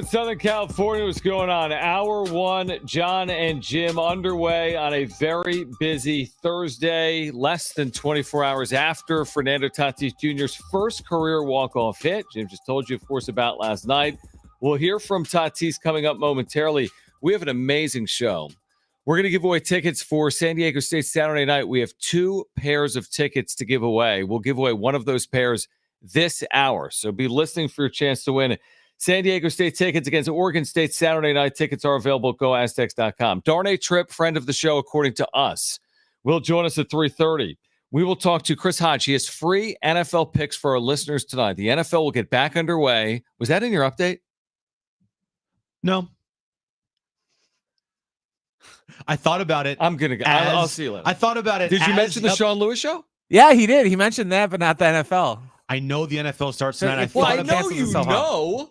Southern California, what's going on? Hour one, Jon and Jim underway on a very busy Thursday, less than 24 hours after Fernando Tatis Jr.'s first career walk-off hit. Jim just told you, of course, about last night. We'll hear from Tatis coming up momentarily. We have an amazing show. We're going to give away tickets for San Diego State Saturday night. We have 2 pairs of tickets to give away. We'll give away one of those pairs this hour. So be listening for your chance to win San Diego State tickets against Oregon State Saturday night. Tickets are available at GoAztecs.com. Darnay Tripp, friend of the show, according to us, will join us at 3:30. We will talk to Chris Hodge. He has free NFL picks for our listeners tonight. The NFL will get back underway. Was that in your update? No. I thought about it. I'll see you later. I thought about it. Did you mention the Sean Lewis show? Yeah, he did. He mentioned that, but not the NFL. I know the NFL starts tonight. I know you know.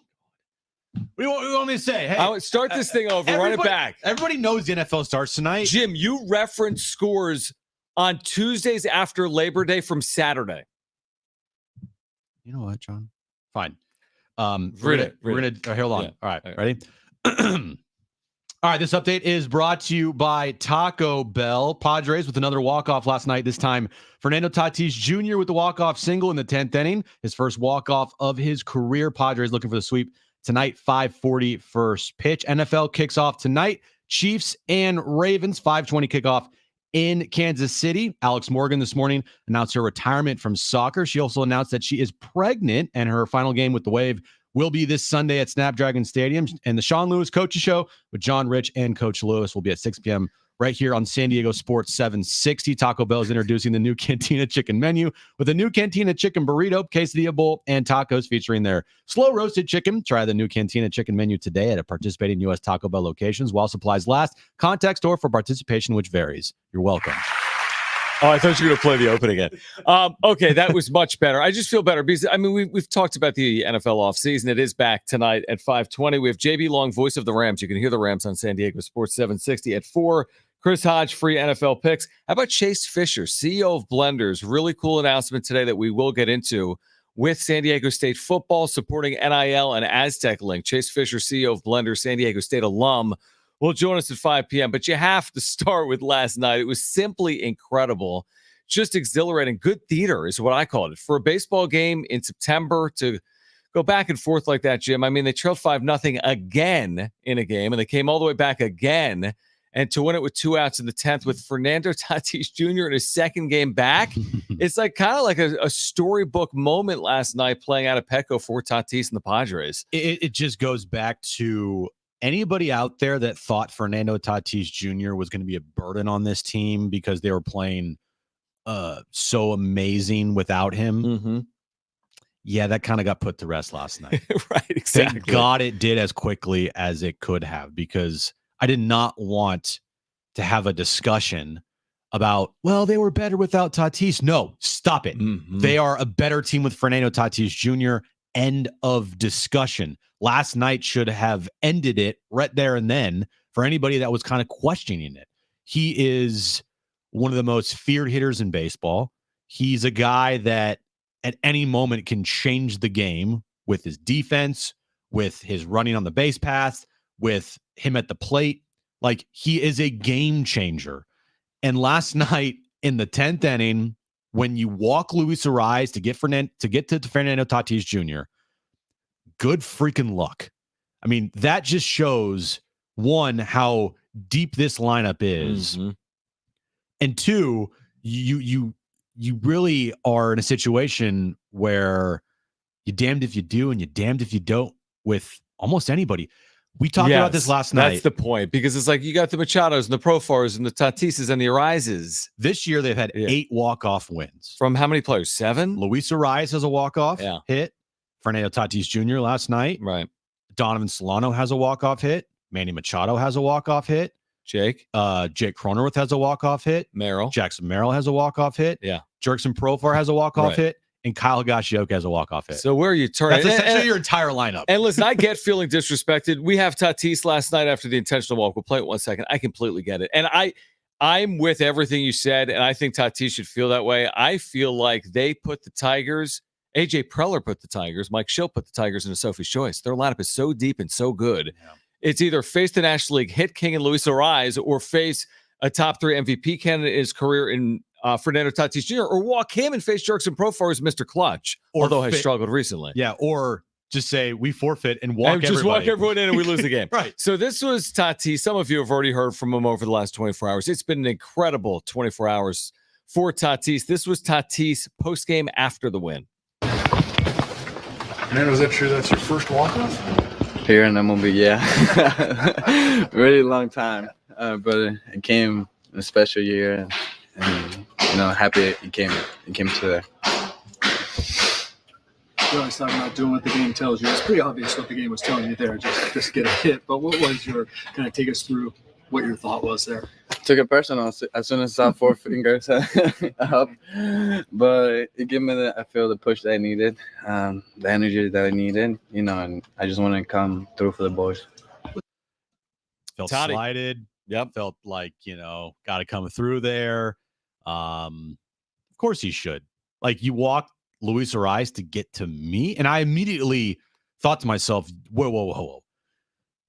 What do you want me to say? Hey, start this thing over. Run it back. Everybody knows the NFL starts tonight. Jim, you reference scores on Tuesdays after Labor Day from Saturday. You know what, John? Fine. We're gonna hold on. Yeah. All right, ready? All right, this update is brought to you by Taco Bell. Padres with another walk-off last night. This time, Fernando Tatis Jr. with the walk-off single in the 10th inning. His first walk-off of his career. Padres looking for the sweep tonight, 5:40 first pitch. NFL kicks off tonight. Chiefs and Ravens, 5:20 kickoff in Kansas City. Alex Morgan this morning announced her retirement from soccer. She also announced that she is pregnant, and her final game with the Wave will be this Sunday at Snapdragon Stadium. And the Sean Lewis Coaches Show with John Rich and Coach Lewis will be at 6 p.m. right here on San Diego Sports 760. Taco Bell is introducing the new Cantina Chicken menu with a new Cantina Chicken burrito, quesadilla bowl, and tacos featuring their slow-roasted chicken. Try the new Cantina Chicken menu today at a participating U.S. Taco Bell locations while supplies last. Contact store for participation, which varies. You're welcome. Oh, I thought you were going to play the open again. Okay, that was much better. I just feel better because, I mean, we've talked about the NFL offseason. It is back tonight at 5:20. We have JB Long, voice of the Rams. You can hear the Rams on San Diego Sports 760 at 4. Chris Hodge, free NFL picks. How about Chase Fisher, CEO of Blenders? Really cool announcement today that we will get into with San Diego State football, supporting NIL and Aztec Link. Chase Fisher, CEO of Blenders, San Diego State alum, will join us at 5 p.m. But you have to start with last night. It was simply incredible. Just exhilarating. Good theater is what I called it. For a baseball game in September to go back and forth like that, Jim. I mean, they trailed 5-0 again in a game, and they came all the way back again. And to win it with 2 outs in the 10th with Fernando Tatis Jr. in his second game back, it's like kind of like a storybook moment last night playing out of Petco for Tatis and the Padres. It just goes back to anybody out there that thought Fernando Tatis Jr. was going to be a burden on this team because they were playing so amazing without him. Mm-hmm. Yeah, that kind of got put to rest last night. Right, exactly. Thank God it did as quickly as it could have, because I did not want to have a discussion about, well, they were better without Tatis. No, stop it. Mm-hmm. They are a better team with Fernando Tatis Jr. End of discussion. Last night should have ended it right there and then for anybody that was kind of questioning it. He is one of the most feared hitters in baseball. He's a guy that at any moment can change the game with his defense, with his running on the base path, with him at the plate. Like, he is a game changer. And last night in the 10th inning, when you walk Luis Ariz to get to Fernando Tatis Jr., good freaking luck. I mean, that just shows, one, how deep this lineup is, mm-hmm. and two, you really are in a situation where you're damned if you do and you're damned if you don't with almost anybody. We talked about this last night. That's the point, because it's like you got the Machados and the Profars and the Tatises and the Arizes. This year they've had 8 walk-off wins. From how many players? 7? Luis Ariz has a walk-off hit. Fernando Tatis Jr. last night. Right. Donovan Solano has a walk-off hit. Manny Machado has a walk-off hit. Jake Cronenworth has a walk-off hit. Jackson Merrill has a walk-off hit. Yeah. Jerkson Profar has a walk-off hit. And Kyle Higashioka has a walk-off hit. So where are you turning? That's essentially your entire lineup. And listen, I get feeling disrespected. We have Tatis last night after the intentional walk. We'll play it 1 second. I completely get it. And I'm with everything you said, and I think Tatis should feel that way. I feel like they put the Tigers AJ Preller put the Tigers. Mike Schill put the Tigers into Sophie's Choice. Their lineup is so deep and so good. Yeah. It's either face the National League hit king and Luis Arraez or face a top 3 MVP candidate in his career in Fernando Tatis Jr. or walk him and face Jerks and Profar as Mr. Clutch, although has struggled recently. Yeah, or just say we forfeit and walk just everybody. Walk everyone in and we lose the game. Right. So this was Tatis. Some of you have already heard from him over the last 24 hours. It's been an incredible 24 hours for Tatis. This was Tatis post-game after the win. Man, was that true? That's your first walk-off? Here in MLB, yeah. Really long time. But it came in a special year, and happy it came to there. You always talking about doing what the game tells you. It's pretty obvious what the game was telling you there, just get a hit. But what was your kind of take us through what your thought was there? Took it personal as soon as I saw 4 fingers up, but it gave me the push that I needed, the energy that I needed, and I just want to come through for the boys. Felt Toddy. slighted. Yep. Felt like, got to come through there. Of course he should. Like, you walked Luis Arraez to get to me, and I immediately thought to myself, whoa.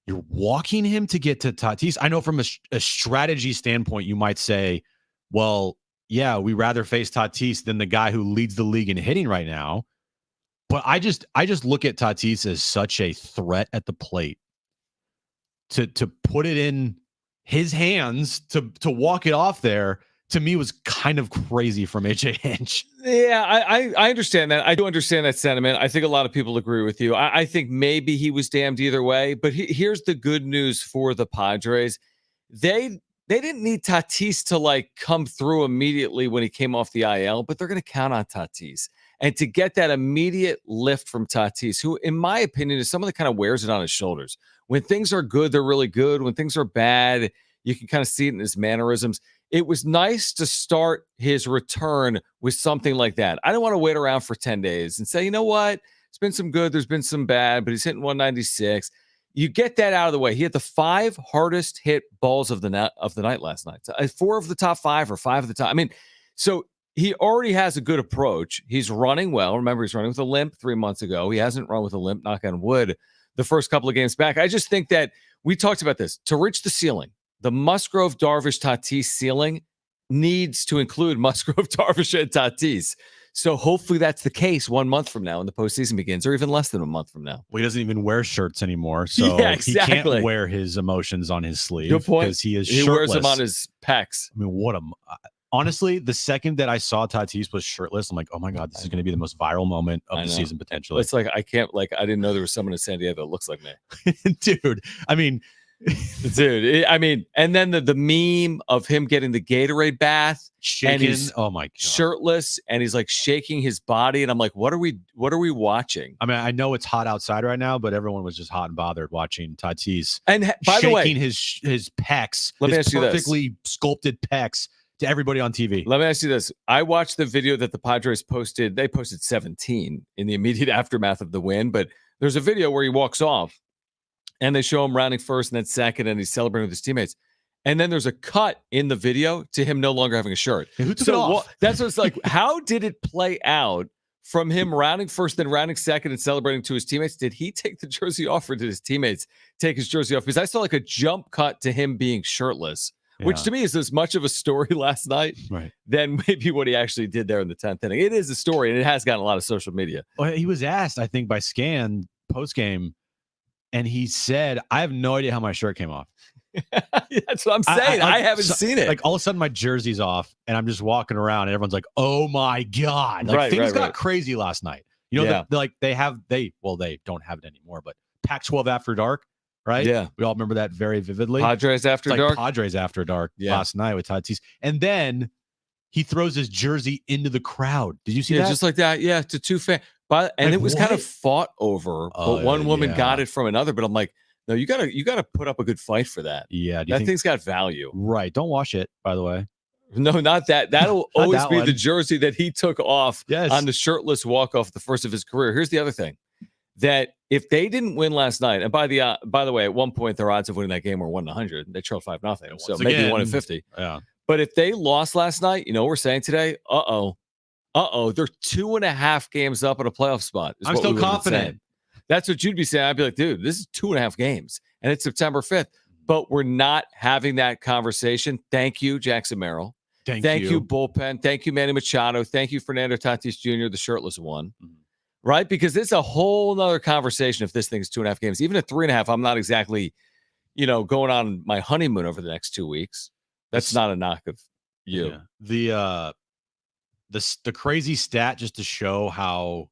You're walking him to get to Tatis. I know from a strategy standpoint, you might say, well, yeah, we rather face Tatis than the guy who leads the league in hitting right now. But I just look at Tatis as such a threat at the plate to put it in his hands to walk it off there. To me, was kind of crazy from AJ Hinch. Yeah, I understand that. I do understand that sentiment. I think a lot of people agree with you. I think maybe he was damned either way. But here's the good news for the Padres. They didn't need Tatis to come through immediately when he came off the IL, but they're going to count on Tatis. And to get that immediate lift from Tatis, who, in my opinion, is someone that kind of wears it on his shoulders. When things are good, they're really good. When things are bad, you can kind of see it in his mannerisms. It was nice to start his return with something like that. I don't want to wait around for 10 days and say, you know what? It's been some good. There's been some bad, but he's hitting 196. You get that out of the way. He had the 5 hardest hit balls of the night last night. So 4 of the top 5 or 5 of the top. I mean, so he already has a good approach. He's running well. Remember, he's running with a limp 3 months ago. He hasn't run with a limp, knock on wood, the first couple of games back. I just think that we talked about this. To reach the ceiling, the Musgrove, Darvish, Tatis ceiling needs to include Musgrove, Darvish, and Tatis. So hopefully that's the case 1 month from now when the postseason begins, or even less than a month from now. Well, he doesn't even wear shirts anymore, so he can't wear his emotions on his sleeve. Good point. Because he is shirtless. He wears them on his pecs. I mean, honestly, the second that I saw Tatis was shirtless, I'm like, oh my God, this is going to be the most viral moment of the season potentially. It's like, I didn't know there was someone in San Diego that looks like me. Dude, I mean, and then the meme of him getting the Gatorade bath, shaking, and he's oh my God, shirtless, and he's shaking his body, and I'm like, what are we watching? I mean, I know it's hot outside right now, but everyone was just hot and bothered watching Tatis and by the way, shaking his pecs, let me ask you this, perfectly sculpted pecs to everybody on TV. Let me ask you this. I watched the video that the Padres posted. They posted 17 in the immediate aftermath of the win, but there's a video where he walks off and they show him rounding first and then second, and he's celebrating with his teammates. And then there's a cut in the video to him no longer having a shirt. Who took it off? That's what it's like. How did it play out from him rounding first, then rounding second, and celebrating to his teammates? Did he take the jersey off, or did his teammates take his jersey off? Because I saw a jump cut to him being shirtless, which to me is as much of a story last night than maybe what he actually did there in the 10th inning. It is a story, and it has gotten a lot of social media. Well, he was asked, I think, by Scan post-game, and he said, I have no idea how my shirt came off. That's what I'm saying. I haven't seen it. Like, all of a sudden, my jersey's off, and I'm just walking around, and everyone's like, oh my God. Things got crazy last night. You know, they don't have it anymore, but Pac-12 After Dark, right? Yeah. We all remember that very vividly. Padres After Dark? Padres After Dark last night with Tatis. And then he throws his jersey into the crowd. Did you see that? Just like that. Yeah, to 2 fans. And it was kind of fought over, but one woman got it from another. But I'm like, no, you gotta put up a good fight for that. Yeah, that thing's got value. Right. Don't wash it, by the way. No, not that. That'll always be one. the jersey that he took off on the shirtless walk-off, the first of his career. Here's the other thing. That if they didn't win last night, and by the way, at one point their odds of winning that game were 1-100. They trailed 5-0, so maybe 1-50. Yeah. But if they lost last night, you know what we're saying today? they're 2.5 games up at a playoff spot. I'm still confident. That's what you'd be saying. I'd be like, dude, this is 2.5 games, and it's September 5th. But we're not having that conversation. Thank you, Jackson Merrill. Thank you, bullpen. Thank you, Manny Machado. Thank you, Fernando Tatis Jr., the shirtless one. Right? Because it's a whole nother conversation if this thing's 2.5 games. Even at 3.5, I'm not exactly, going on my honeymoon over the next 2 weeks. That's not a knock of you. Yeah. The crazy stat just to show how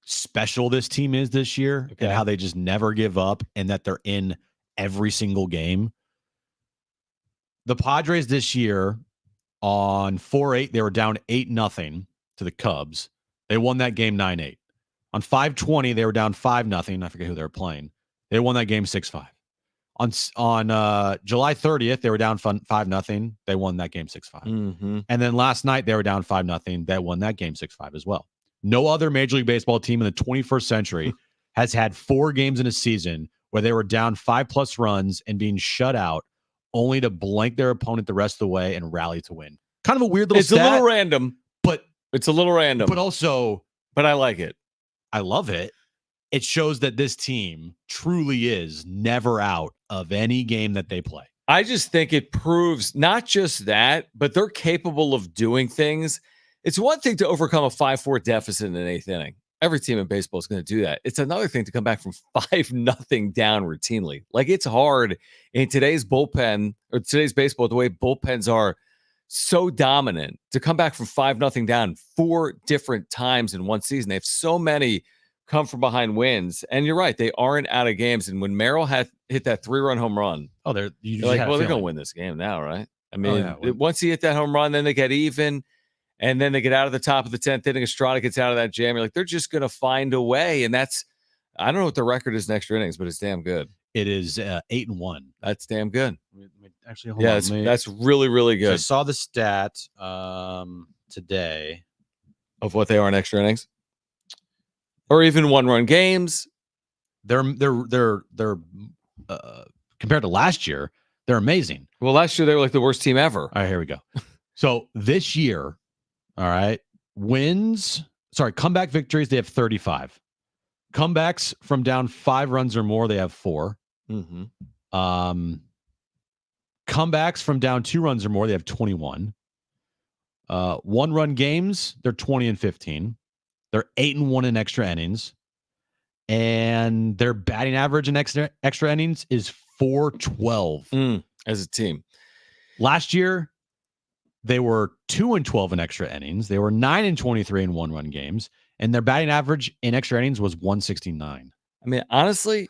special this team is this year and how they just never give up and that they're in every single game. The Padres this year on 4-8, they were down 8-0 to the Cubs. They won that game 9-8. On 5-20, they were down 5-0. I forget who they were playing. They won that game 6-5. On July 30th, they were down 5-0. They won that game 6-5. And then last night, they were down 5-0. They won that game 6-5 as well. No other Major League Baseball team in the 21st century has had 4 games in a season where they were down 5+ runs and being shut out only to blank their opponent the rest of the way and rally to win. Kind of a weird little stat. It's a little random. It's a little random. But I like it. I love it. It shows that this team truly is never out of any game that they play. I just think it proves not just that, but they're capable of doing things. It's one thing to overcome a 5-4 deficit in an 8th inning. Every team in baseball is going to do that. It's another thing to come back from 5-0 down routinely. Like, it's hard in today's bullpen or today's baseball, the way bullpens are so dominant, to come back from 5-0 down 4 different times in one season. They have so many come from behind wins. And you're right, they aren't out of games. And when Merrill had hit that 3-run home run, you're like, well, they're going to win this game now, right? I mean, once he hit that home run, then they get even. And then they get out of the top of the 10th inning. Estrada gets out of that jam. You're like, they're just going to find a way. And that's, I don't know what the record is in extra innings, but it's damn good. It is 8-1. That's damn good. Actually, hold on. That's really, really good. So I saw the stat today of what they are in extra innings, or even 1-run games. They're compared to last year, they're amazing. Well, last year they were like the worst team ever. All right, here we go. So this year, all right, comeback victories, they have 35. Comebacks from down 5 runs or more, they have 4. Comebacks from down 2 runs or more, they have 21. 1-run games, they're 20-15. They're 8-1 in extra innings. And their batting average in extra innings is .412 as a team. Last year, they were 2-12 in extra innings. They were 9-23 in 1-run games, and their batting average in extra innings was .169. I mean, honestly,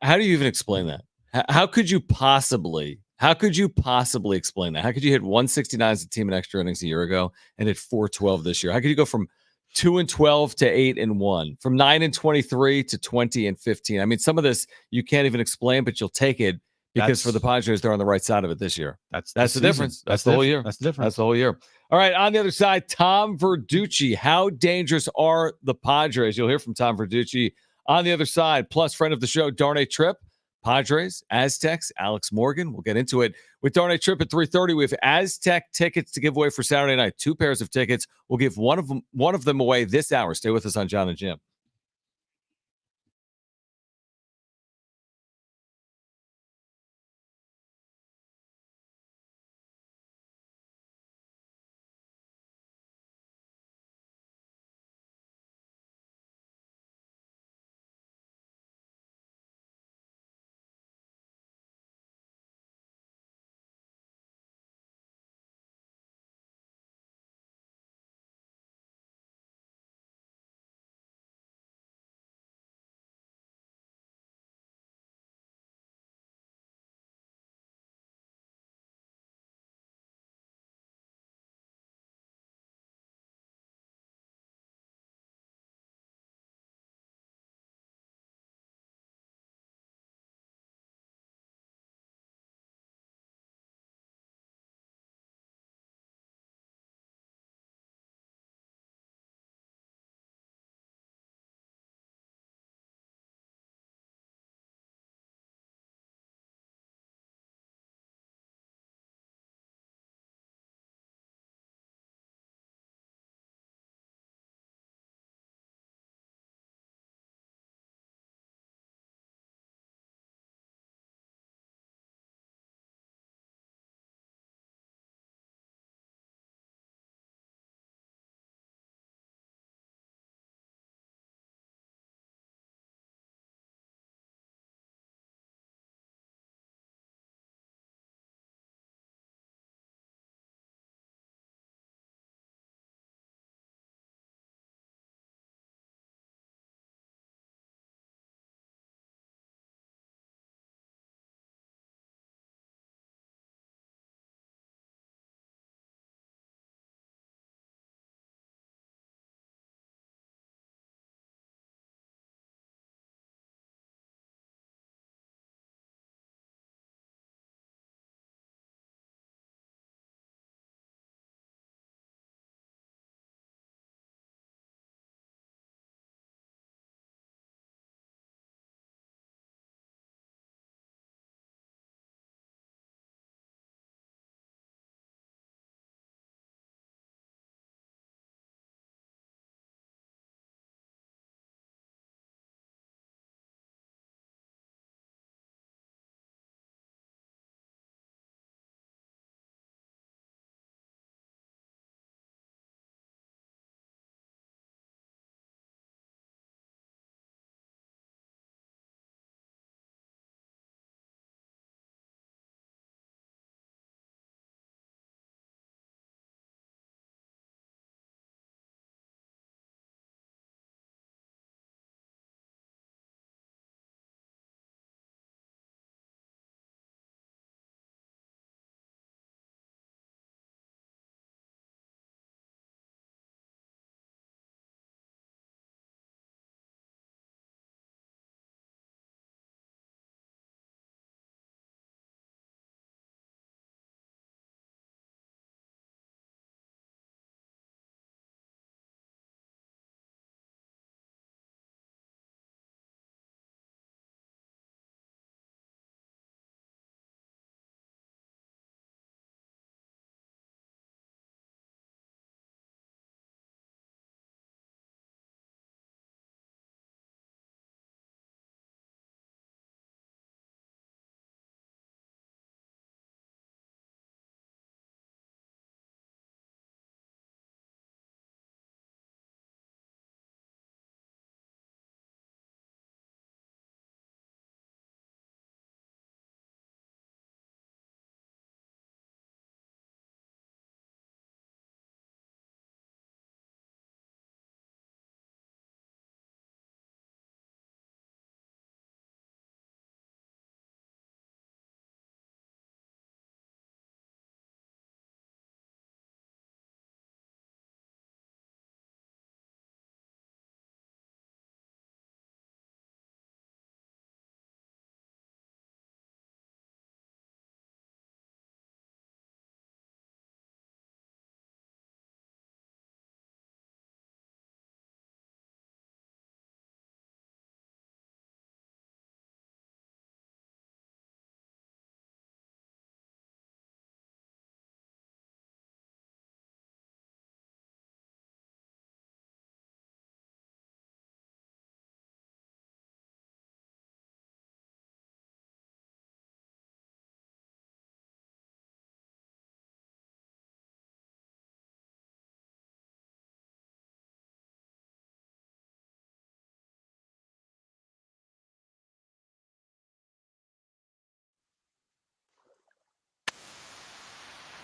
how do you even explain that? How could you possibly explain that? How could you hit .169 as a team in extra innings a year ago and hit .412 this year? How could you go from 2-12 to 8-1, from 9-23 to 20-15? I mean, some of this you can't even explain, but you'll take it. Because for the Padres, they're on the right side of it this year. That's the difference. That's the whole year. That's the difference. That's the whole year. All right, on the other side, Tom Verducci. How dangerous are the Padres? You'll hear from Tom Verducci on the other side. Plus, friend of the show, Darnay Tripp. Padres, Aztecs, Alex Morgan. We'll get into it with Darnay Tripp at 3:30. We have Aztec tickets to give away for Saturday night. 2 pairs of tickets. We'll give one of them away this hour. Stay with us on Jon and Jim.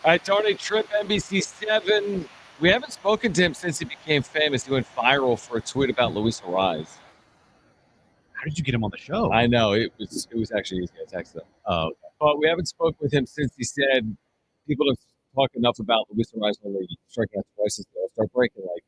All right, Darnay, Tripp, NBC7. We haven't spoken to him since he became famous. He went viral for a tweet about Luis Ariz. How did you get him on the show? I know it was actually easy. I texted him. Oh, But we haven't spoken with him since he said people have talked enough about Luis Ariz only striking out twice since the All-Star break, and like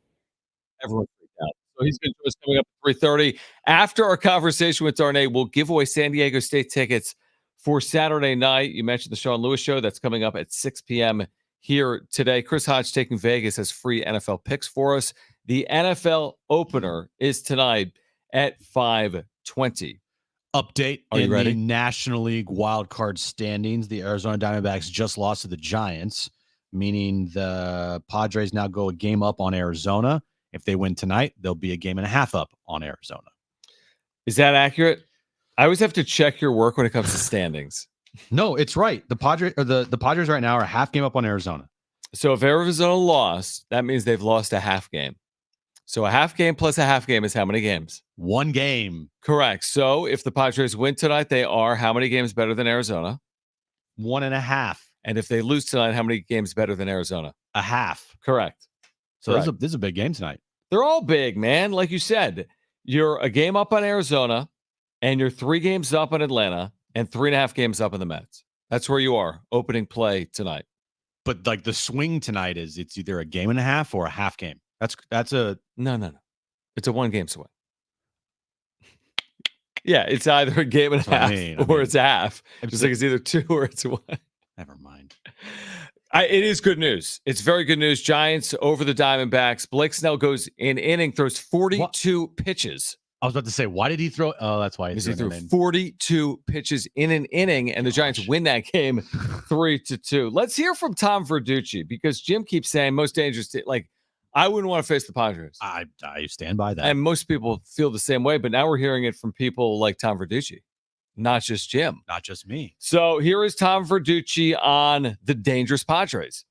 everyone freaked out. So he's going to join us coming up at 3:30. After our conversation with Darnay, we'll give away San Diego State tickets for Saturday night. You mentioned the Sean Lewis show. That's coming up at 6 p.m. here today. Chris Hodge, Taking Vegas, has free NFL picks for us. The NFL opener is tonight at 5:20. Update Are you in ready? the National League wild card standings. The Arizona Diamondbacks just lost to the Giants, meaning the Padres now go a game up on Arizona. If they win tonight, they'll be a game and a half up on Arizona. Is that accurate? I always have to check your work when it comes to standings. No, it's right. The Padres right now are a half game up on Arizona. So if Arizona lost, that means they've lost a half game. So a half game plus a half game is how many games? One game. Correct. So if the Padres win tonight, they are how many games better than Arizona? 1.5. And if they lose tonight, how many games better than Arizona? A half. Correct. So Correct. this is a big game tonight. They're all big, man. Like you said, you're a game up on Arizona, and you're 3 games up on Atlanta, and 3.5 games up on the Mets. That's where you are opening play tonight. But like the swing tonight is it's either a game and a half or a half game. That's a No. It's a 1-game swing. Yeah, it's either a game and a half or it's a half. Just like it's either 2 or it's 1. Never mind. It is good news. It's very good news. Giants over the Diamondbacks. Blake Snell goes in inning, throws 42 pitches. I was about to say, why did he throw? Oh, that's why He threw 42 pitches in an inning, and the Giants win that game 3-2. Let's hear from Tom Verducci, because Jim keeps saying most dangerous. Like, I wouldn't want to face the Padres. I stand by that. And most people feel the same way, but now we're hearing it from people like Tom Verducci, not just Jim. Not just me. So here is Tom Verducci on the dangerous Padres.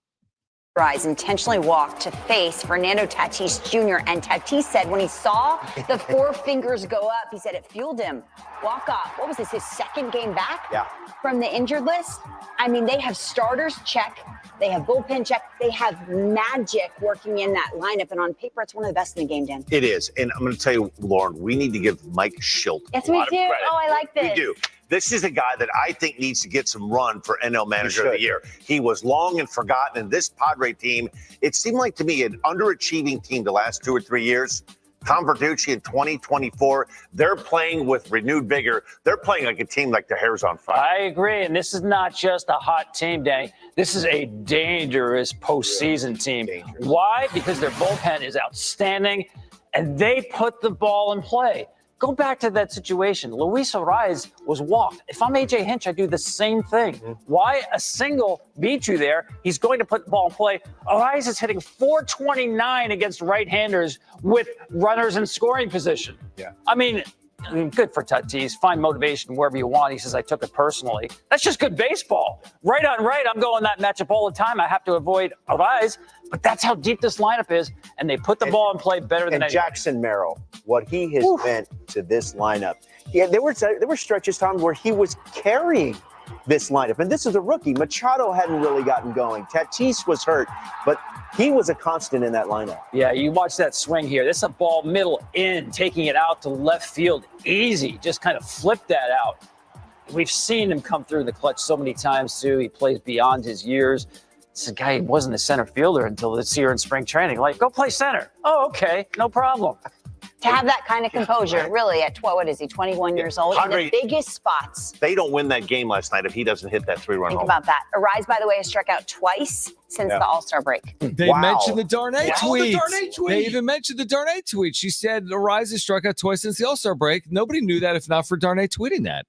Intentionally walked to face Fernando Tatis Jr. And Tatis said when he saw the 4 fingers go up, he said it fueled him. Walk off. What was this, his second game back from the injured list? I mean, they have starters, check. They have bullpen, check. They have magic working in that lineup. And on paper, it's one of the best in the game, Dan. It is. And I'm going to tell you, Lauren, we need to give Mike Schilt Yes, a we lot do. of credit. Oh, I like this. We do. This is a guy that I think needs to get some run for NL Manager of the Year. He was long and forgotten, and this Padre team, it seemed like to me an underachieving team the last 2 or 3 years. Tom Verducci in 2024, they're playing with renewed vigor. They're playing like a team like their hair's on fire. I agree, and this is not just a hot team, Danny. This is a dangerous postseason team. Dangerous. Why? Because their bullpen is outstanding, and they put the ball in play. Go back to that situation. Luis Ariz was walked. If I'm AJ Hinch, I do the same thing. Why a single beat you there? He's going to put the ball in play. Ariz is hitting .429 against right-handers with runners in scoring position. Yeah. I mean, good for Tatis. Find motivation wherever you want. He says, I took it personally. That's just good baseball. Right on right, I'm going that matchup all the time. I have to avoid Ariz, but that's how deep this lineup is, and they put the ball in play better than And anyone. Jackson Merrill, what he has meant to this lineup. Yeah, there were stretches, Tom, where he was carrying this lineup. And this is a rookie. Machado hadn't really gotten going. Tatis was hurt, but he was a constant in that lineup. Yeah, you watch that swing here. This is a ball middle in, taking it out to left field. Easy. Just kind of flip that out. We've seen him come through the clutch so many times, too. He plays beyond his years. This guy wasn't a center fielder until this year in spring training. Like, go play center. Oh, okay. No problem. To have that kind of composure, really, at what is he, 21 years old, in Padre- the biggest spots. They don't win that game last night if he doesn't hit that 3-run Think home. about that. Ariz, by the way, has struck out twice since the All-Star break. They Wow. mentioned the Darnay Wow. tweet. The Darnay tweet. They even mentioned the Darnay tweet. She said Ariz has struck out twice since the All-Star break. Nobody knew that if not for Darnay tweeting that.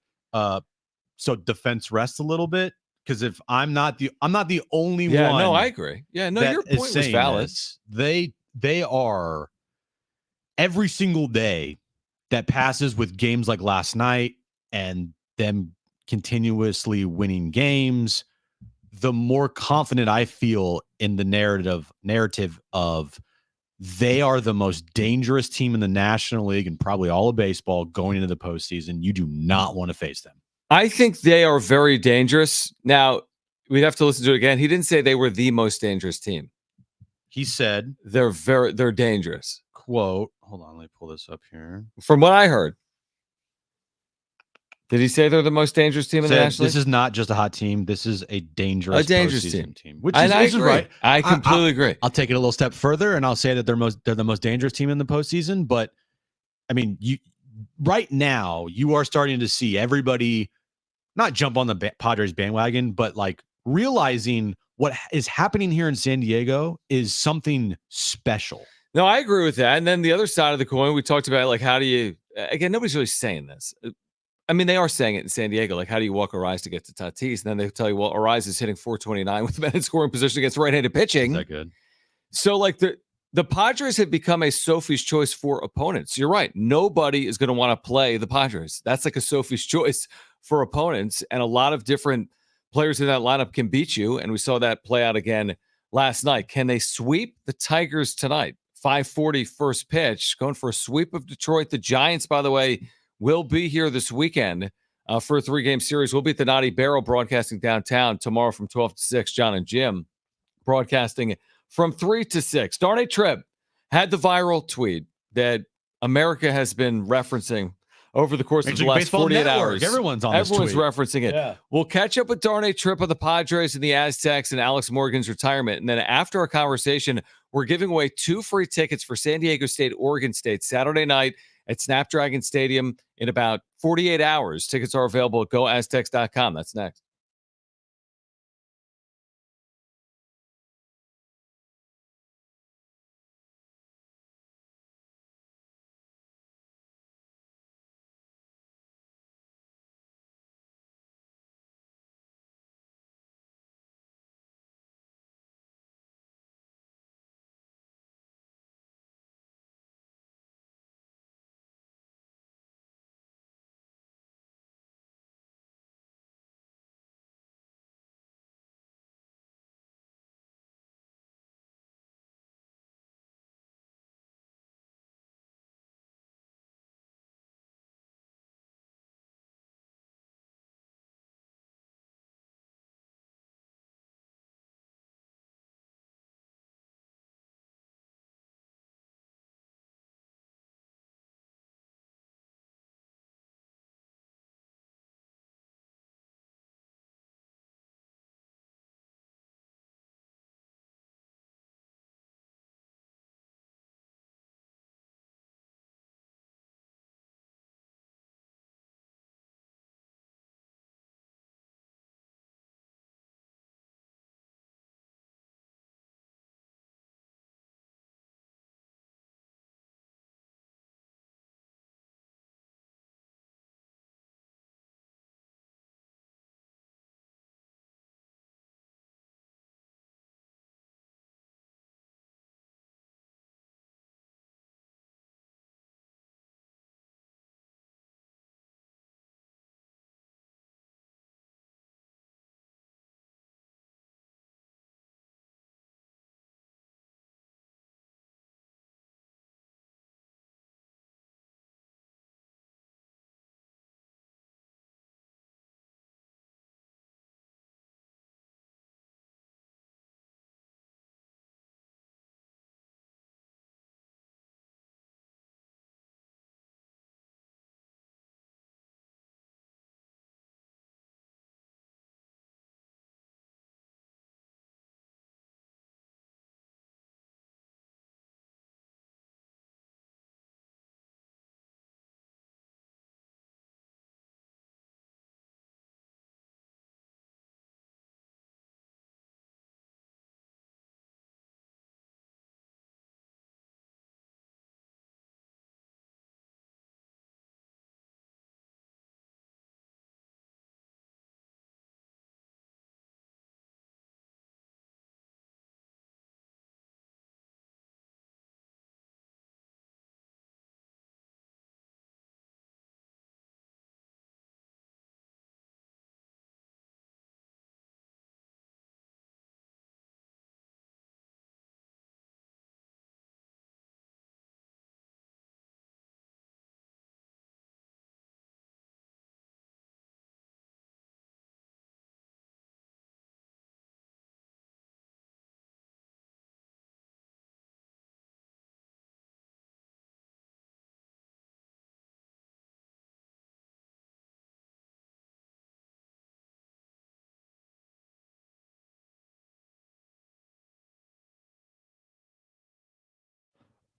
So defense rests a little bit, because if I'm not the only Yeah, one. no, I agree. Yeah, no, that your is point was saying valid. this. They are every single day that passes with games like last night and them continuously winning games, the more confident I feel in the narrative of they are the most dangerous team in the National League and probably all of baseball going into the postseason. You do not want to face them. I think they are very dangerous. Now, we'd have to listen to it again. He didn't say they were the most dangerous team. He said they're dangerous. Quote, hold on, let me pull this up here. From what I heard. Did he say they're the most dangerous team in the National League? This is not just a hot team. This is a dangerous team. Which and I is agree. right. I completely agree. I'll take it a little step further, and I'll say that they're the most dangerous team in the postseason. But I mean, right now you are starting to see everybody not jump on the Padres bandwagon, but like realizing what is happening here in San Diego is something special. No, I agree with that. And then the other side of the coin, we talked about, like, how do you, again, nobody's really saying this. I mean, they are saying it in San Diego. Like, how do you walk Arise to get to Tatis? And then they tell you, well, Arise is hitting 429 with men in scoring position against right-handed pitching. Is that good? So, like, the Padres have become a Sophie's choice for opponents. You're right. Nobody is going to want to play the Padres. That's like a Sophie's choice for opponents. And a lot of different players in that lineup can beat you. And we saw that play out again last night. Can they sweep the Tigers tonight? 5:40 first pitch, going for a sweep of Detroit. The Giants, by the way, will be here this weekend for a 3-game series. We'll be at the Naughty Barrel broadcasting downtown tomorrow from 12 to 6. Jon and Jim broadcasting from 3 to 6. Darnay Tripp had the viral tweet that America has been referencing over the course of the last 48 hours. Everyone's referencing it. Yeah. We'll catch up with Darnay Tripp of the Padres and the Aztecs and Alex Morgan's retirement. And then after our conversation, we're giving away 2 free tickets for San Diego State, Oregon State, Saturday night at Snapdragon Stadium in about 48 hours. Tickets are available at goaztecs.com. That's next.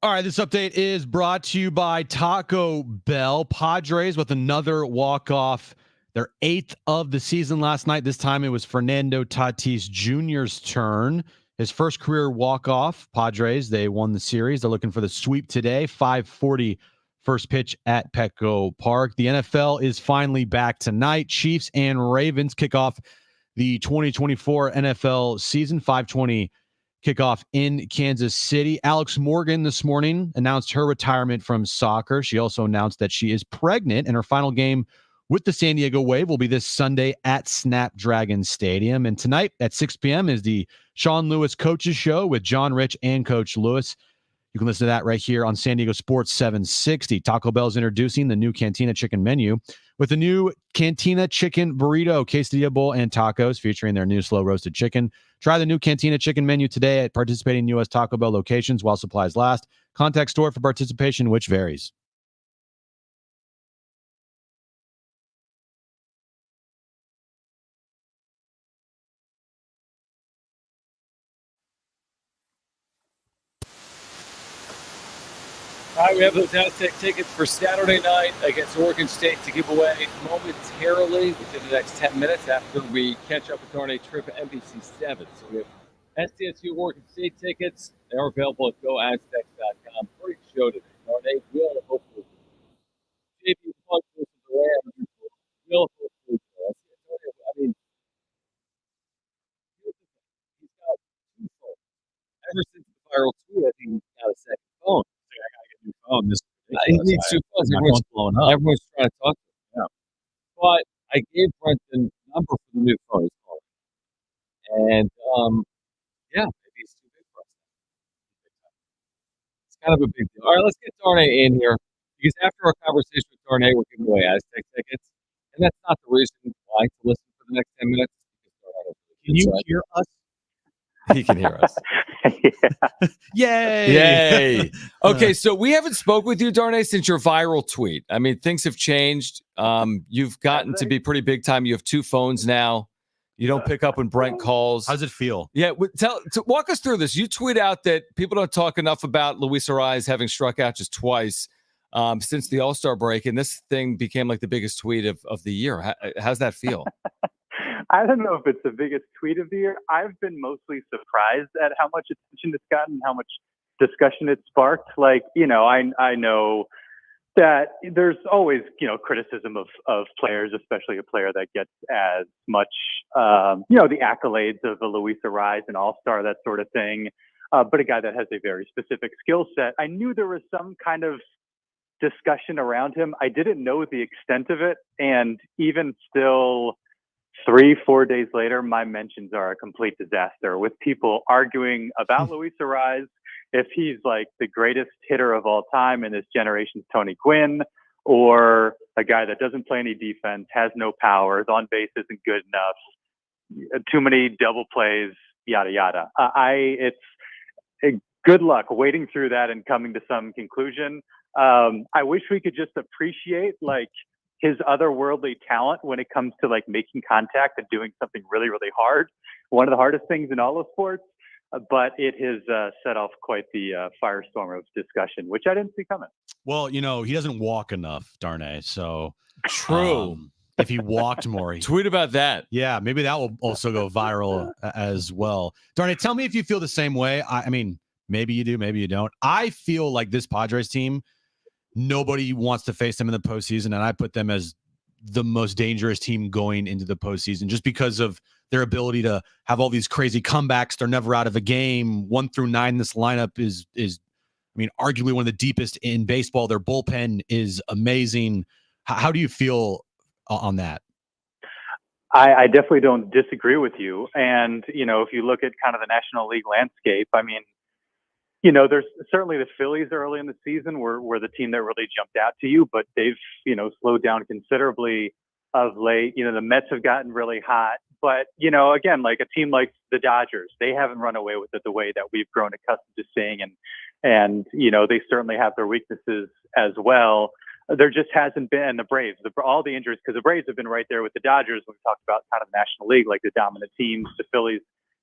All right, this update is brought to you by Taco Bell. Padres with another walk-off, their 8th of the season last night. This time it was Fernando Tatis Jr.'s turn. His first career walk-off. Padres, they won the series. They're looking for the sweep today. 5:40 first pitch at Petco Park. The NFL is finally back tonight. Chiefs and Ravens kick off the 2024 NFL season. 5:20 kickoff in Kansas City. Alex Morgan this morning announced her retirement from soccer. She also announced that she is pregnant, and her final game with the San Diego Wave will be this Sunday at Snapdragon Stadium. And tonight at 6 p.m. is the Sean Lewis Coaches Show with John Rich and Coach Lewis. You can listen to that right here on San Diego Sports 760. Taco Bell is introducing the new Cantina Chicken menu with the new Cantina Chicken Burrito, Quesadilla Bowl, and tacos featuring their new slow roasted chicken. Try the new Cantina Chicken menu today at participating U.S. Taco Bell locations while supplies last. Contact store for participation, which varies. All right, we have those Aztec tickets for Saturday night against Oregon State to give away momentarily within the next 10 minutes after we catch up with Darnay, Tripp, at NBC7. So we have SDSU Oregon State tickets. They are available at goaztecs.com. Great show today. Darnay will hopefully JP Plug with the Rams will hopefully. I mean, he's got two phones. Ever since the viral tweet, I think he's got a second phone. I gotta get a new phone. He needs two phones. Everyone's blowing up. Everyone's trying to talk to him. Yeah. But I gave Brent the number for the new phone he's calling. And yeah, maybe it's too big for us. It's kind of a big deal. All right, let's get Darnay in here. Because after our conversation with Darnay, we're giving away Aztec tickets. And that's not the reason why to listen for the next 10 minutes. Can you hear us? He can hear us. Yay! Yay! Okay, so we haven't spoke with you, Darnay, since your viral tweet. I mean, things have changed. You've gotten to be pretty big time. You have two phones now. You don't pick up when Brent calls. How does it feel? Yeah, walk us through this. You tweet out that people don't talk enough about Luis Ariz having struck out just twice since the All-Star break, and this thing became like the biggest tweet of the year. How's that feel? I don't know if it's the biggest tweet of the year. I've been mostly surprised at how much attention it's gotten, how much discussion it sparked. Like, I know that there's always, criticism of players, especially a player that gets as much, the accolades of a Luis Ariz, an all-star, that sort of thing. But a guy that has a very specific skill set. I knew there was some kind of discussion around him. I didn't know the extent of it. And even still, 3-4 days later, my mentions are a complete disaster, with people arguing about Luis Ariz, if he's like the greatest hitter of all time in this generation's Tony Gwynn, or a guy that doesn't play any defense, has no power, is on base isn't good enough, too many double plays, yada yada. It's good luck wading through that and coming to some conclusion. I wish we could just appreciate his otherworldly talent when it comes to making contact and doing something really, really hard. One of the hardest things in all of sports, but it has set off quite the firestorm of discussion, which I didn't see coming. Well, he doesn't walk enough, Darnay. So true. If he walked more, tweet about that. Yeah, maybe that will also go viral as well. Darnay, tell me if you feel the same way. I mean, maybe you do, maybe you don't. I feel like this Padres team, nobody wants to face them in the postseason, and I put them as the most dangerous team going into the postseason just because of their ability to have all these crazy comebacks. They're never out of a game. 1 through 9, this lineup is arguably one of the deepest in baseball. Their bullpen is amazing. How do you feel on that? I definitely don't disagree with you. And, if you look at kind of the National League landscape, there's certainly the Phillies early in the season were the team that really jumped out to you, but they've, slowed down considerably of late. The Mets have gotten really hot, but, again, like a team like the Dodgers, they haven't run away with it the way that we've grown accustomed to seeing. And they certainly have their weaknesses as well. There just hasn't been, and the Braves, all the injuries, because the Braves have been right there with the Dodgers when we talked about kind of the National League, like the dominant teams. The Phillies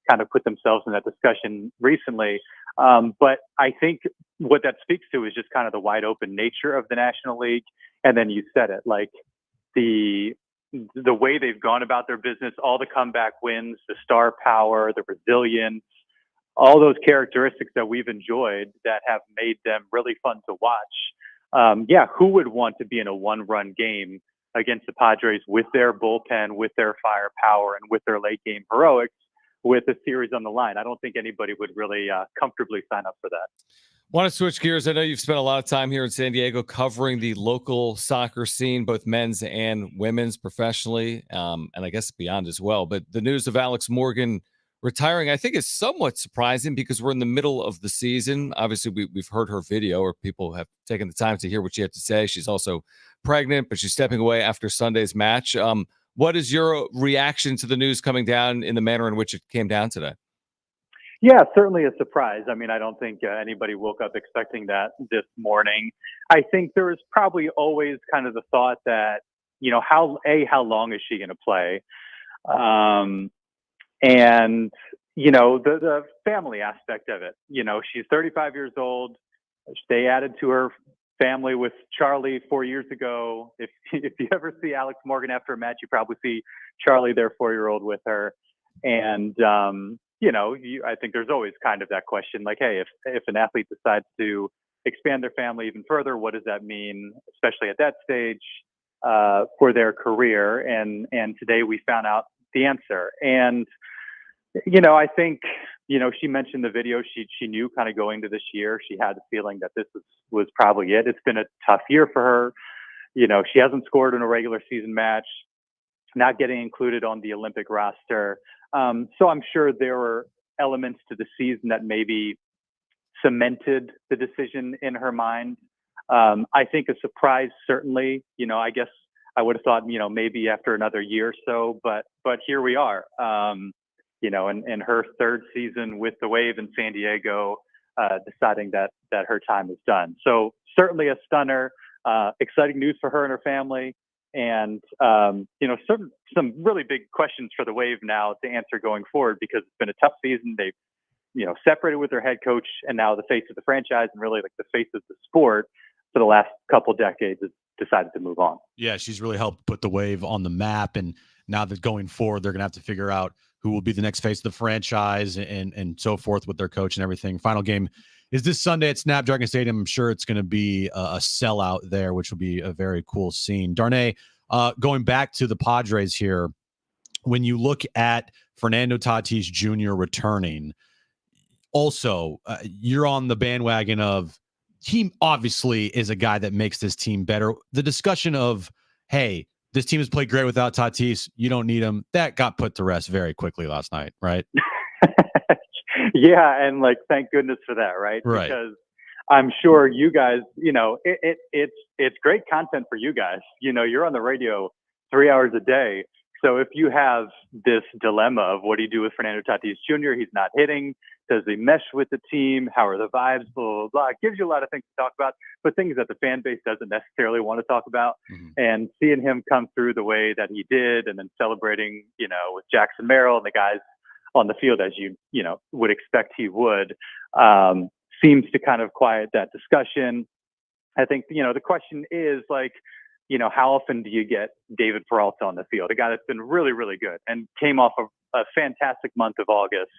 kind of put themselves in that discussion recently. But I think what that speaks to is just kind of the wide open nature of the National League. And then you said it, like the way they've gone about their business, all the comeback wins, the star power, the resilience, all those characteristics that we've enjoyed that have made them really fun to watch. Who would want to be in a one-run game against the Padres with their bullpen, with their firepower, and with their late game heroics, with a series on the line? I don't think anybody would really comfortably sign up for that. Want to switch gears? I know you've spent a lot of time here in San Diego covering the local soccer scene, both men's and women's professionally, and I guess beyond as well. But the news of Alex Morgan retiring, I think, is somewhat surprising because we're in the middle of the season. Obviously, we've heard her video, or people have taken the time to hear what she had to say. She's also pregnant, but she's stepping away after Sunday's match. What is your reaction to the news coming down in the manner in which it came down today? Yeah, certainly a surprise. I mean, I don't think anybody woke up expecting that this morning. I think there was probably always kind of the thought that, how long is she going to play? And, the family aspect of it. She's 35 years old. They added to her family with Charlie 4 years ago. If you ever see Alex Morgan after a match, you probably see Charlie, their 4-year-old, with her. And, I think there's always kind of that question, like, hey, if an athlete decides to expand their family even further, what does that mean, especially at that stage for their career? And today we found out the answer. And, I think, she mentioned the video. She knew kind of going to this year, she had the feeling that this was probably it. It's been a tough year for her. She hasn't scored in a regular season match, not getting included on the Olympic roster. So I'm sure there were elements to the season that maybe cemented the decision in her mind. I think a surprise, certainly. I guess I would have thought, maybe after another year or so, but here we are. In her third season with the Wave in San Diego, deciding that her time is done. So certainly a stunner. Exciting news for her and her family. And, some really big questions for the Wave now to answer going forward, because it's been a tough season. They've, separated with their head coach, and now the face of the franchise and really like the face of the sport for the last couple decades has decided to move on. Yeah, she's really helped put the Wave on the map. And now that going forward, they're going to have to figure out who will be the next face of the franchise and so forth with their coach and everything. Final game is this Sunday at Snapdragon Stadium. I'm sure it's going to be a sellout there, which will be a very cool scene. Darnay, going back to the Padres here, when you look at Fernando Tatis Jr. returning, also, you're on the bandwagon of he obviously is a guy that makes this team better. The discussion of, hey, this team has played great without Tatis, you don't need him, that got put to rest very quickly last night, right? Yeah, and thank goodness for that, right? Right. Because I'm sure you guys, it's great content for you guys. You're on the radio 3 hours a day. So if you have this dilemma of what do you do with Fernando Tatis Jr., he's not hitting, does he mesh with the team, how are the vibes, blah, blah, blah. It gives you a lot of things to talk about, but things that the fan base doesn't necessarily want to talk about. Mm-hmm. And seeing him come through the way that he did, and then celebrating, with Jackson Merrill and the guys on the field, as you would expect he would, seems to kind of quiet that discussion. I think, the question is how often do you get David Peralta on the field, a guy that's been really, really good and came off of a fantastic month of August.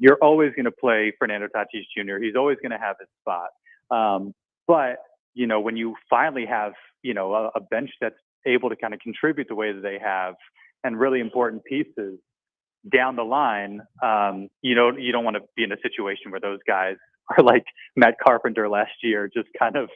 You're always going to play Fernando Tatis Jr. He's always going to have his spot. But, when you finally have, a bench that's able to kind of contribute the way that they have and really important pieces down the line, you don't want to be in a situation where those guys are like Matt Carpenter last year, just kind of,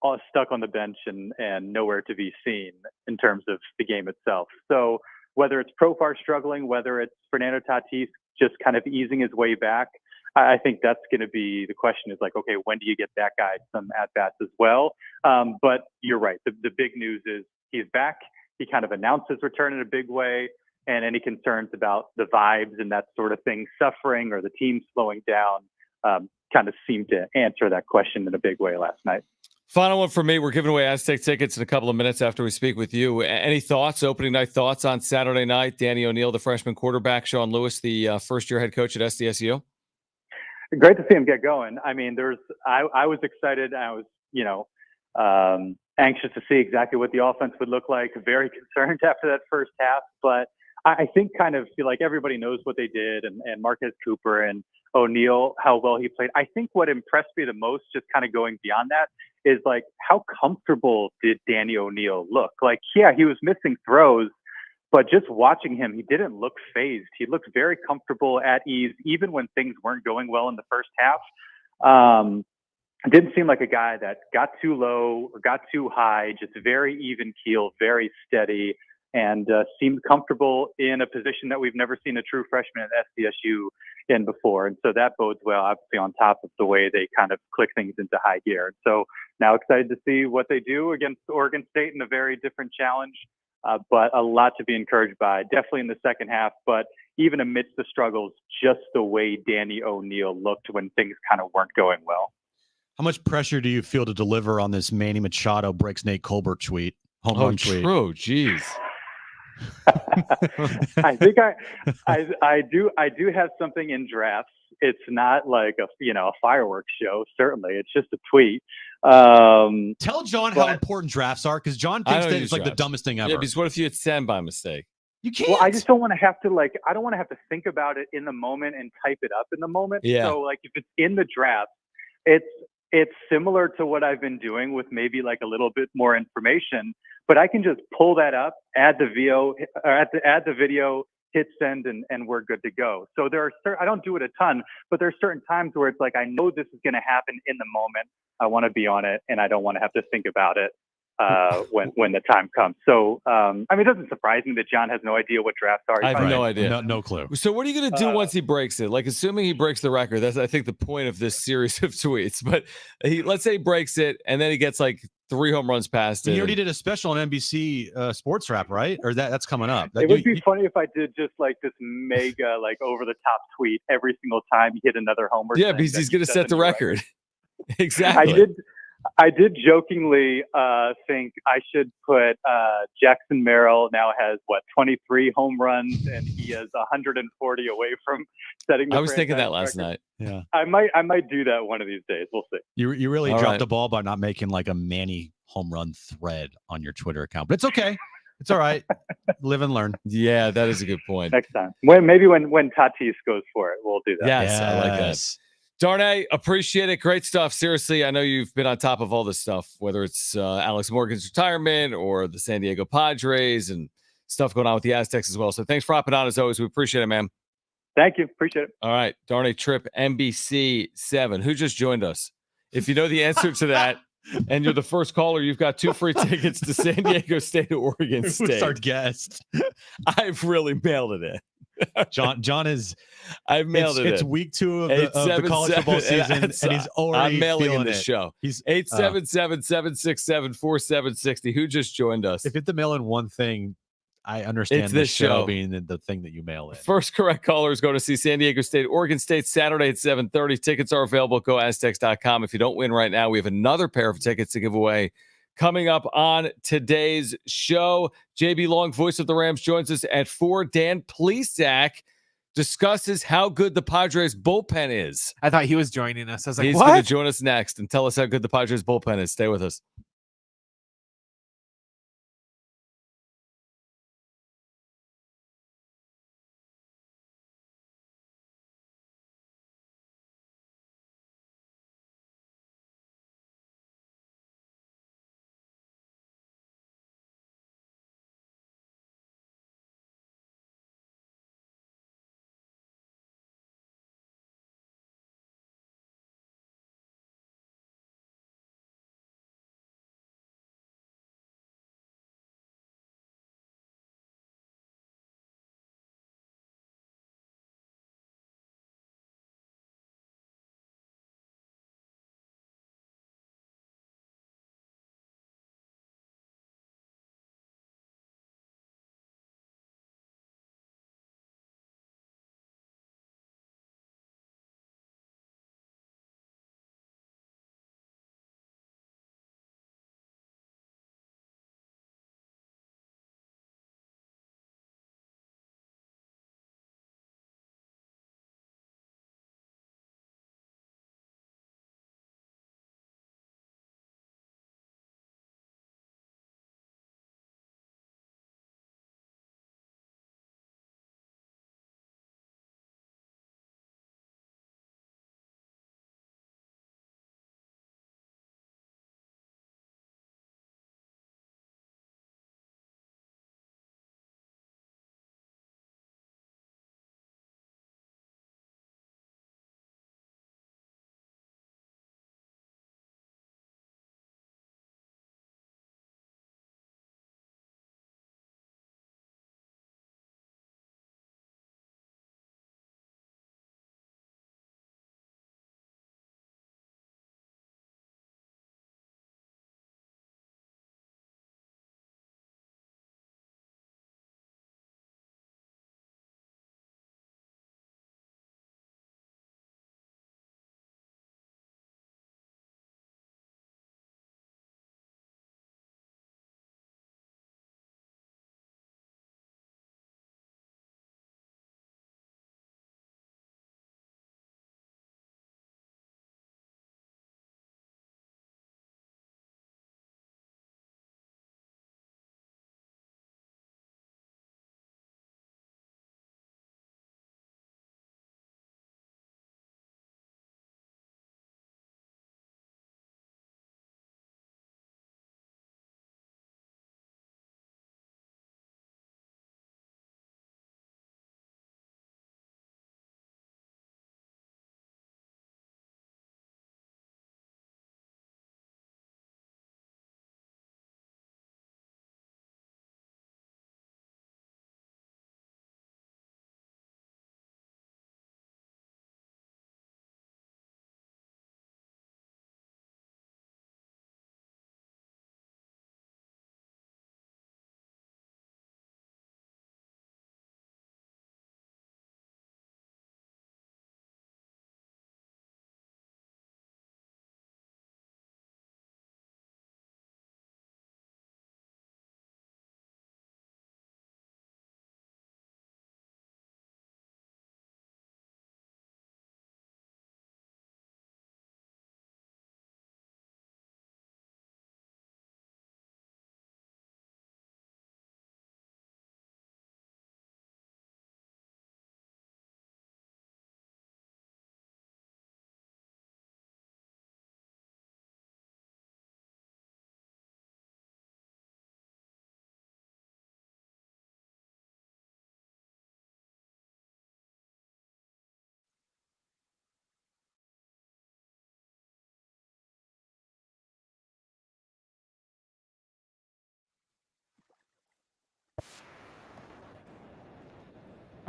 all stuck on the bench and nowhere to be seen in terms of the game itself. So whether it's Profar struggling, whether it's Fernando Tatis just kind of easing his way back, I think that's going to be the question is okay, when do you get that guy some at-bats as well? But you're right. The big news is he's back. He kind of announced his return in a big way, and any concerns about the vibes and that sort of thing suffering or the team slowing down kind of seemed to answer that question in a big way last night. Final one for me. We're giving away Aztec tickets in a couple of minutes after we speak with you. Any thoughts, opening night thoughts on Saturday night? Danny O'Neil, the freshman quarterback, Sean Lewis, the first-year head coach at SDSU. Great to see him get going. I mean, I was excited. I was, anxious to see exactly what the offense would look like. Very concerned after that first half, but I think kind of feel like everybody knows what they did, and Marquez Cooper and O'Neal, how well he played. I think what impressed me the most, just kind of going beyond that, is like how comfortable did Danny O'Neal look? Like, yeah, he was missing throws, but just watching him, he didn't look phased. He looked very comfortable, at ease, even when things weren't going well in the first half. It didn't seem like a guy that got too low or got too high, just very even keel, very steady, and seemed comfortable in a position that we've never seen a true freshman at SDSU in before. And so that bodes well, obviously, on top of the way they kind of click things into high gear. And so now excited to see what they do against Oregon State in a very different challenge, but a lot to be encouraged by, definitely in the second half. But even amidst the struggles, just the way Danny O'Neal looked when things kind of weren't going well. How much pressure do you feel to deliver on this Manny Machado breaks Nate Colbert tweet? Home run tweet. True. Jeez. I think I do have something in drafts. It's not like a fireworks show. Certainly, it's just a tweet. Tell John how important drafts are, because John thinks that it's like the dumbest thing ever. Yeah, because what if you hit send by mistake? You can't. Well, I just don't want to have to I don't want to have to think about it in the moment and type it up in the moment. Yeah. So if it's in the draft, it's similar to what I've been doing with maybe like a little bit more information, but I can just pull that up, add the video, hit send, and we're good to go. So I don't do it a ton, but there are certain times where it's like, I know this is going to happen in the moment. I want to be on it, and I don't want to have to think about it when the time comes. So, it doesn't surprise me that John has no idea what drafts are. I have no idea. No clue. So what are you going to do once he breaks it? Like, assuming he breaks the record, that's, I think, the point of this series of tweets. But let's say he breaks it, and then he gets like 3 home runs past it. He already did a special on NBC Sports Wrap, right? Or that's coming up. It would be funny if I did just like this mega, over the top tweet every single time he hit another homer. Yeah, because he's going to set the record. Exactly. I did jokingly think I should put Jackson Merrill now has 23 home runs, and he is 140 away from setting the I was thinking that last record. night. Yeah. I might do that one of these days. We'll see. You really dropped the ball by not making like a Manny home run thread on your Twitter account, but it's okay. It's all right. Live and learn. Yeah, that is a good point. Next time. Maybe when Tatis goes for it, we'll do that. Yes. I like that. Darnay, appreciate it. Great stuff. Seriously, I know you've been on top of all this stuff, whether it's Alex Morgan's retirement or the San Diego Padres and stuff going on with the Aztecs as well. So thanks for hopping on as always. We appreciate it, man. Thank you. Appreciate it. All right. Darnay Tripp, NBC 7. Who just joined us? If you know the answer to that and you're the first caller, you've got 2 free tickets to San Diego State or Oregon State. Who's our guest? I've really mailed it in. John is. I've mailed it. It's week 2 of the college football season, and he's already I'm mailing in the it. show. He's 877-767-4760. Who just joined us? If it's the mail in one thing, I understand it's this this show being the thing that you mail in. First correct caller is going to see San Diego State, Oregon State Saturday at 7:30. Tickets are available at GoAztecs.com. If you don't win right now, we have another pair of tickets to give away coming up on today's show. JB Long, voice of the Rams, joins us at 4. Dan Plesac discusses how good the Padres bullpen is. I thought he was joining us. I was like, He's going to join us next and tell us how good the Padres bullpen is. Stay with us.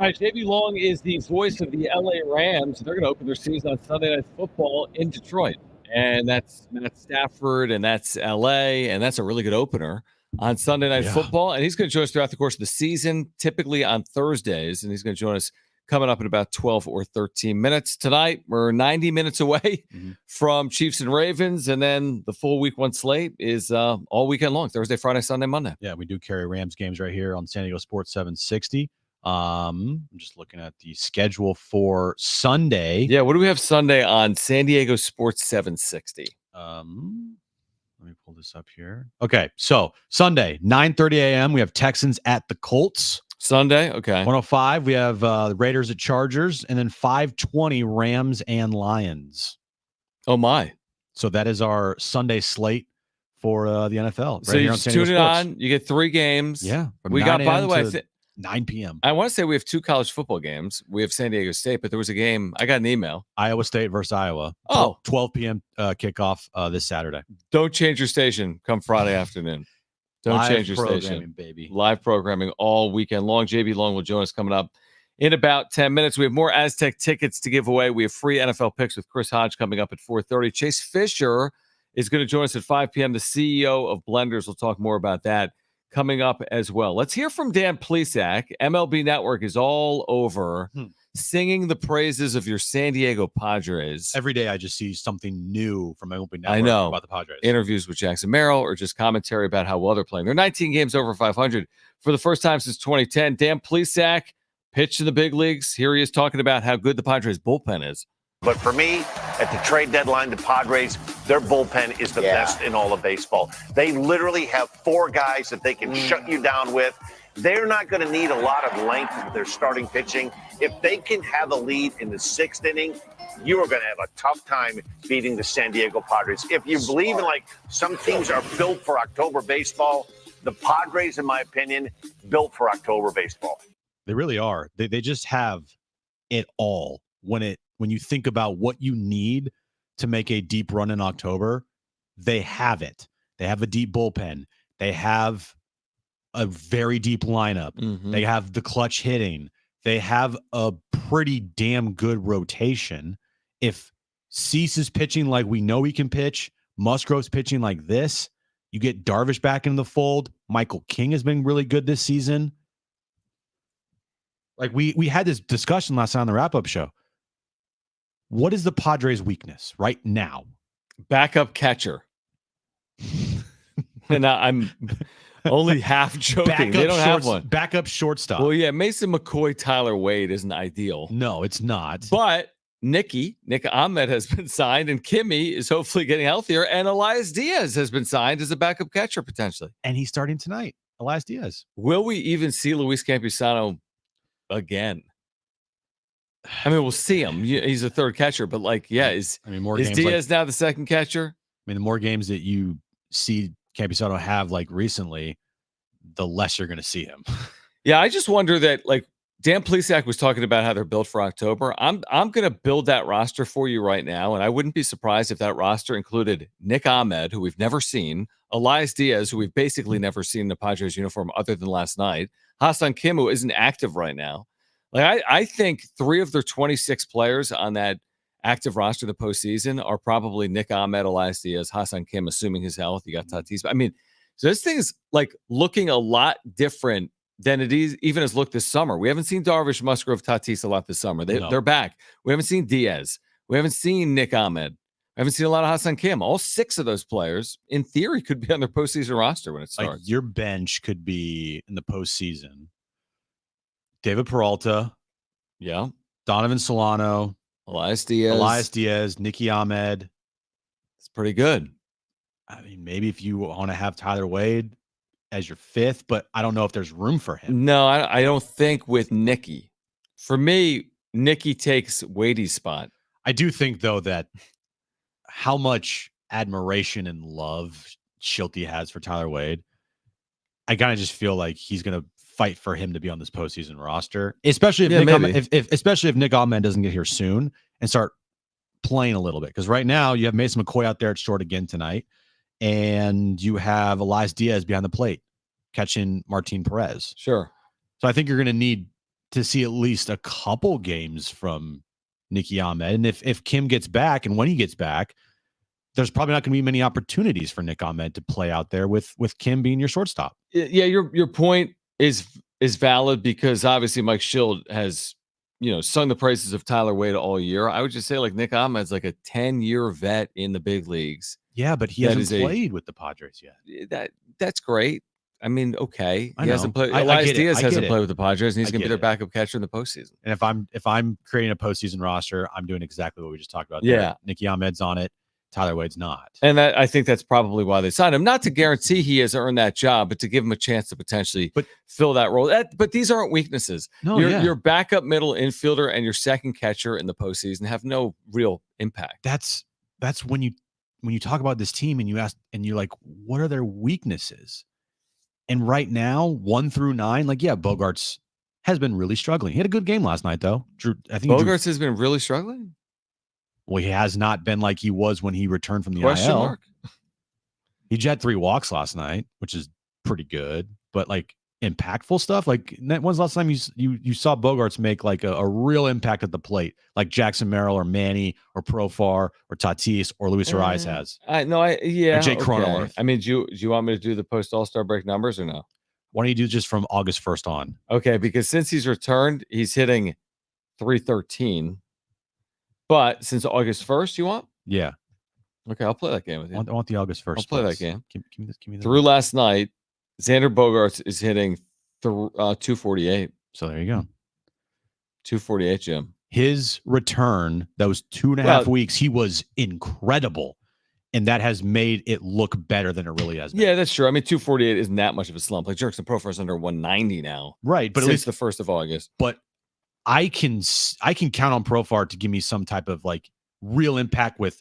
All right, JB Long is the voice of the LA Rams. They're going to open their season on Sunday Night Football in Detroit. And that's Matt Stafford, and that's LA, and that's a really good opener on Sunday Night Football. And he's going to join us throughout the course of the season, typically on Thursdays. And he's going to join us coming up in about 12 or 13 minutes. Tonight, we're 90 minutes away from Chiefs and Ravens. And then the full week one slate is all weekend long, Thursday, Friday, Sunday, Monday. Yeah, we do carry Rams games right here on San Diego Sports 760. I'm just looking at the schedule for Sunday. Yeah, what do we have Sunday on San Diego Sports 760? Let me pull this up here. Okay, so Sunday, 9:30 a.m. we have Texans at the Colts. Sunday, okay. 105, we have the Raiders at Chargers, and then 5:20 Rams and Lions. Oh my! So that is our Sunday slate for the NFL. So you just tune it on. You get 3 games. Yeah, we got. By the way, 9 p.m. I want to say we have 2 college football games. We have San Diego State, but there was a game. I got an email. Iowa State versus Iowa. Oh, 12 p.m. Kickoff this Saturday. Don't change your station come Friday afternoon. Don't Live change your station. Baby. Live programming all weekend long. JB Long will join us coming up in about 10 minutes. We have more Aztec tickets to give away. We have free NFL picks with Chris Hodge coming up at 4:30. Chase Fisher is going to join us at 5 p.m. The CEO of Blenders. We'll talk more about that coming up as well. Let's hear from Dan Plesac. MLB Network is all over singing the praises of your San Diego Padres. Every day I just see something new from MLB Network I know. about the Padres. Interviews with Jackson Merrill or just commentary about how well they're playing. They're 19 games over 500 for the first time since 2010. Dan Plesac pitched in the big leagues. Here he is talking about how good the Padres bullpen is. But for me, at the trade deadline, the Padres, their bullpen is the best in all of baseball. They literally have 4 guys that they can shut you down with. They're not going to need a lot of length with their starting pitching. If they can have a lead in the 6th inning, you are going to have a tough time beating the San Diego Padres. If you believe in, like, some teams are built for October baseball, the Padres, in my opinion, built for October baseball. They really are. They just have it all. When you think about what you need to make a deep run in October, they have it. They have a deep bullpen. They have a very deep lineup. They have the clutch hitting. They have a pretty damn good rotation. If Cease is pitching like we know he can pitch, Musgrove's pitching like this, you get Darvish back in the fold. Michael King has been really good this season. Like we had this discussion last night on the wrap-up show. What is the Padres' weakness right now? Backup catcher. And I'm only half joking. They don't have one. Backup shortstop. Well, yeah, Mason McCoy, Tyler Wade isn't ideal. No, it's not. But Nick Ahmed has been signed, and Kimmy is hopefully getting healthier, and Elias Diaz has been signed as a backup catcher potentially. And he's starting tonight, Elias Diaz. Will we even see Luis Campusano again? I mean, we'll see him. He's a third catcher, but is Diaz now the second catcher? I mean, the more games that you see Campusano have recently, the less you're going to see him. Yeah, I just wonder that Dan Plesac was talking about how they're built for October. I'm going to build that roster for you right now, and I wouldn't be surprised if that roster included Nick Ahmed, who we've never seen, Elias Diaz, who we've basically never seen in the Padres uniform other than last night, Ha-Seong Kim, who isn't active right now. I think 3 of their 26 players on that active roster in the postseason are probably Nick Ahmed, Elias Diaz, Ha-Seong Kim, assuming his health. You got Tatis. I mean, so this thing is looking a lot different than it is even has looked this summer. We haven't seen Darvish, Musgrove, Tatis a lot this summer. They're back. We haven't seen Diaz. We haven't seen Nick Ahmed. We haven't seen a lot of Ha-Seong Kim. All 6 of those players, in theory, could be on their postseason roster when it starts. Your bench could be in the postseason. David Peralta, Donovan Solano, Elias Diaz, Nicky Ahmed. It's pretty good. I mean, maybe if you want to have Tyler Wade as your 5th, but I don't know if there's room for him. No, I don't think with Nicky. For me, Nicky takes Wadey's spot. I do think, though, that how much admiration and love Schulte has for Tyler Wade, I kind of just feel like he's going to fight for him to be on this postseason roster, especially if Nick Ahmed doesn't get here soon and start playing a little bit. Because right now you have Mason McCoy out there at short again tonight, and you have Elias Diaz behind the plate catching Martin Perez. Sure. So I think you're going to need to see at least a couple games from Nicky Ahmed. And if Kim gets back, and when he gets back, there's probably not going to be many opportunities for Nick Ahmed to play out there with Kim being your shortstop. Yeah, your point is valid because obviously Mike Schild has, sung the praises of Tyler Wade all year. I would just say like Nick Ahmed's like a 10-year vet in the big leagues. Yeah, but he hasn't played with the Padres yet. That's great. I mean, okay, I he know. hasn't played. I Elias get it. Diaz I hasn't get played it. with the Padres, and he's I going to be get their it. backup catcher in the postseason. And if I'm creating a postseason roster, I'm doing exactly what we just talked about. Yeah. There. Nicky Ahmed's on it. Tyler Wade's not. And I think that's probably why they signed him. Not to guarantee he has earned that job, but to give him a chance to potentially fill that role. But these aren't weaknesses. No, your backup middle infielder and your second catcher in the postseason have no real impact. That's when you talk about this team and you ask and you're like, what are their weaknesses? And right now, 1 through 9, Bogarts has been really struggling. He had a good game last night, though. Bogarts has been really struggling. Well, he has not been like he was when he returned from the Question IL. mark. He had 3 walks last night, which is pretty good. But impactful stuff, when's the last time you saw Bogarts make a real impact at the plate, like Jackson Merrill or Manny or Profar or Tatis or Luis Ariz has? Or Jake Cronenworth. I mean, do you want me to do the post All-Star break numbers or no? Why don't you do just from August 1st on? Okay, because since he's returned, he's hitting .313. But since August 1st, you want? Yeah. Okay, I'll play that game with you. I want the August 1st. I'll play that game. Give me this. Through last night, Xander Bogaerts is hitting 248. So there you go. 248, Jim. His return, those 2.5 weeks, he was incredible. And that has made it look better than it really has been. Yeah, that's true. I mean, 248 isn't that much of a slump. Like Jerkson Profar's under 190 now. Right. But since at least the 1st of August. But I can count on Profar to give me some type of real impact with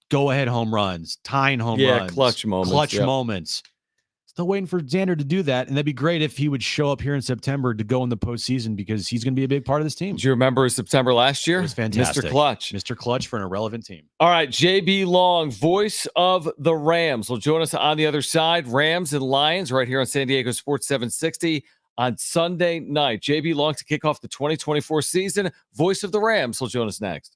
go-ahead home runs, tying home runs. Clutch moments. Still waiting for Xander to do that, and that'd be great if he would show up here in September to go in the postseason because he's going to be a big part of this team. Do you remember September last year? It was fantastic. Mr. Clutch for an irrelevant team. All right, JB Long, voice of the Rams, will join us on the other side. Rams and Lions right here on San Diego Sports 760 on Sunday night. JB Long to kick off the 2024 season. Voice of the Rams will join us next.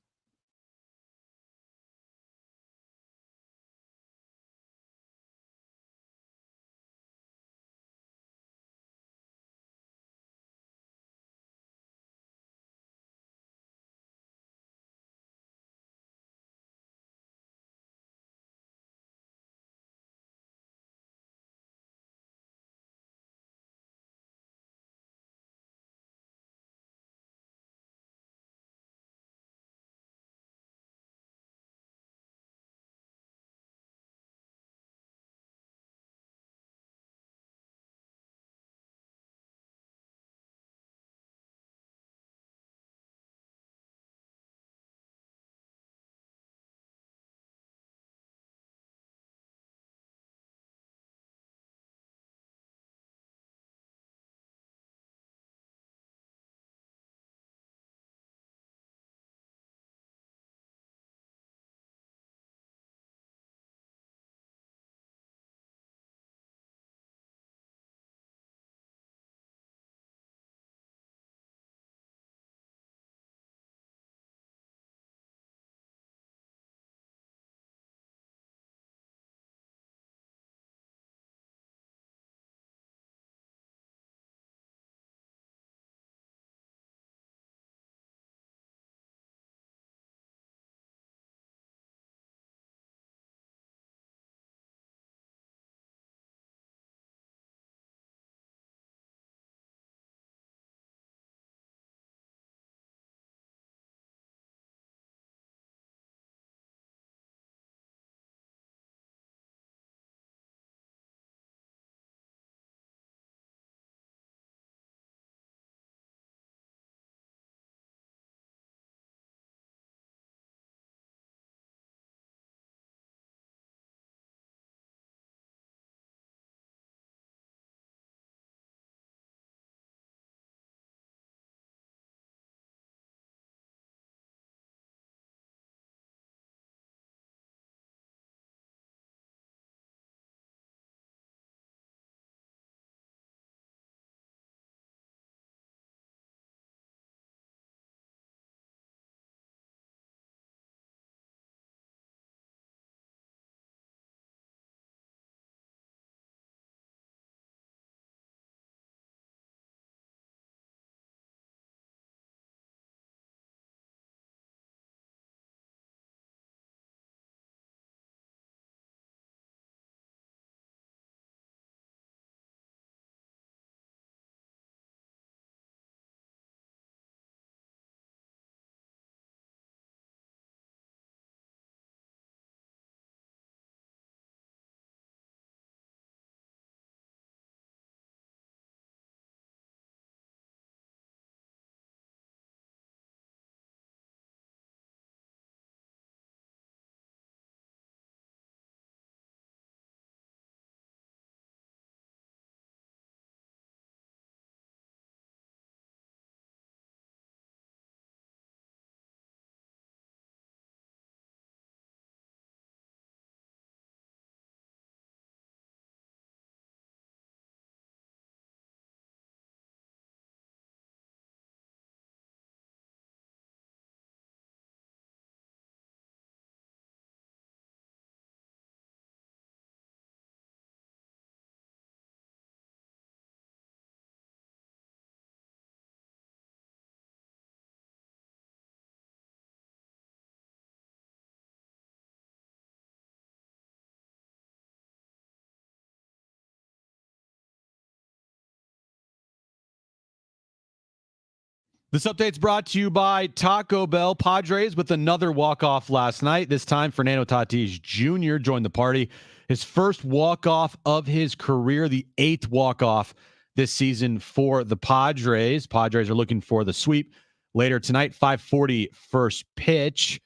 This update's brought to you by Taco Bell. Padres with another walk-off last night. This time, Fernando Tatis Jr. joined the party. His first walk-off of his career, the 8th walk-off this season for the Padres. Padres are looking for the sweep later tonight, 5:40 first pitch.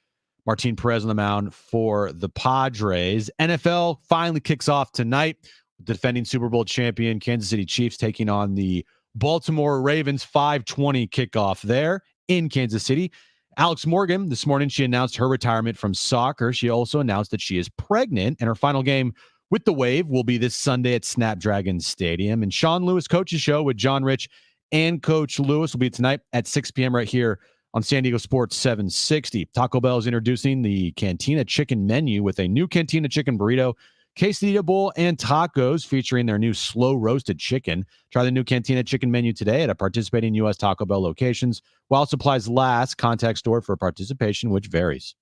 Martin Perez on the mound for the Padres. NFL finally kicks off tonight. Defending Super Bowl champion Kansas City Chiefs taking on the Baltimore Ravens. 5:20 kickoff there in Kansas City. Alex Morgan, this morning, she announced her retirement from soccer. She also announced that she is pregnant, and her final game with the Wave will be this Sunday at Snapdragon Stadium. And Sean Lewis Coach's Show with John Rich and Coach Lewis will be tonight at 6 p.m. right here on San Diego Sports 760. Taco Bell is introducing the Cantina Chicken menu with a new Cantina Chicken burrito, quesadilla bowl, and tacos featuring their new slow roasted chicken. Try the new Cantina Chicken menu today at a participating U.S. Taco Bell locations. While supplies last, contact store for participation, which varies.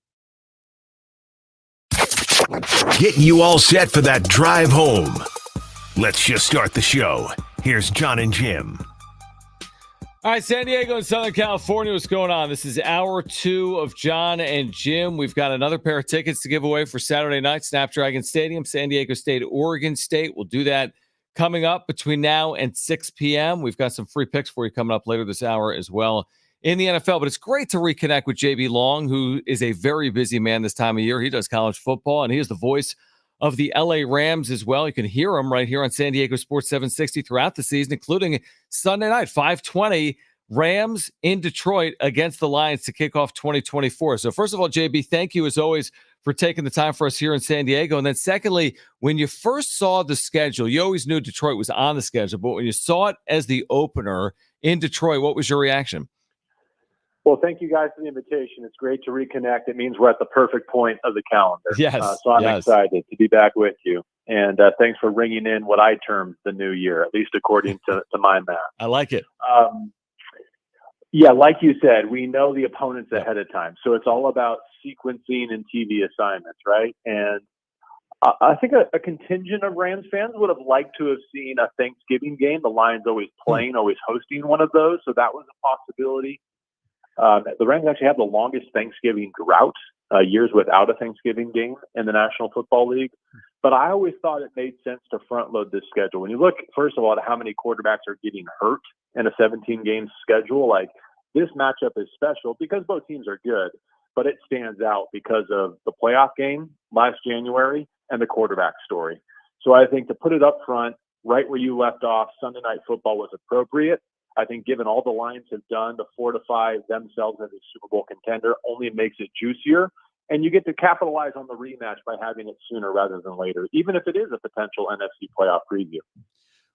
Getting you all set for that drive home. Let's just start the show. Here's Jon and Jim. All right, San Diego and Southern California, what's going on? This is hour 2 of Jon and Jim. We've got another pair of tickets to give away for Saturday night, Snapdragon Stadium, San Diego State, Oregon State. We'll do that coming up between now and 6 p.m. We've got some free picks for you coming up later this hour as well in the NFL. But it's great to reconnect with JB Long, who is a very busy man this time of year. He does college football, and he is the voice of the LA Rams as well. You can hear him right here on San Diego Sports 760 throughout the season, including Sunday night, 5:20, Rams in Detroit against the Lions to kick off 2024. So first of all, JB, thank you as always for taking the time for us here in San Diego. And then secondly, when you first saw the schedule, you always knew Detroit was on the schedule, but when you saw it as the opener in Detroit, what was your reaction? Well, thank you guys for the invitation. It's great to reconnect. It means we're at the perfect point of the calendar. Yes. So I'm excited to be back with you. And thanks for ringing in what I termed the new year, at least according to my math. I like it. Yeah, like you said, we know the opponents ahead of time. So it's all about sequencing and TV assignments, right? And I think a contingent of Rams fans would have liked to have seen a Thanksgiving game. The Lions always playing, always hosting one of those. So that was a possibility. The Rams actually have the longest Thanksgiving drought, years without a Thanksgiving game in the National Football League. But I always thought it made sense to front load this schedule. When you look, first of all, at how many quarterbacks are getting hurt in a 17-game schedule, like this matchup is special because both teams are good, but it stands out because of the playoff game last January and the quarterback story. So I think to put it up front, right where you left off, Sunday Night Football was appropriate. I think given all the Lions have done to fortify themselves as a Super Bowl contender only makes it juicier. And you get to capitalize on the rematch by having it sooner rather than later, even if it is a potential NFC playoff preview.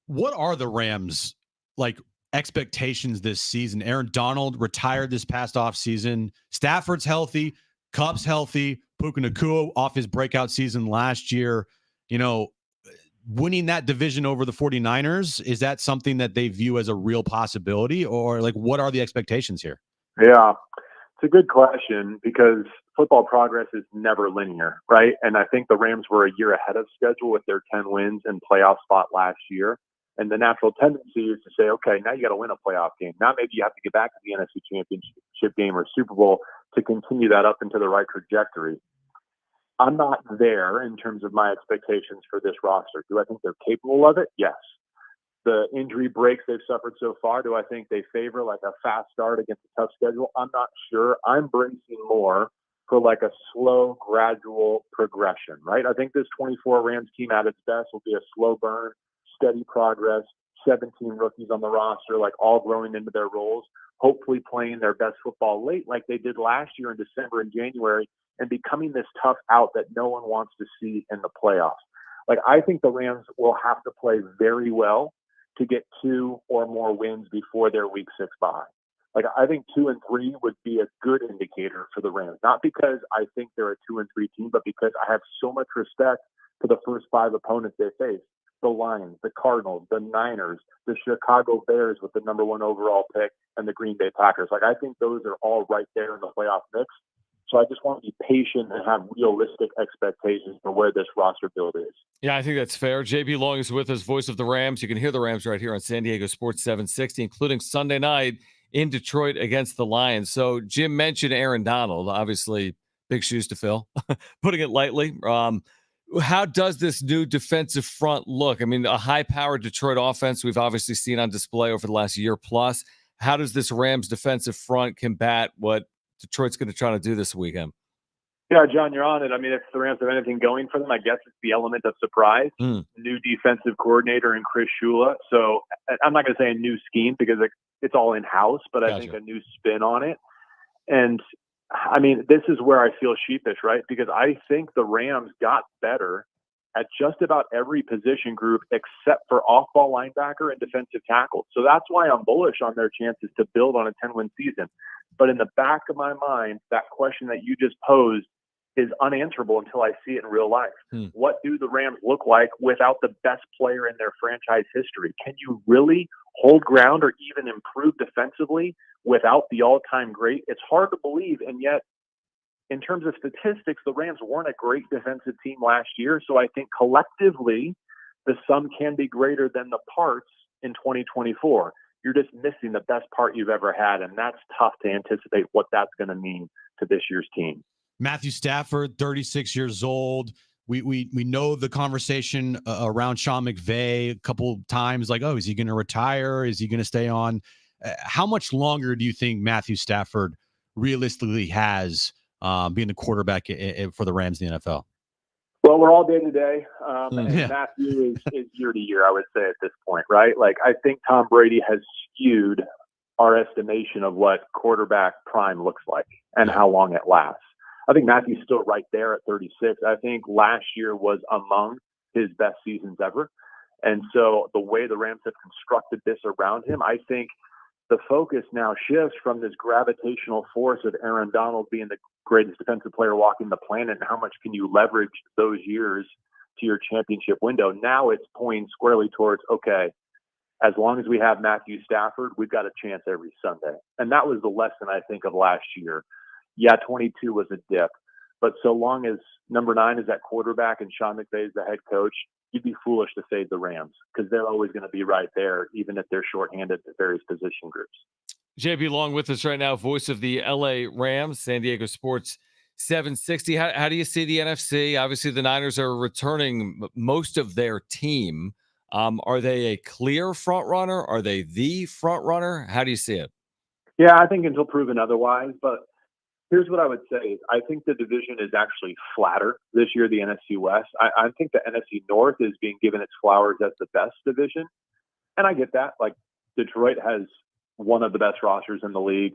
What are the Rams' expectations this season? Aaron Donald retired this past offseason. Stafford's healthy. Kupp's healthy. Puka Nacua off his breakout season last year. Winning that division over the 49ers, is that something that they view as a real possibility? Or what are the expectations here? Yeah, it's a good question because football progress is never linear, right? And I think the Rams were a year ahead of schedule with their 10 wins and playoff spot last year. And the natural tendency is to say, okay, now you got to win a playoff game. Now maybe you have to get back to the NFC Championship game or Super Bowl to continue that up into the right trajectory. I'm not there in terms of my expectations for this roster. Do I think they're capable of it? Yes. The injury breaks they've suffered so far, do I think they favor a fast start against a tough schedule? I'm not sure. I'm bracing more for a slow, gradual progression, right? I think this 24 Rams team at its best will be a slow burn, steady progress, 17 rookies on the roster, all growing into their roles, hopefully playing their best football late like they did last year in December and January, and becoming this tough out that no one wants to see in the playoffs. I think the Rams will have to play very well to get 2 or more wins before their Week 6 bye. I think 2 and 3 would be a good indicator for the Rams, not because I think they're a 2 and 3 team, but because I have so much respect for the first 5 opponents they face. The Lions, the Cardinals, the Niners, the Chicago Bears with the number 1 overall pick, and the Green Bay Packers. I think those are all right there in the playoff mix. So I just want to be patient and have realistic expectations for where this roster build is. Yeah, I think that's fair. JB Long is with us, voice of the Rams. You can hear the Rams right here on San Diego Sports 760, including Sunday night in Detroit against the Lions. So Jim mentioned Aaron Donald, obviously big shoes to fill, putting it lightly. How does this new defensive front look? I mean, a high-powered Detroit offense we've obviously seen on display over the last year plus. How does this Rams defensive front combat what Detroit's going to try to do this weekend? Yeah, John, you're on it. I mean, if the Rams have anything going for them, I guess it's the element of surprise. New defensive coordinator in Chris Shula. So I'm not going to say a new scheme because it's all in-house, but I think a new spin on it. And, I mean, this is where I feel sheepish, right? Because I think the Rams got better at just about every position group except for off-ball linebacker and defensive tackle. So that's why I'm bullish on their chances to build on a 10-win season. But in the back of my mind, that question that you just posed is unanswerable until I see it in real life. What do the Rams look like without the best player in their franchise history? Can you really hold ground or even improve defensively without the all-time great? It's hard to believe, and yet in terms of statistics, the Rams weren't a great defensive team last year, so I think collectively the sum can be greater than the parts in 2024. You're just missing the best part you've ever had, and that's tough to anticipate what that's going to mean to this year's team. Matthew Stafford, 36 years old. We know the conversation around Sean McVay a couple times, like, oh, is he going to retire? Is he going to stay on? How much longer do you think Matthew Stafford realistically has being the quarterback for the Rams in the NFL? Well, we're all day to day. And Matthew is year to year, I would say, at this point, right? Like, I think Tom Brady has skewed our estimation of what quarterback prime looks like and how long it lasts. I think Matthew's still right there at 36. I think last year was among his best seasons ever. And so the way the Rams have constructed this around him, I think the focus now shifts from this gravitational force of Aaron Donald being the greatest defensive player walking the planet and how much can you leverage those years to your championship window. Now it's pointing squarely towards, okay, as long as we have Matthew Stafford, we've got a chance every Sunday. And that was the lesson, I think, of last year. Yeah, 22 was a dip, but so long as number 9 is at quarterback and Sean McVay is the head coach, you'd be foolish to fade the Rams because they're always going to be right there, even if they're shorthanded at various position groups. JB Long with us right now, voice of the LA Rams, San Diego Sports 760. How do you see the NFC? Obviously, the Niners are returning most of their team. Are they a clear front runner? Are they the front runner? How do you see it? Yeah, I think until proven otherwise, but here's what I would say. I think the division is actually flatter this year, the NFC West. I think the NFC North is being given its flowers as the best division. And I get that. Like, Detroit has one of the best rosters in the league.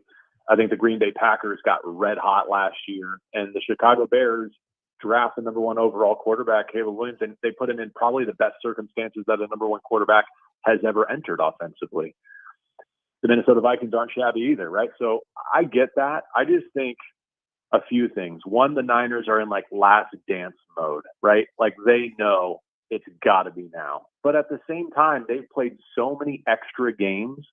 I think the Green Bay Packers got red hot last year. And the Chicago Bears draft the number 1 overall quarterback, Caleb Williams, and they put him in probably the best circumstances that a number 1 quarterback has ever entered offensively. The Minnesota Vikings aren't shabby either, right? So I get that. I just think a few things. One, the Niners are in like last dance mode, right? Like they know it's got to be now. But at the same time, they've played so many extra games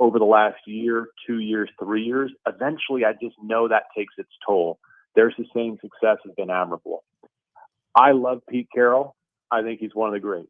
over the last year, 2 years, 3 years. Eventually, I just know that takes its toll. Their sustained success has been admirable. I love Pete Carroll. I think he's one of the greats.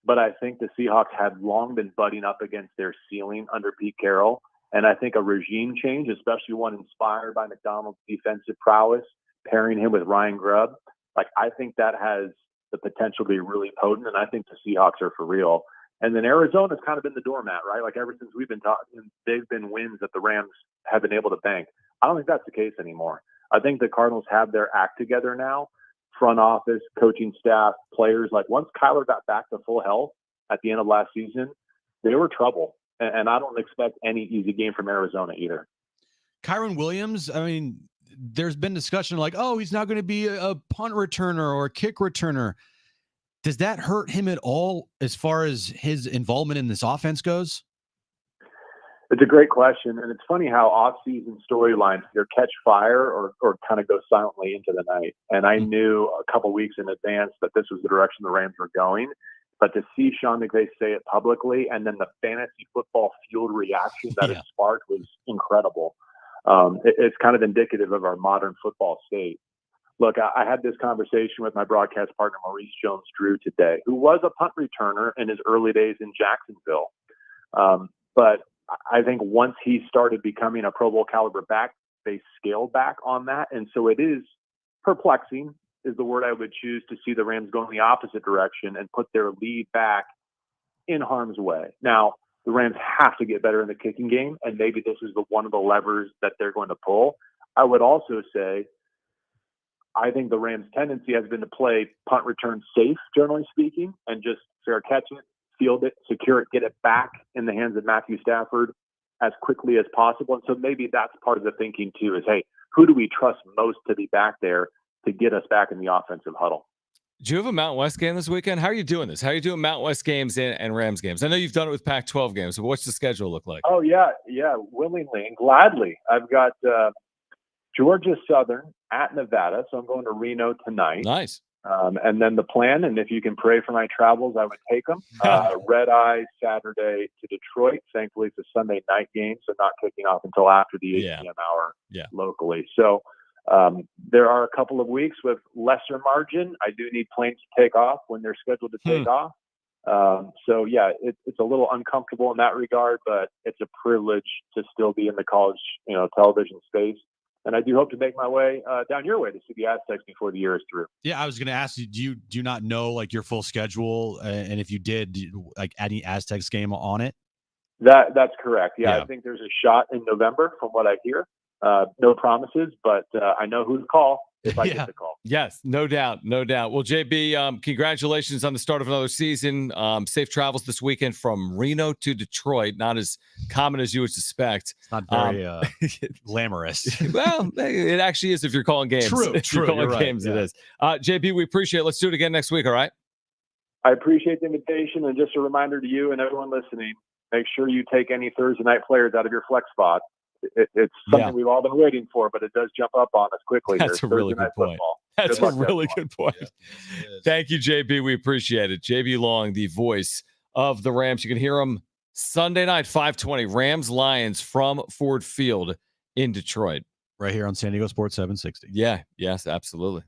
But I think the Seahawks had long been butting up against their ceiling under Pete Carroll. And I think a regime change, especially one inspired by McDonald's defensive prowess, pairing him with Ryan Grubb, like I think that has the potential to be really potent. And I think the Seahawks are for real. And then Arizona's kind of been the doormat, right? Like ever since we've been talking, they've been wins that the Rams have been able to bank. I don't think that's the case anymore. I think the Cardinals have their act together now. Front office, coaching staff, players. Like once Kyler got back to full health at the end of last season, they were trouble. And I don't expect any easy game from Arizona either. Kyron Williams, I mean, there's been discussion like, oh, he's not going to be a punt returner or a kick returner. Does that hurt him at all as far as his involvement in this offense goes? It's a great question. And it's funny how off-season storylines either catch fire or kind of go silently into the night. And I knew a couple weeks in advance that this was the direction the Rams were going. But to see Sean McVay say it publicly and then the fantasy football fueled reaction that it sparked was incredible. It's kind of indicative of our modern football state. Look, I had this conversation with my broadcast partner, Maurice Jones-Drew, today, who was a punt returner in his early days in Jacksonville. But I think once he started becoming a Pro Bowl caliber back, they scaled back on that. And so it is perplexing is the word I would choose to see the Rams go in the opposite direction and put their lead back in harm's way. Now, the Rams have to get better in the kicking game, and maybe this is one of the levers that they're going to pull. I would also say I think the Rams' tendency has been to play punt return safe, generally speaking, and just fair catch it, field it, secure it, get it back in the hands of Matthew Stafford as quickly as possible. And so maybe that's part of the thinking too is, hey, who do we trust most to be back there to get us back in the offensive huddle? Do you have a Mountain West game this weekend? How are you doing this? How are you doing Mountain West games and Rams games? I know you've done it with Pac-12 games, but what's the schedule look like? Oh, yeah, willingly and gladly. I've got Georgia Southern at Nevada, so I'm going to Reno tonight. Nice. And then the plan, and if you can pray for my travels, I would take them. Red Eye Saturday to Detroit. Thankfully, it's a Sunday night game, so not kicking off until after the 8 p.m. hour locally. So there are a couple of weeks with lesser margin. I do need planes to take off when they're scheduled to take off. So, yeah, it's a little uncomfortable in that regard, but it's a privilege to still be in the college, television space. And I do hope to make my way down your way to see the Aztecs before the year is through. Yeah, I was going to ask you, do you not know like your full schedule? And if you did, like any Aztecs game on it? That's correct. Yeah, I think there's a shot in November from what I hear. No promises, but I know who to call if I get the call. Yes, no doubt. Well, JB, congratulations on the start of another season. Safe travels this weekend from Reno to Detroit. Not as common as you would suspect. It's not very glamorous. Well, it actually is if you're calling games. True. If you're calling games, it is. JB, we appreciate it. Let's do it again next week, all right? I appreciate the invitation, and just a reminder to you and everyone listening, make sure you take any Thursday night players out of your flex spot. It's something we've all been waiting for, but it does jump up on us quickly. That's a really good point. That's a really good point. Thank you, JB. We appreciate it. JB Long, the voice of the Rams. You can hear him Sunday night, 5:20, Rams-Lions from Ford Field in Detroit. Right here on San Diego Sports 760. Yeah, yes, absolutely.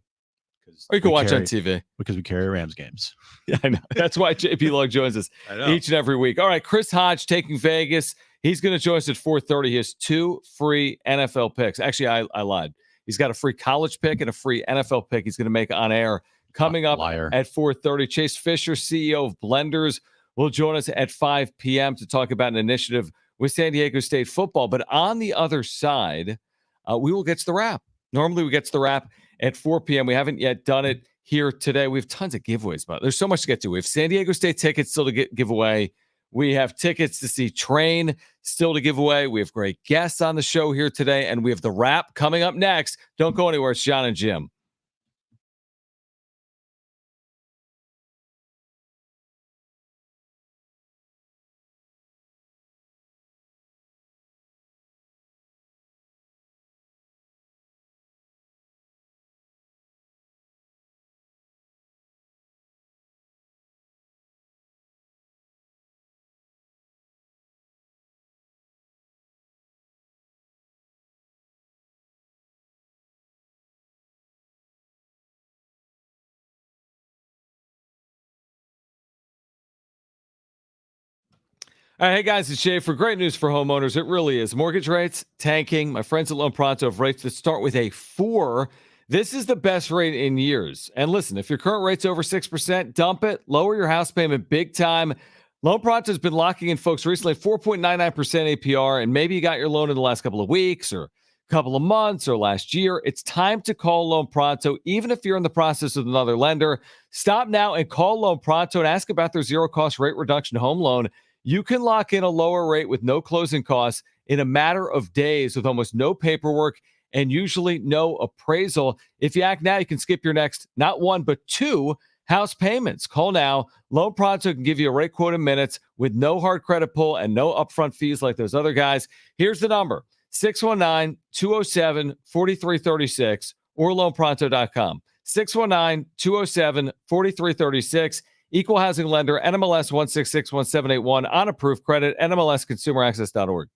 Or you can watch on TV. Because we carry Rams games. Yeah, I know. That's why JP Long joins us each and every week. All right, Chris Hodge taking Vegas. He's going to join us at 4:30. He has 2 free NFL picks. Actually, I lied. He's got a free college pick and a free NFL pick he's going to make on air coming up at 4:30. Chase Fisher, CEO of Blenders, will join us at 5 p.m. to talk about an initiative with San Diego State football. But on the other side, we will get to the wrap. Normally, we get to the wrap at 4 p.m. We haven't yet done it here today. We have tons of giveaways, but there's so much to get to. We have San Diego State tickets still to give away. We have tickets to see Train still to give away. We have great guests on the show here today, and we have the wrap coming up next. Don't go anywhere. It's Jon and Jim. All right, hey guys, it's Shay for great news for homeowners. It really is. Mortgage rates tanking. My friends at Loan Pronto have rates that start with a 4. This is the best rate in years. And listen, if your current rate's over 6%, dump it. Lower your house payment big time. Loan Pronto has been locking in folks recently at 4.99% APR, and maybe you got your loan in the last couple of weeks or couple of months or last year. It's time to call Loan Pronto, even if you're in the process with another lender. Stop now and call Loan Pronto and ask about their zero-cost rate reduction home loan. You can lock in a lower rate with no closing costs in a matter of days with almost no paperwork and usually no appraisal. If you act now, you can skip your next, not 1, but 2 house payments. Call now. Loan Pronto can give you a rate quote in minutes with no hard credit pull and no upfront fees like those other guys. Here's the number, 619-207-4336 or loanpronto.com. 619-207-4336. Equal housing lender, NMLS 1661781, on approved credit, NMLSconsumeraccess.org.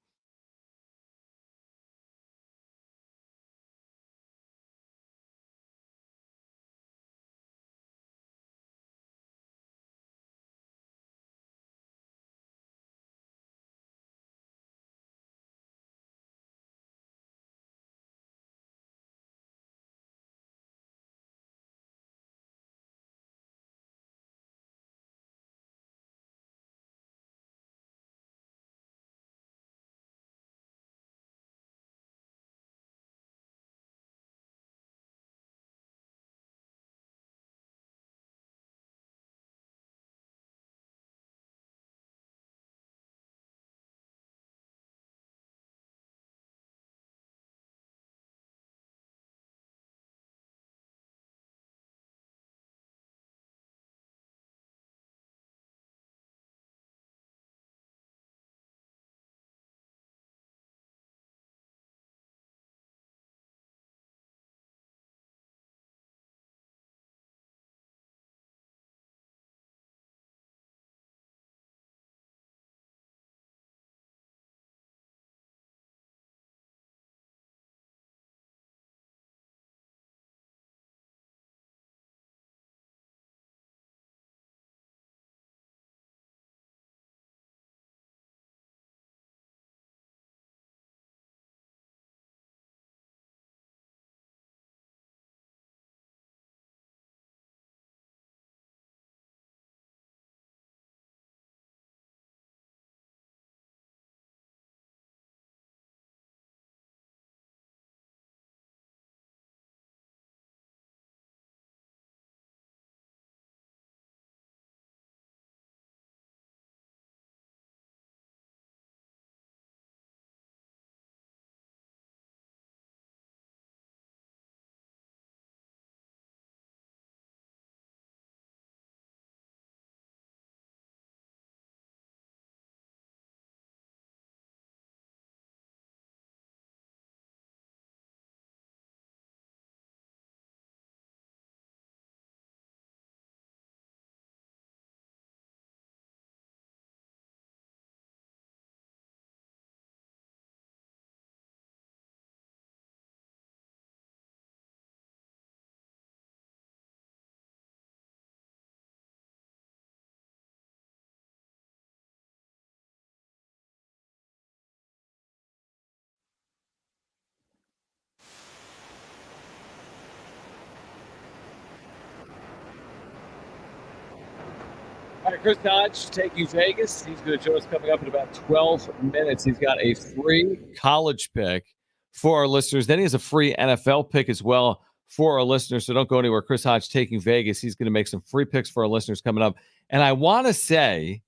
Chris Hodge taking Vegas. He's going to join us coming up in about 12 minutes. He's got a free college pick for our listeners. Then he has a free NFL pick as well for our listeners. So don't go anywhere. Chris Hodge taking Vegas. He's going to make some free picks for our listeners coming up. And I want to say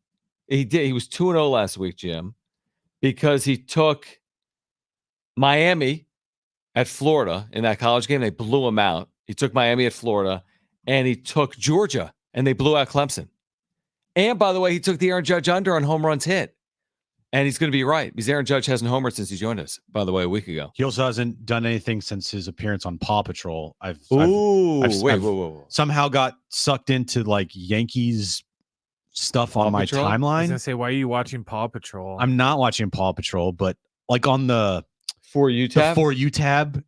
he was 2-0 last week, Jim, because he took Miami at Florida in that college game. They blew him out. He took Miami at Florida, and he took Georgia, and they blew out Clemson. And, by the way, he took the Aaron Judge under on home runs hit. And he's going to be right because Aaron Judge hasn't homered since he joined us, by the way, a week ago. He also hasn't done anything since his appearance on Paw Patrol. I've somehow got sucked into like Yankees stuff on my timeline. I was gonna say, why are you watching Paw Patrol? I'm not watching Paw Patrol, but like on the For You tab. For You tab.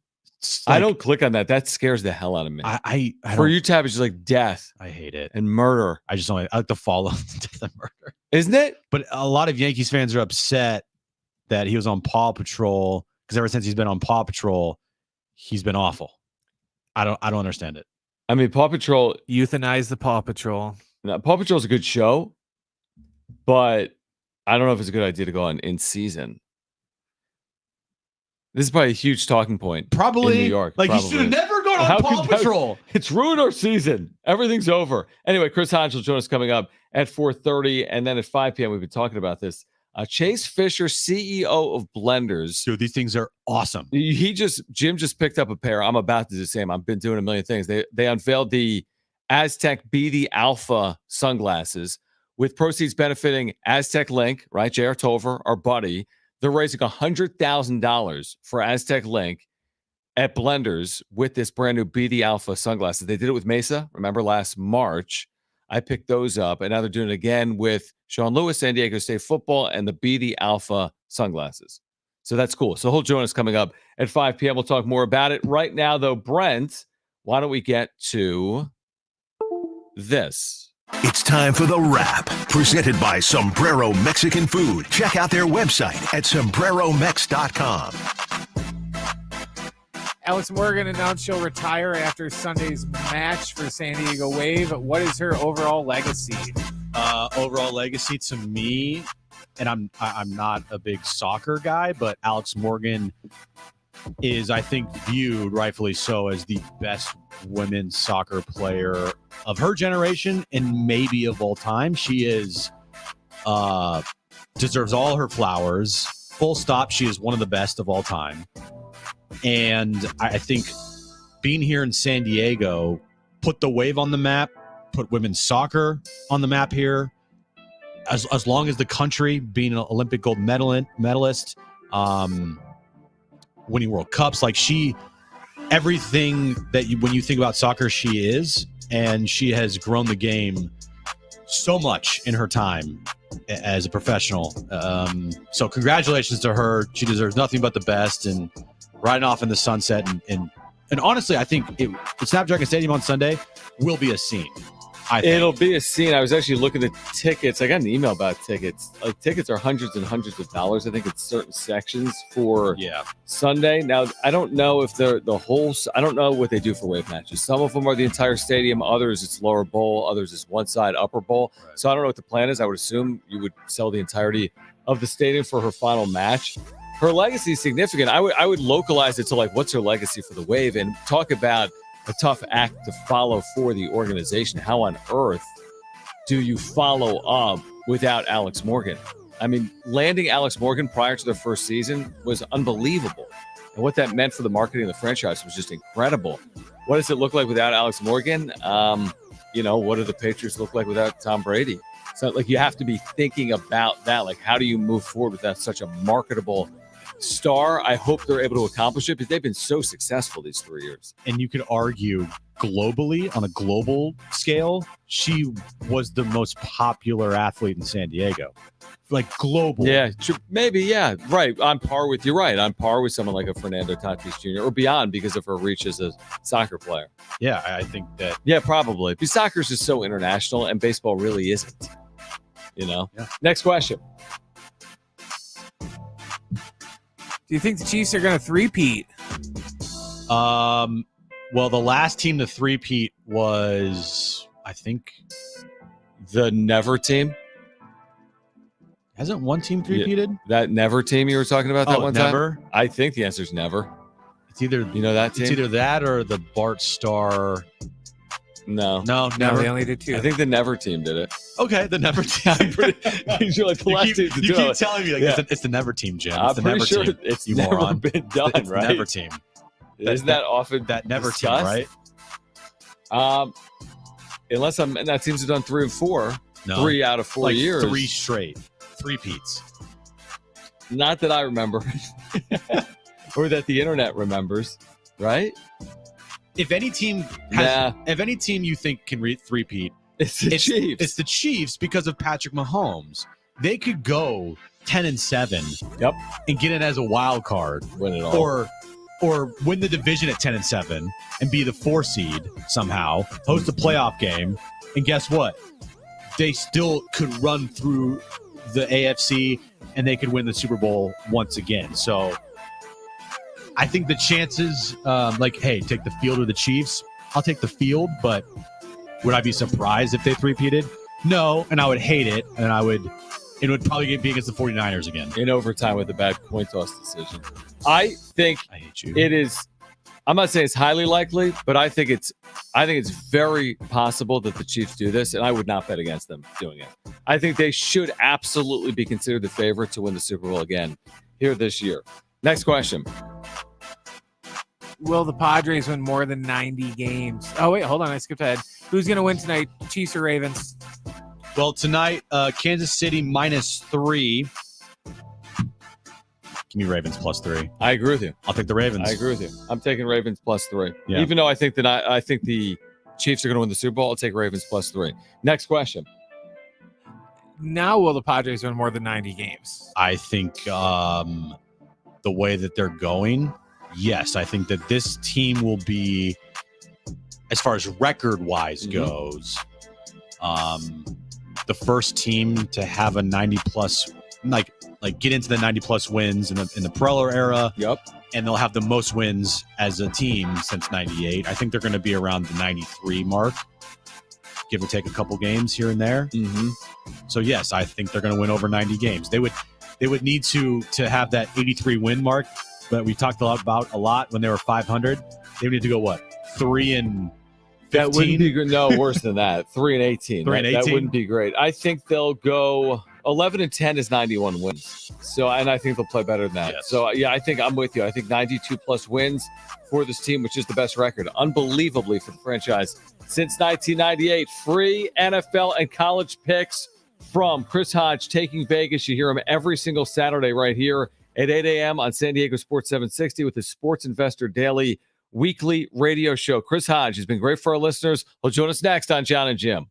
I don't click on that. That scares the hell out of me. I For You tab is just like death. I hate it. And murder. I like to follow the murder. Isn't it? But a lot of Yankees fans are upset that he was on Paw Patrol because ever since he's been on Paw Patrol, he's been awful. I don't understand it. I mean, Paw Patrol Euthanize the Paw Patrol. Now, Paw Patrol is a good show, but I don't know if it's a good idea to go on in season. This is probably a huge talking point. Probably in New York. Like probably. he should have never gone on Paw Patrol. It's ruined our season. Everything's over. Anyway, Chris Hodge will join us coming up at 4:30, and then at 5 p.m. We've been talking about this. Chase Fisher, CEO of Blenders. Dude, these things are awesome. Jim just picked up a pair. I'm about to do the same. I've been doing a million things. They unveiled the Aztec Be the Alpha sunglasses with proceeds benefiting Aztec Link, right? J.R. Tolver, our buddy. They're raising $100,000 for Aztec Link at Blenders with this brand new Be the Alpha sunglasses. They did it with Mesa, remember, last March. I picked those up, and now they're doing it again with Sean Lewis, San Diego State football, and the Be the Alpha sunglasses. So that's cool. So he'll join us coming up at 5 p.m. We'll talk more about it. Right now, though, Brent, why don't we get to this? It's time for The Wrap, presented by Sombrero Mexican Food. Check out their website at sombreromex.com. Alex Morgan announced she'll retire after Sunday's match for San Diego Wave. What is her overall legacy? Overall legacy to me, and I'm not a big soccer guy, but Alex Morgan is, I think, viewed rightfully so as the best women's soccer player of her generation and maybe of all time. She is deserves all her flowers. Full stop. She is one of the best of all time. And I think being here in San Diego put the Wave on the map, put women's soccer on the map here. As long as the country, being an Olympic gold medalist, winning World Cups, like everything that when you think about soccer, she is, and she has grown the game so much in her time as a professional. So congratulations to her. She deserves nothing but the best, and riding off in the sunset. And honestly, I think Snapdragon Stadium on Sunday will be a scene. It'll be a scene. I was actually looking at tickets. I got an email about tickets. Like, tickets are hundreds and hundreds of dollars. I think it's certain sections for Sunday. Now, I don't know if they're the whole. I don't know what they do for Wave matches. Some of them are the entire stadium. Others, it's lower bowl. Others, it's one side, upper bowl. Right. So I don't know what the plan is. I would assume you would sell the entirety of the stadium for her final match. Her legacy is significant. I would localize it to like, what's her legacy for the Wave, and talk about a tough act to follow for the organization. How on earth do you follow up without Alex Morgan? I mean, landing Alex Morgan prior to their first season was unbelievable. And what that meant for the marketing of the franchise was just incredible. What does it look like without Alex Morgan? What do the Patriots look like without Tom Brady? So, like, you have to be thinking about that. Like, how do you move forward without such a marketable star? I hope they're able to accomplish it because they've been so successful these 3 years. And you could argue globally, on a global scale, she was the most popular athlete in San Diego. Like, global. Yeah, maybe, yeah, right. On par with someone like a Fernando Tatis Jr. or beyond because of her reach as a soccer player. Yeah, I think that. Yeah, probably. Because soccer is just so international and baseball really isn't. Yeah. Next question. Do you think the Chiefs are going to three-peat? Well, the last team to three-peat was, I think, The never team. Hasn't one team three-peated? That never team you were talking about that one never? time? I think the answer is never. It's either that team? It's either that or the Bart Starr. No, never. they only did 2. I think the never team did it. Okay, the never team. You're like the last team to you do keep it. telling me it's the never team, Jim. It's I'm the pretty never sure team. it's you never moron. been done, It's right? The never team. Isn't that often that never discussed? team, right? Unless that teams have done 3 and 4. No. 3 out of 4 years. 3 straight. 3-peats. Not that I remember. Or that the internet remembers, right? If any team you think can three-peat, it's the Chiefs. It's the Chiefs because of Patrick Mahomes. They could go 10-7. Yep. And get it as a wild card. Win it all. Or win the division at 10-7 and be the 4 seed somehow, host a playoff game, and guess what? They still could run through the AFC and they could win the Super Bowl once again. So I think the chances, hey, take the field or the Chiefs. I'll take the field, but would I be surprised if they three-peated? No, and I would hate it, and it would probably be against the 49ers again. In overtime with a bad coin toss decision. I think I hate you. It is. I'm not saying it's highly likely, but I think it's very possible that the Chiefs do this, and I would not bet against them doing it. I think they should absolutely be considered the favorite to win the Super Bowl again here this year. Next question. Will the Padres win more than 90 games? Oh, wait, hold on. I skipped ahead. Who's going to win tonight, Chiefs or Ravens? Well, tonight, Kansas City -3. Give me Ravens +3. I agree with you. I'll take the Ravens. I agree with you. I'm taking Ravens +3. Yeah. Even though I think the Chiefs are going to win the Super Bowl, I'll take Ravens +3. Next question. Now will the Padres win more than 90 games? I think the way that they're going, yes. I think that this team will be, as far as record-wise goes, the first team to have a 90-plus, like get into the 90-plus wins in the Preller era. Yep. And they'll have the most wins as a team since 98. I think they're going to be around the 93 mark, give or take a couple games here and there. Mm-hmm. So, yes, I think they're going to win over 90 games. They would need to have that 83 win mark that we talked about a lot when they were 500. They would need to go, 3-15? That wouldn't be good. No, worse than that. 3-18. 3-18? That wouldn't be great. I think they'll go 11-10 is 91 wins. So, and I think they'll play better than that. Yes. So, yeah, I think I'm with you. I think 92-plus wins for this team, which is the best record, unbelievably, for the franchise since 1998. Free NFL and college picks from Chris Hodge, Taking Vegas. You hear him every single Saturday right here at 8 a.m. on San Diego Sports 760 with his Sports Investor Daily weekly radio show. Chris Hodge has been great for our listeners. He'll join us next on Jon and Jim.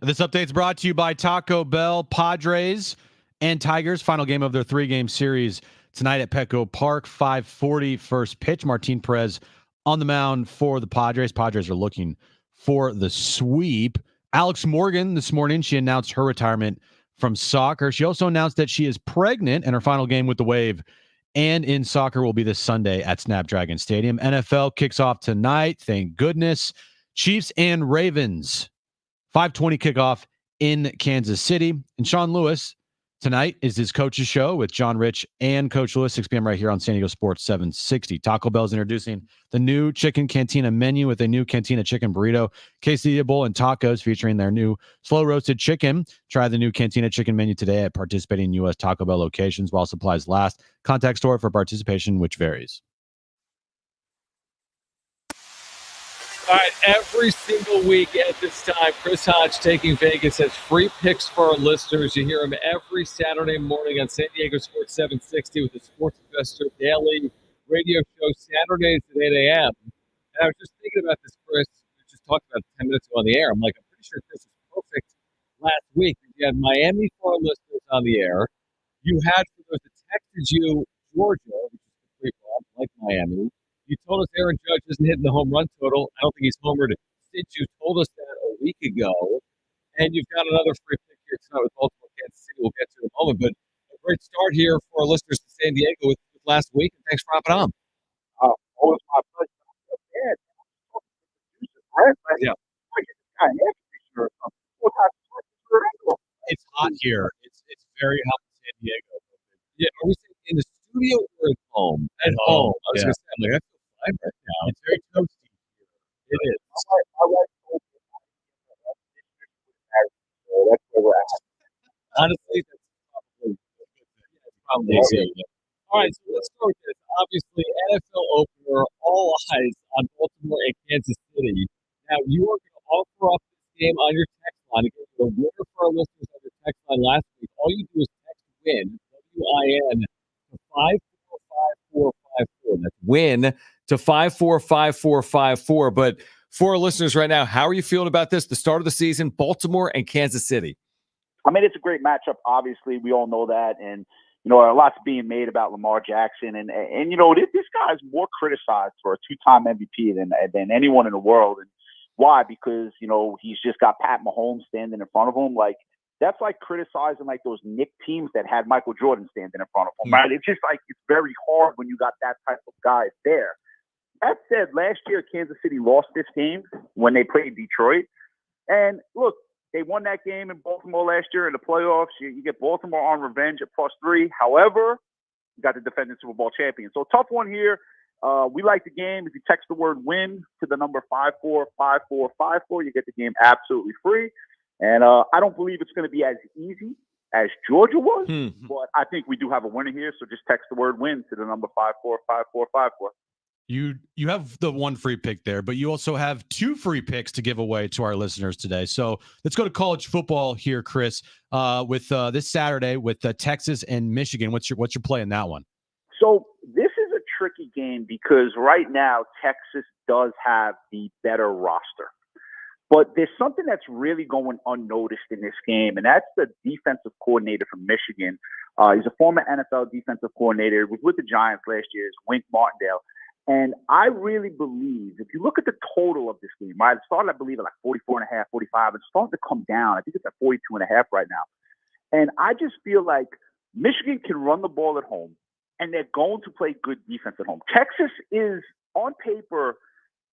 This update's brought to you by Taco Bell. Padres and Tigers, final game of their 3-game series tonight at Petco Park, 5:40 first pitch. Martin Perez on the mound for the Padres. Padres are looking for the sweep. Alex Morgan this morning, she announced her retirement from soccer. She also announced that she is pregnant, and her final game with the Wave and in soccer will be this Sunday at Snapdragon Stadium. NFL kicks off tonight, thank goodness. Chiefs and Ravens, 5:20 kickoff in Kansas City. And Sean Lewis tonight is his coach's show with John Rich and Coach Lewis, 6 p.m. right here on San Diego Sports 760. Taco Bell is introducing the new Chicken Cantina menu with a new Cantina chicken burrito, quesadilla bowl, and tacos featuring their new slow-roasted chicken. Try the new Cantina chicken menu today at participating U.S. Taco Bell locations while supplies last. Contact store for participation, which varies. All right, every single week at this time, Chris Hodge, Taking Vegas, has free picks for our listeners. You hear him every Saturday morning on San Diego Sports 760 with the Sports Investor Daily radio show, Saturdays at 8 a.m. And I was just thinking about this, Chris. We just talked about it 10 minutes ago on the air. I'm like, I'm pretty sure Chris was perfect last week. You had Miami for our listeners on the air. You had, for those that texted you, Georgia, which is the free club, like Miami. You told us Aaron Judge isn't hitting the home run total. I don't think he's homered since you told us that a week ago. And you've got another free pick here tonight with Baltimore, Kansas City. We'll get to in a moment. But a great start here for our listeners in San Diego with last week. And thanks for hopping on. Always my pleasure. Yeah. It's hot here. It's very hot in San Diego. Yeah, are we saying in the studio or at home? At home. I was going to say, I'm like, I feel fine right now. It's very toasty. It is. That's where we're at. Honestly, that's probably easier. All right, so let's go with this. Obviously, NFL opener, all eyes on Baltimore and Kansas City. Now, you are going to offer up this game on your text line. Again, the winner for our listeners on your text line last week. All you do is text WIN, W-I-N, to 545454. That's WIN to 545454. But for our listeners right now, how are you feeling about this? The start of the season, Baltimore and Kansas City. I mean, it's a great matchup. Obviously, we all know that. And, you know, a lot's being made about Lamar Jackson. And you know, this guy's more criticized for a 2-time MVP than anyone in the world. And why? Because, you know, he's just got Pat Mahomes standing in front of him. Like, that's like criticizing like those Knicks teams that had Michael Jordan standing in front of him, right? It's just like, it's very hard when you got that type of guy there. That said, last year, Kansas City lost this game when they played Detroit. And look, they won that game in Baltimore last year in the playoffs. You get Baltimore on revenge at +3. However, you got the defending Super Bowl champion. So tough one here. We like the game. If you text the word WIN to the number 545454, you get the game absolutely free. And I don't believe it's going to be as easy as Georgia was, but I think we do have a winner here. So just text the word WIN to the number 545454. You have the one free pick there, but you also have 2 free picks to give away to our listeners today. So let's go to college football here, Chris, with this Saturday with Texas and Michigan. What's your play in that one? So this is a tricky game because right now Texas does have the better roster. But there's something that's really going unnoticed in this game, and that's the defensive coordinator from Michigan. He's a former NFL defensive coordinator. He was with the Giants last year. It's Wink Martindale. And I really believe, if you look at the total of this game, right, it started, I believe, at like 44.5, 45. It's starting to come down. I think it's at 42.5 right now. And I just feel like Michigan can run the ball at home, and they're going to play good defense at home. Texas is, on paper,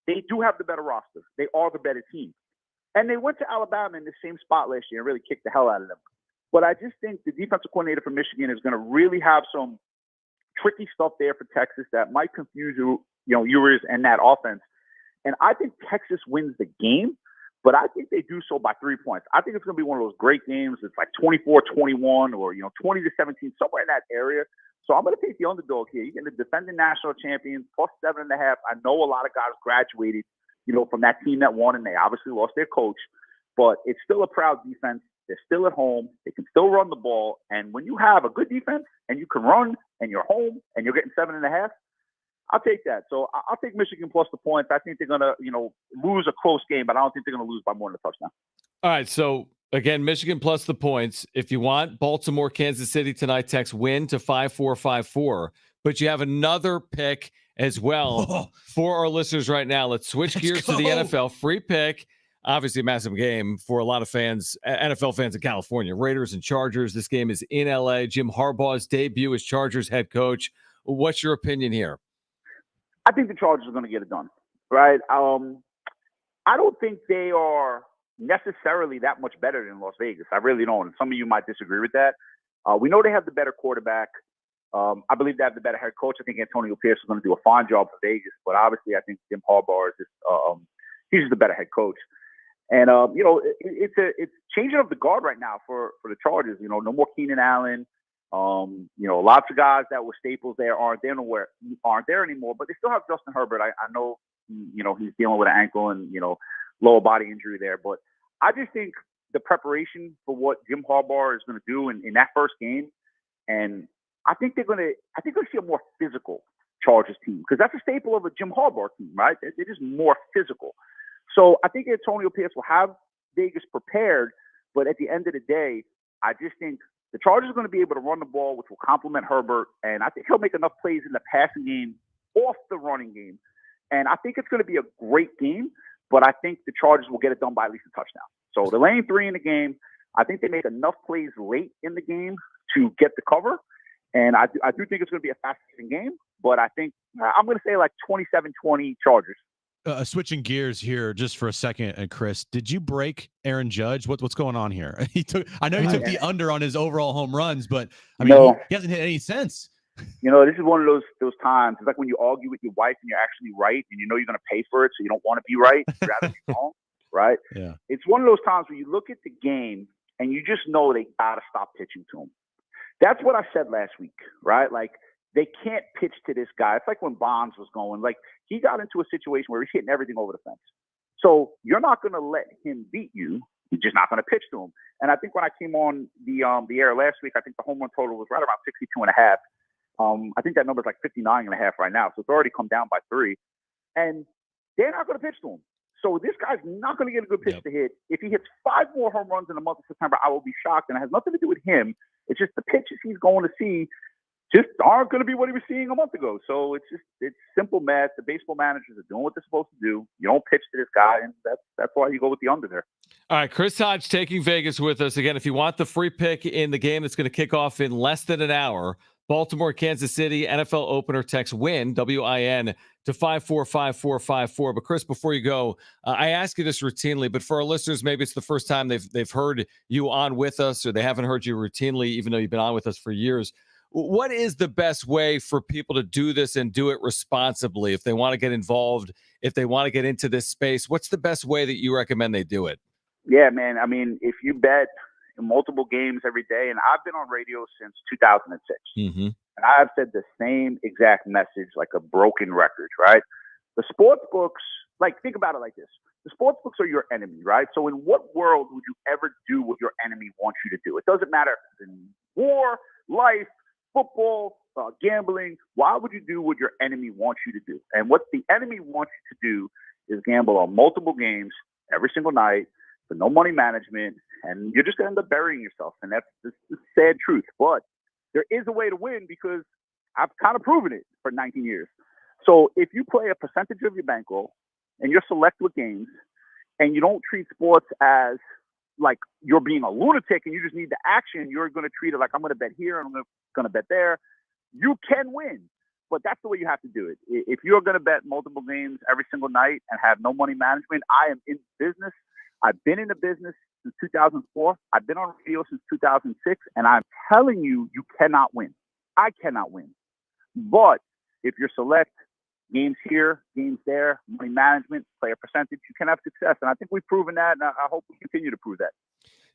they do have the better roster. They are the better team. And they went to Alabama in the same spot last year and really kicked the hell out of them. But I just think the defensive coordinator for Michigan is going to really have some tricky stuff there for Texas that might confuse viewers and that offense. And I think Texas wins the game, but I think they do so by 3 points. I think it's going to be one of those great games. It's like 24-21 or 20-17, somewhere in that area. So I'm going to take the underdog here. You're going to defend the national champions +7.5. I know a lot of guys graduated, from that team that won, and they obviously lost their coach. But it's still a proud defense. They're still at home. They can still run the ball. And when you have a good defense and you can run and you're home and you're getting 7.5, I'll take that. So I'll take Michigan plus the points. I think they're going to, lose a close game, but I don't think they're going to lose by more than a touchdown. All right. So Again, Michigan plus the points. If you want Baltimore, Kansas City tonight, text win to 5454. But you have another pick as well for our listeners right now. Let's switch gears to the NFL. Free pick. Obviously, a massive game for a lot of fans, NFL fans in California. Raiders and Chargers. This game is in LA. Jim Harbaugh's debut as Chargers head coach. What's your opinion here? I think the Chargers are going to get it done, right? I don't think they are necessarily that much better than Las Vegas. I really don't. And some of you might disagree with that. We know they have the better quarterback. I believe they have the better head coach. I think Antonio Pierce is going to do a fine job for Vegas, but obviously I think Jim Harbaugh is just, he's just the better head coach. And it's changing of the guard right now for the Chargers. No more Keenan Allen. Lots of guys that were staples there aren't there anymore. But they still have Justin Herbert. I know he's dealing with an ankle and lower body injury there. But I just think the preparation for what Jim Harbaugh is going to do in that first game, and I think we're going to see a more physical Chargers team, because that's a staple of a Jim Harbaugh team, right? They're just more physical. So I think Antonio Pierce will have Vegas prepared, but at the end of the day, I just think the Chargers are going to be able to run the ball, which will complement Herbert, and I think he'll make enough plays in the passing game off the running game. And I think it's going to be a great game, but I think the Chargers will get it done by at least a touchdown. So they're laying 3 in the game. I think they make enough plays late in the game to get the cover, and I do think it's going to be a fascinating game, but I think I'm going to say like 27-20 Chargers. Switching gears here just for a second, and Chris, did you break Aaron Judge? What's going on here? I know he took the under on his overall home runs, but I mean, he hasn't hit any sense. This is one of those times. It's like when you argue with your wife and you're actually right, and you're going to pay for it, so you don't want to be right, you'd rather be wrong, right? Yeah. It's one of those times where you look at the game and you just know they gotta stop pitching to him. That's what I said last week, right? Like, they can't pitch to this guy. It's like when Bonds was going. Like, he got into a situation where he's hitting everything over the fence. So you're not going to let him beat you. You're just not going to pitch to him. And I think when I came on the air last week, I think the home run total was right around 62.5. I think that number's like 59.5 right now. So it's already come down by 3. And they're not going to pitch to him. So this guy's not going to get a good pitch to hit. If he hits 5 more home runs in the month of September, I will be shocked. And it has nothing to do with him. It's just the pitches he's going to see just aren't going to be what he was seeing a month ago. So it's simple math. The baseball managers are doing what they're supposed to do. You don't pitch to this guy, and that's why you go with the under there. All right, Chris Hodge taking Vegas with us. Again, if you want the free pick in the game that's going to kick off in less than an hour, Baltimore, Kansas City, NFL opener, text WIN, W-I-N, to 545454. But Chris, before you go, I ask you this routinely, but for our listeners, maybe it's the first time they've heard you on with us, or they haven't heard you routinely, even though you've been on with us for years. What is the best way for people to do this and do it responsibly? If they want to get involved, if they want to get into this space, what's the best way that you recommend they do it? Yeah, man. I mean, if you bet in multiple games every day, and I've been on radio since 2006, and I've said the same exact message like a broken record, right? The sports books, like, think about it like this. The sports books are your enemy, right? So in what world would you ever do what your enemy wants you to do? It doesn't matter if it's in war, life, football, gambling. Why would you do what your enemy wants you to do? And what the enemy wants you to do is gamble on multiple games every single night for no money management, and you're just going to end up burying yourself. And that's the sad truth. But there is a way to win, because I've kind of proven it for 19 years. So if you play a percentage of your bankroll and you're select with games, and you don't treat sports as like you're being a lunatic and you just need the action, you're going to treat it like, I'm going to bet here and I'm going to bet there. You can win, but that's the way you have to do it. If you're going to bet multiple games every single night and have no money management, I am in business. I've been in the business since 2004. I've been on radio since 2006, and I'm telling you, you cannot win. I cannot win. But if you're select, games here, games there, money management, player percentage, you can have success. And I think we've proven that, and I hope we continue to prove that.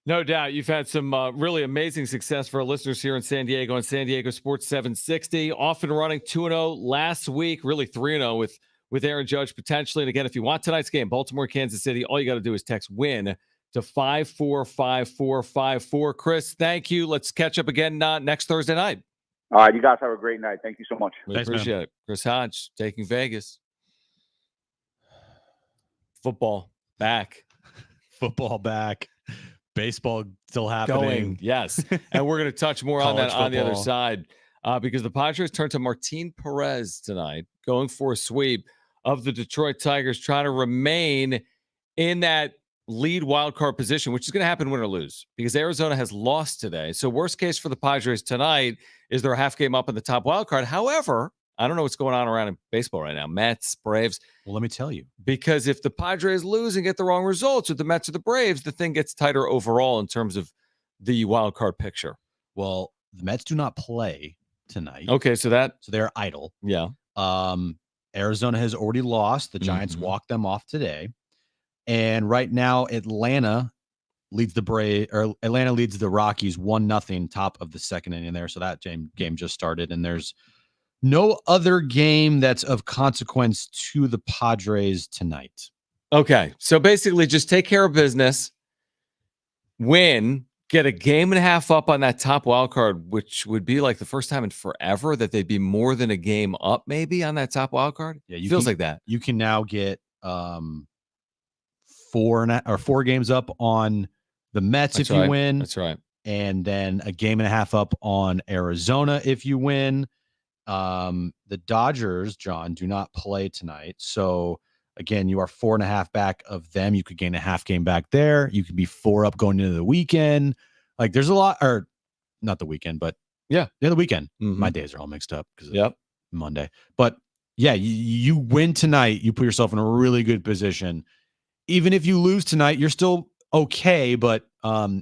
No doubt. You've had some really amazing success for our listeners here in San Diego on San Diego Sports 760. Off and running 2-0 last week, really 3-0 with Aaron Judge potentially. And again, if you want tonight's game, Baltimore, Kansas City, all you got to do is text WIN to 545454. Chris, thank you. Let's catch up again next Thursday night. All right, you guys have a great night. Thank you so much. We appreciate it. Chris Hodge, taking Vegas. Football back. Football back. Baseball still happening. Going, yes. And we're going to touch more on that College on the other football. side because the Padres turn to Martin Perez tonight, going for a sweep of the Detroit Tigers, trying to remain in that lead wild card position, which is going to happen win or lose because Arizona has lost today. So worst case for the Padres tonight is they're a half game up in the top wild card. However, I don't know what's going on around in baseball right now. Mets, Braves. Well, let me tell you. Because if the Padres lose and get the wrong results with the Mets or the Braves, the thing gets tighter overall in terms of the wild card picture. Well, the Mets do not play tonight. Okay, so they're idle. Yeah. Arizona has already lost. The Giants walked them off today. And right now, Atlanta leads the Rockies 1-0, top of the second inning there. So that game just started, and there's no other game that's of consequence to the Padres tonight. Okay, so basically just take care of business, win, get a game and a half up on that top wild card, which would be like the first time in forever that they'd be more than a game up maybe on that top wild card. Yeah, feels like that. You can now get 4 games up on the Mets if you win. That's right. And then a game and a half up on Arizona if you win. The Dodgers, John, do not play tonight. So again, you are 4.5 back of them. You could gain a half game back there. You could be 4 up going into the weekend. Like there's a lot, or not the weekend, but the weekend. My days are all mixed up because of Monday. But yeah, you win tonight. You put yourself in a really good position. Even if you lose tonight, you're still okay, but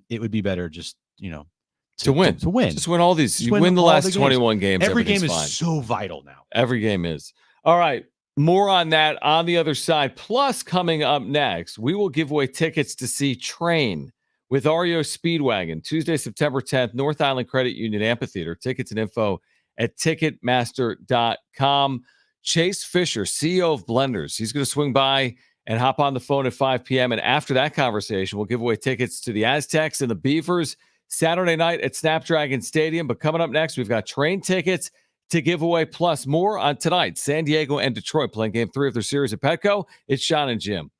it would be better just, to win. Just win all these. You win the last 21 games. Every game is fine. so vital now. Every game is. All right. More on that on the other side. Plus, coming up next, we will give away tickets to see Train with REO Speedwagon, Tuesday, September 10th, North Island Credit Union Amphitheater. Tickets and info at Ticketmaster.com. Chase Fisher, CEO of Blenders. He's going to swing by and hop on the phone at 5 p.m. And after that conversation, we'll give away tickets to the Aztecs and the Beavers Saturday night at Snapdragon Stadium. But coming up next, we've got Train tickets to give away, plus more on tonight. San Diego and Detroit playing game 3 of their series at Petco. It's Jon and Jim.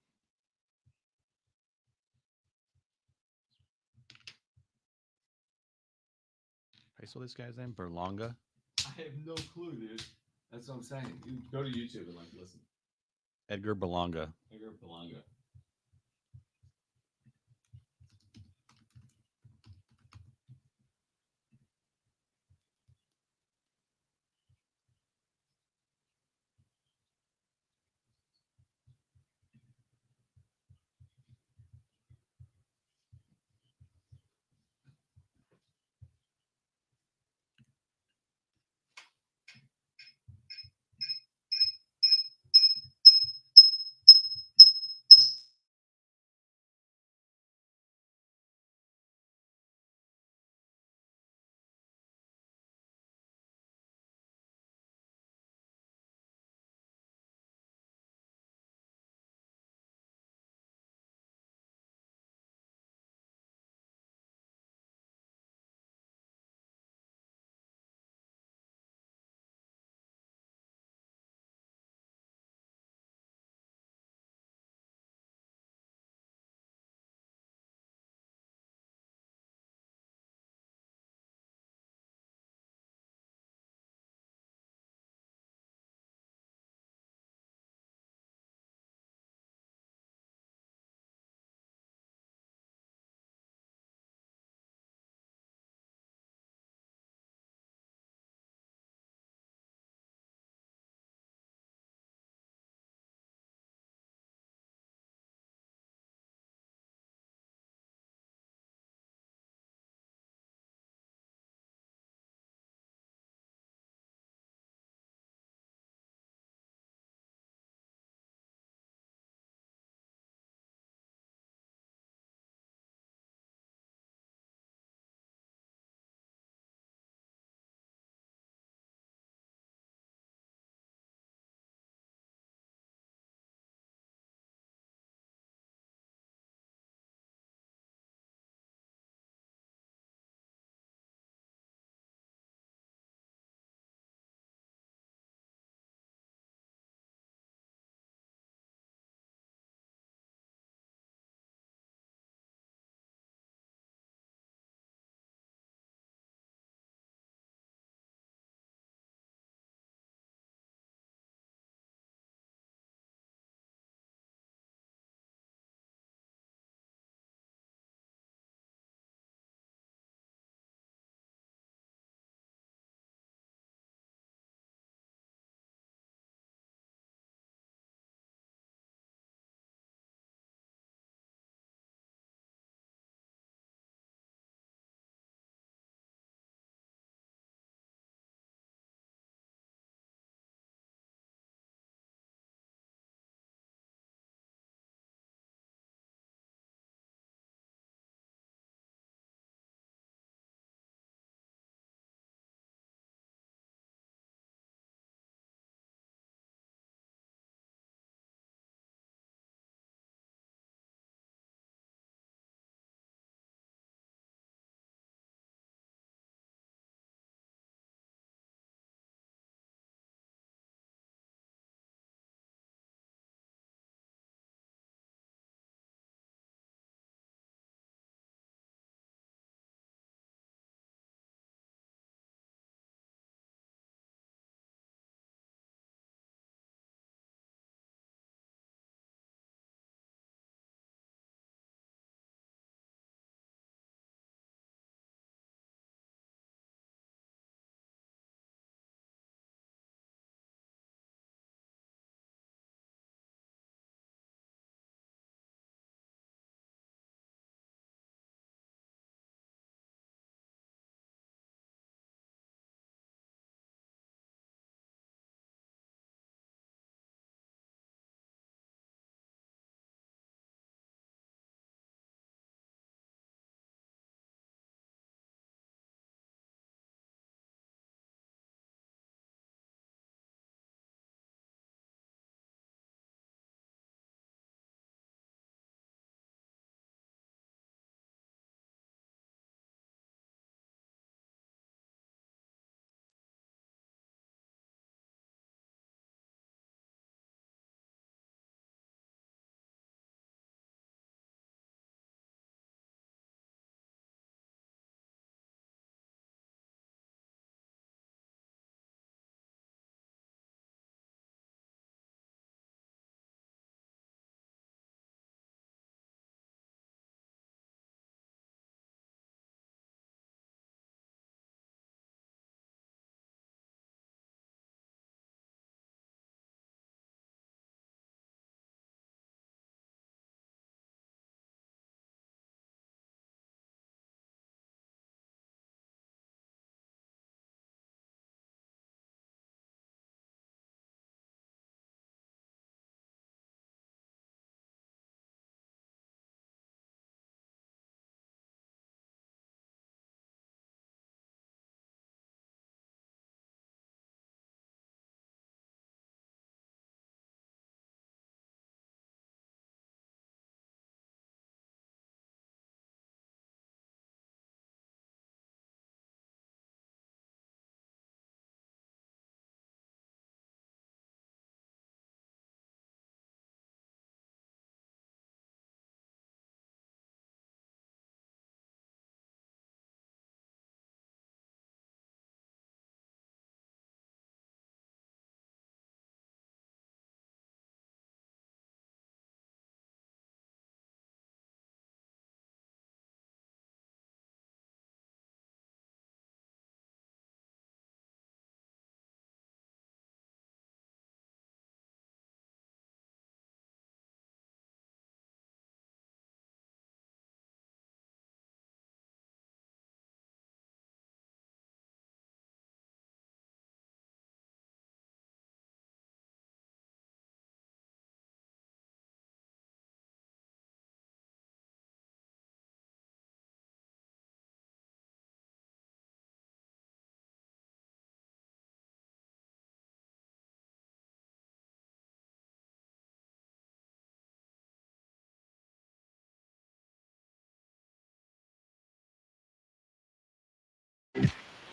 I saw this guy's name, Berlanga. I have no clue, dude. That's what I'm saying. You go to YouTube and listen. Edgar Berlanga. Edgar Berlanga.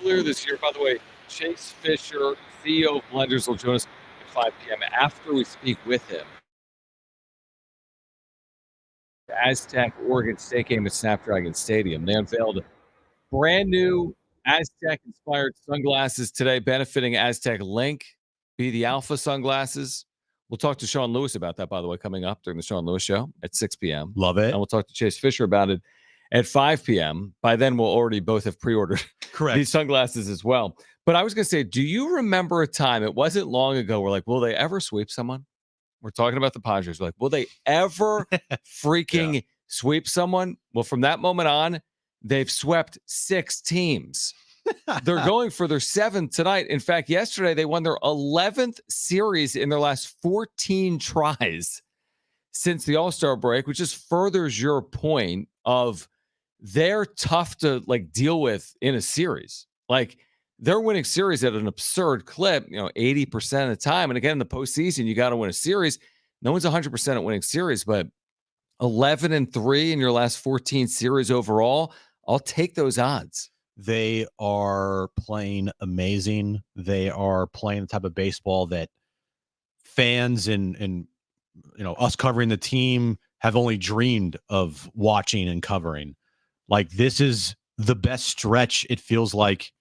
earlier this year. By the way, Chase Fisher, CEO of Blenders, will join us at 5 p.m. after we speak with him. The Aztec Oregon State game at Snapdragon Stadium. They unveiled brand new Aztec-inspired sunglasses today, benefiting Aztec Link. Be the Alpha sunglasses. We'll talk to Sean Lewis about that, by the way, coming up during the Sean Lewis Show at 6 p.m. Love it. And we'll talk to Chase Fisher about it at 5 p.m. By then, we'll already both have pre-ordered these sunglasses as well. But I was going to say, do you remember a time, it wasn't long ago, we're like, will they ever sweep someone? We're talking about the Padres. We're like, will they ever freaking sweep someone? Well, from that moment on, they've swept 6 teams. They're going for their 7th tonight. In fact, yesterday they won their 11th series in their last 14 tries since the All-Star break, which just furthers your point of they're tough to deal with in a series. Like, they're winning series at an absurd clip, 80% of the time. And again, in the postseason, you got to win a series. No one's 100% at winning series, but 11-3 in your last 14 series overall, I'll take those odds. They are playing amazing. They are playing the type of baseball that fans and us covering the team have only dreamed of watching and covering. Like, this is the best stretch, it feels like,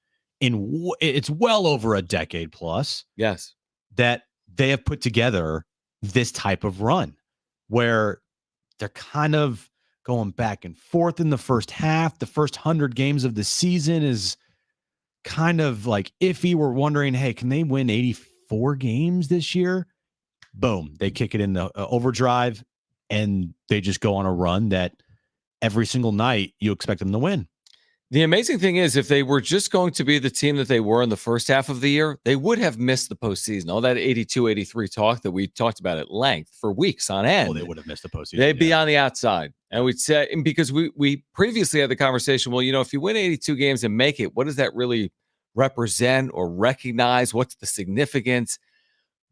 it's well over a decade plus. Yes. That they have put together this type of run where they're kind of going back and forth in the first half. The first 100 games of the season is kind of like iffy. We're wondering, hey, can they win 84 games this year? Boom. They kick it in the overdrive, and they just go on a run that every single night you expect them to win. The amazing thing is, if they were just going to be the team that they were in the first half of the year, they would have missed the postseason. All that 82-83 talk that we talked about at length for weeks on end. Well, they would have missed the postseason. They'd be on the outside. And we'd say, because we previously had the conversation, well, if you win 82 games and make it, what does that really represent or recognize? What's the significance?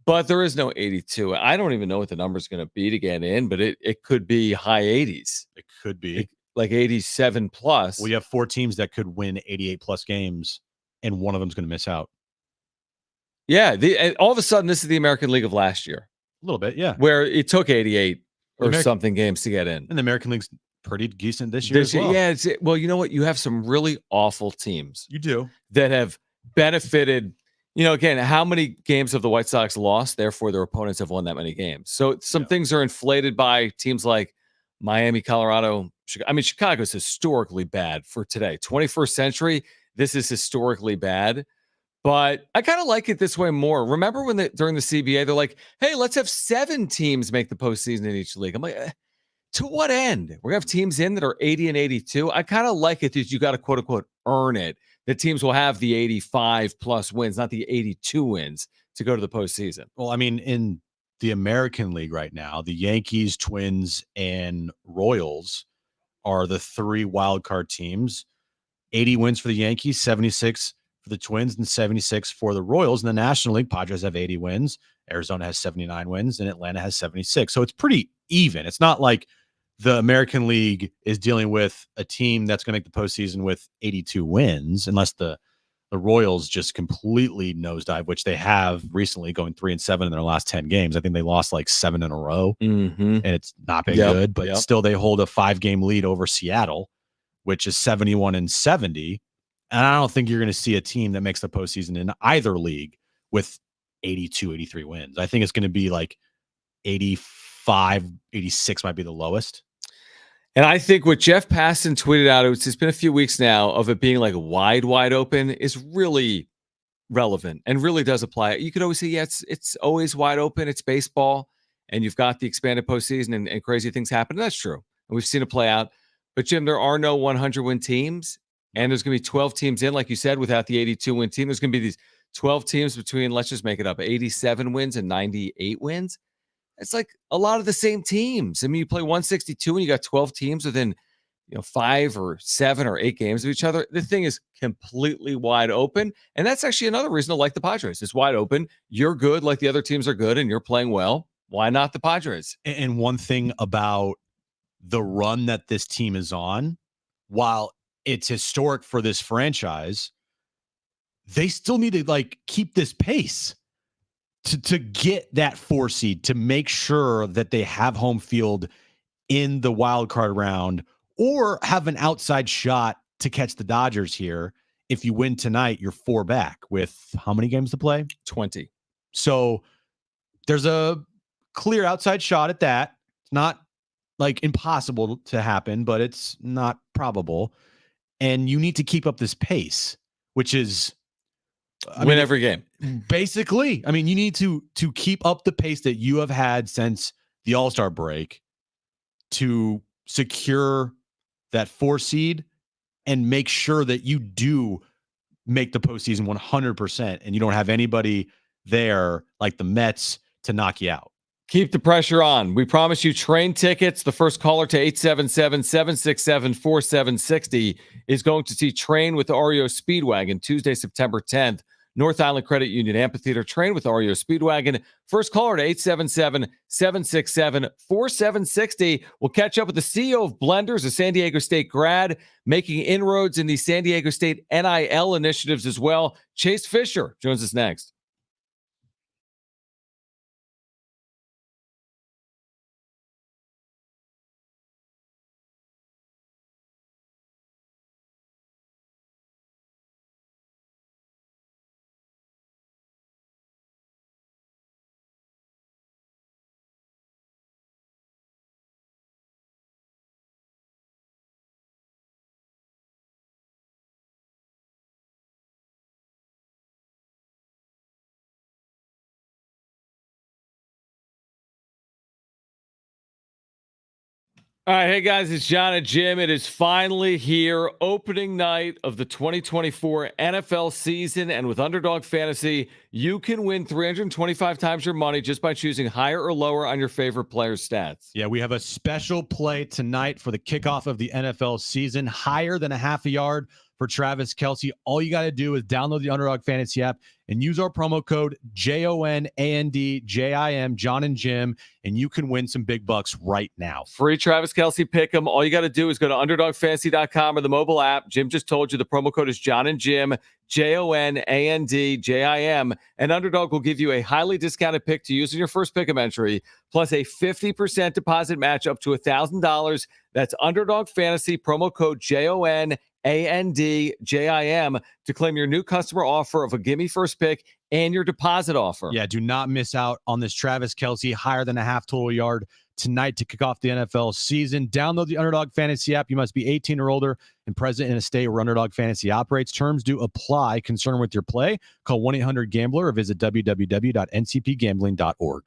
But there is no 82. I don't even know what the number is going to be to get in, but it could be high 80s. It could be. Like 87 plus. We have 4 teams that could win 88 plus games, and one of them is going to miss out. Yeah. And all of a sudden, this is the American League of last year. A little bit, yeah. Where it took 88 or something games to get in. And the American League's pretty decent this year as well. Yeah. Well, you know what? You have some really awful teams. You do. That have benefited. Again, how many games have the White Sox lost? Therefore, their opponents have won that many games. So some things are inflated by teams like Miami, Colorado. Chicago's historically bad for today. 21st century, this is historically bad. But I kind of like it this way more. Remember when during the CBA, they're like, hey, let's have 7 teams make the postseason in each league. I'm like, to what end? We're going to have teams in that are 80 and 82. I kind of like it that you got to, quote unquote, earn it. The teams will have the 85 plus wins, not the 82 wins to go to the postseason. Well, in the American League right now, the Yankees, Twins, and Royals are the 3 wild card teams. 80 wins for the Yankees, 76 for the Twins, and 76 for the Royals. In the National League, Padres have 80 wins, Arizona has 79 wins, and Atlanta has 76. So it's pretty even. It's not like the American League is dealing with a team that's going to make the postseason with 82 wins, unless the Royals just completely nosedive, which they have recently, going 3-7 in their last 10 games. I think they lost like 7 in a row, and it's not been good, but still they hold a 5-game lead over Seattle, which is 71-70. And I don't think you're going to see a team that makes the postseason in either league with 82, 83 wins. I think it's going to be like 85, 86 might be the lowest. And I think what Jeff Passan tweeted out, it's been a few weeks now, of it being like wide open is really relevant and really does apply. You could always say, yeah, it's always wide open. It's baseball, and you've got the expanded postseason and crazy things happen. And that's true. And we've seen it play out. But, Jim, there are no 100-win teams, and there's going to be 12 teams in, like you said, without the 82-win team. There's going to be these 12 teams between, let's just make it up, 87 wins and 98 wins. It's like a lot of the same teams. You play 162 and you got 12 teams within, 5 or 7 or 8 games of each other. The thing is completely wide open. And that's actually another reason to like the Padres. It's wide open. You're good like the other teams are good and you're playing well. Why not the Padres? And one thing about the run that this team is on, while it's historic for this franchise, they still need to like keep this pace to get that 4 seed, to make sure that they have home field in the wild card round, or have an outside shot to catch the Dodgers here. If you win tonight, you're 4 back with how many games to play? 20. So there's a clear outside shot at that. It's not like impossible to happen, but it's not probable. And you need to keep up this pace, which is win every game. Basically, I mean, you need to keep up the pace that you have had since the All-Star break to secure that 4 seed and make sure that you do make the postseason 100% and you don't have anybody there like the Mets to knock you out. Keep the pressure on. We promise you train tickets. The first caller to 877-767-4760 is going to see Train with REO Speedwagon Tuesday, September 10th. North Island Credit Union Amphitheater. Train with REO Speedwagon. First caller to 877-767-4760. We'll catch up with the CEO of Blenders, a San Diego State grad, making inroads in the San Diego State NIL initiatives as well. Chase Fisher joins us next. All right, hey guys, it's Jon and Jim. It is finally here, opening night of the 2024 NFL season, and with Underdog Fantasy, you can win 325 times your money just by choosing higher or lower on your favorite player's stats. Yeah, we have a special play tonight for the kickoff of the NFL season, higher than a half a yard for Travis Kelce. All you got to do is download the Underdog Fantasy app and use our promo code JONANDJIM, Jon and Jim, and you can win some big bucks right now. Free Travis Kelce pick'em. All you got to do is go to UnderdogFantasy.com or the mobile app. Jim just told you the promo code is Jon and Jim, JONANDJIM, and Underdog will give you a highly discounted pick to use in your first pick'em entry, plus a 50% deposit match up to $1,000. That's Underdog Fantasy, promo code JONANDJIM to claim your new customer offer of a gimme first pick and your deposit offer. Yeah, do not miss out on this Travis Kelce higher than a half total yard tonight to kick off the NFL season. Download the Underdog Fantasy app. You must be 18 or older and present in a state where Underdog Fantasy operates. Terms do apply. Concerned with your play? Call 1-800-GAMBLER or visit www.ncpgambling.org.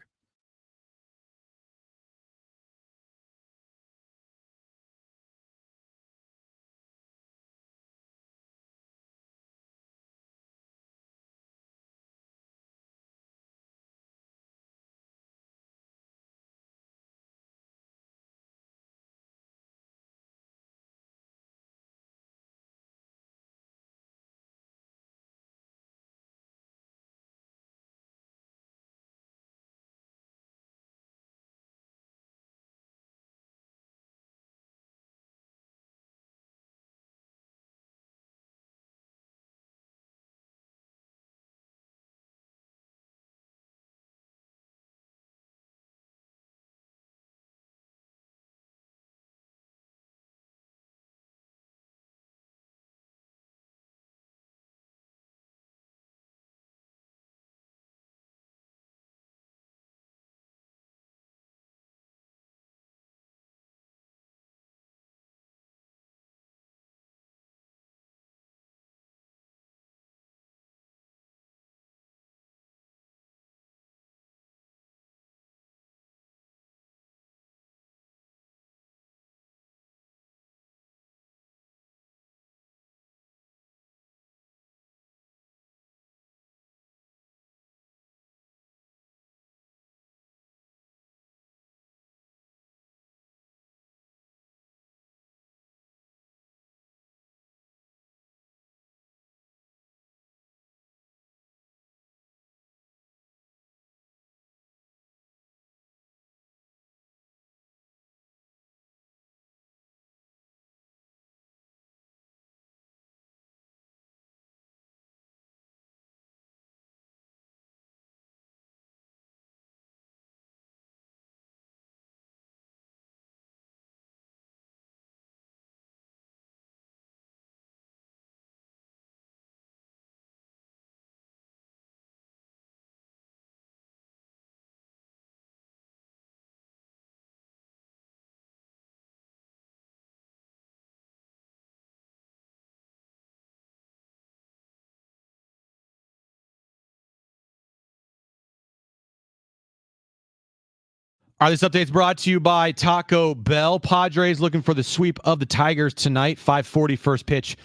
All right, this update is brought to you by Taco Bell. Padres looking for the sweep of the Tigers tonight. 5:40 first pitch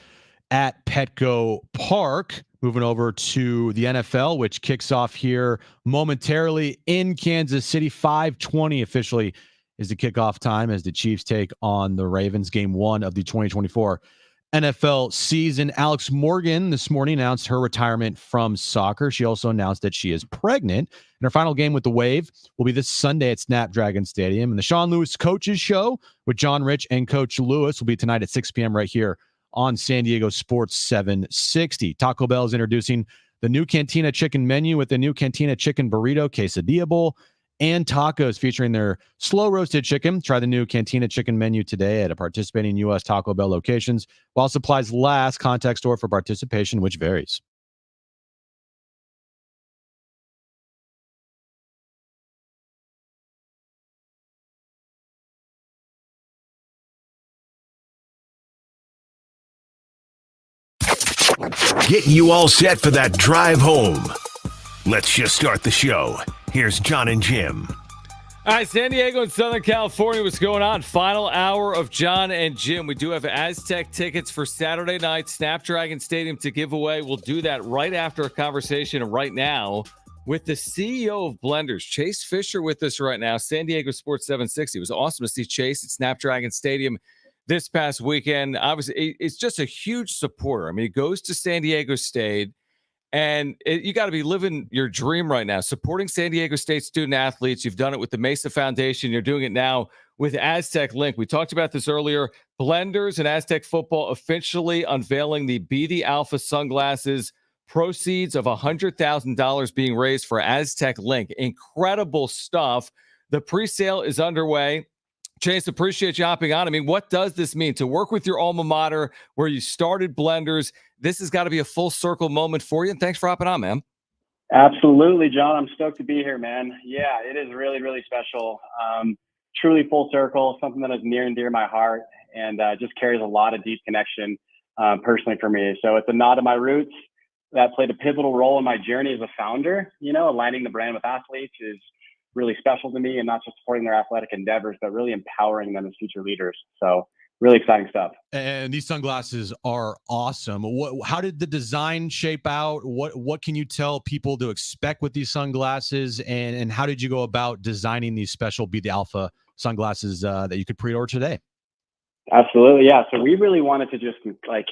at Petco Park. Moving over to the NFL, which kicks off here momentarily in Kansas City. 5:20 officially is the kickoff time as the Chiefs take on the Ravens. Game 1 of the 2024 NFL season. Alex Morgan this morning announced her retirement from soccer. She also announced that she is pregnant, and her final game with the Wave will be this Sunday at Snapdragon Stadium. And the Sean Lewis Coaches Show with John Rich and Coach Lewis will be tonight at 6 p.m. right here on San Diego Sports 760. Taco Bell is introducing the new Cantina Chicken menu with the new Cantina Chicken Burrito Quesadilla Bowl and tacos featuring their slow roasted chicken. Try the new Cantina Chicken menu today at a participating U.S. Taco Bell locations while supplies last. Contact store for participation, which varies. Getting you all set for that drive home. Let's just start the show. Here's Jon and Jim. All right, San Diego and Southern California, what's going on? Final hour of Jon and Jim. We do have Aztec tickets for Saturday night, Snapdragon Stadium to give away. We'll do that right after a conversation right now with the CEO of Blenders, Chase Fisher, with us right now, San Diego Sports 760. It was awesome to see Chase at Snapdragon Stadium this past weekend. Obviously, it's just a huge supporter. I mean, he goes to San Diego State, and you got to be living your dream right now, supporting San Diego State student athletes. You've done it with the Mesa Foundation. You're doing it now with Aztec Link. We talked about this earlier. Blenders and Aztec Football officially unveiling the Be the Alpha sunglasses. Proceeds of $100,000 being raised for Aztec Link. Incredible stuff. The pre-sale is underway. Chase, appreciate you hopping on. I mean, what does this mean to work with your alma mater where you started Blenders? This has got to be a full circle moment for you. And thanks for hopping on, man. Absolutely, Jon. I'm stoked to be here, man. Yeah, it is really, really special. Truly full circle, something that is near and dear to my heart, and just carries a lot of deep connection personally for me. So it's a nod to my roots that played a pivotal role in my journey as a founder. You know, aligning the brand with athletes is really special to me, and not just supporting their athletic endeavors, but really empowering them as future leaders. So really exciting stuff. And these sunglasses are awesome. How did the design shape out? What can you tell people to expect with these sunglasses? And how did you go about designing these special Be the Alpha sunglasses that you could pre-order today? Absolutely. Yeah. So we really wanted to just like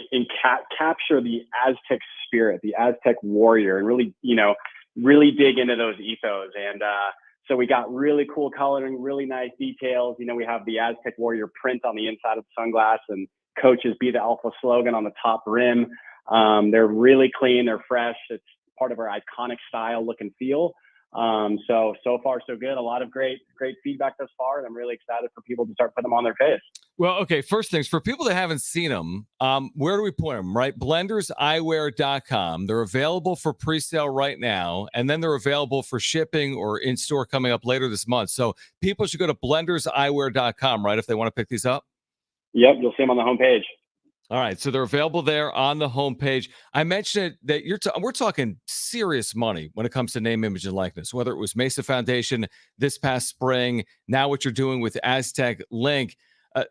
capture the Aztec spirit, the Aztec warrior, and really, really dig into those ethos. And, so we got really cool coloring, really nice details. We have the Aztec Warrior print on the inside of the sunglass and Coaches Be the Alpha slogan on the top rim. They're really clean. They're fresh. It's part of our iconic style, look and feel. So far, so good. A lot of great feedback thus far. And I'm really excited for people to start putting them on their face. Well, okay. First things, for people that haven't seen them, where do we point them, right? BlendersEyewear.com. They're available for pre-sale right now, and then they're available for shipping or in-store coming up later this month. So people should go to BlendersEyewear.com, right, if they want to pick these up? Yep, you'll see them on the homepage. All right, so they're available there on the homepage. I mentioned that we're talking serious money when it comes to name, image, and likeness, whether it was Mesa Foundation this past spring, now what you're doing with Aztec Link.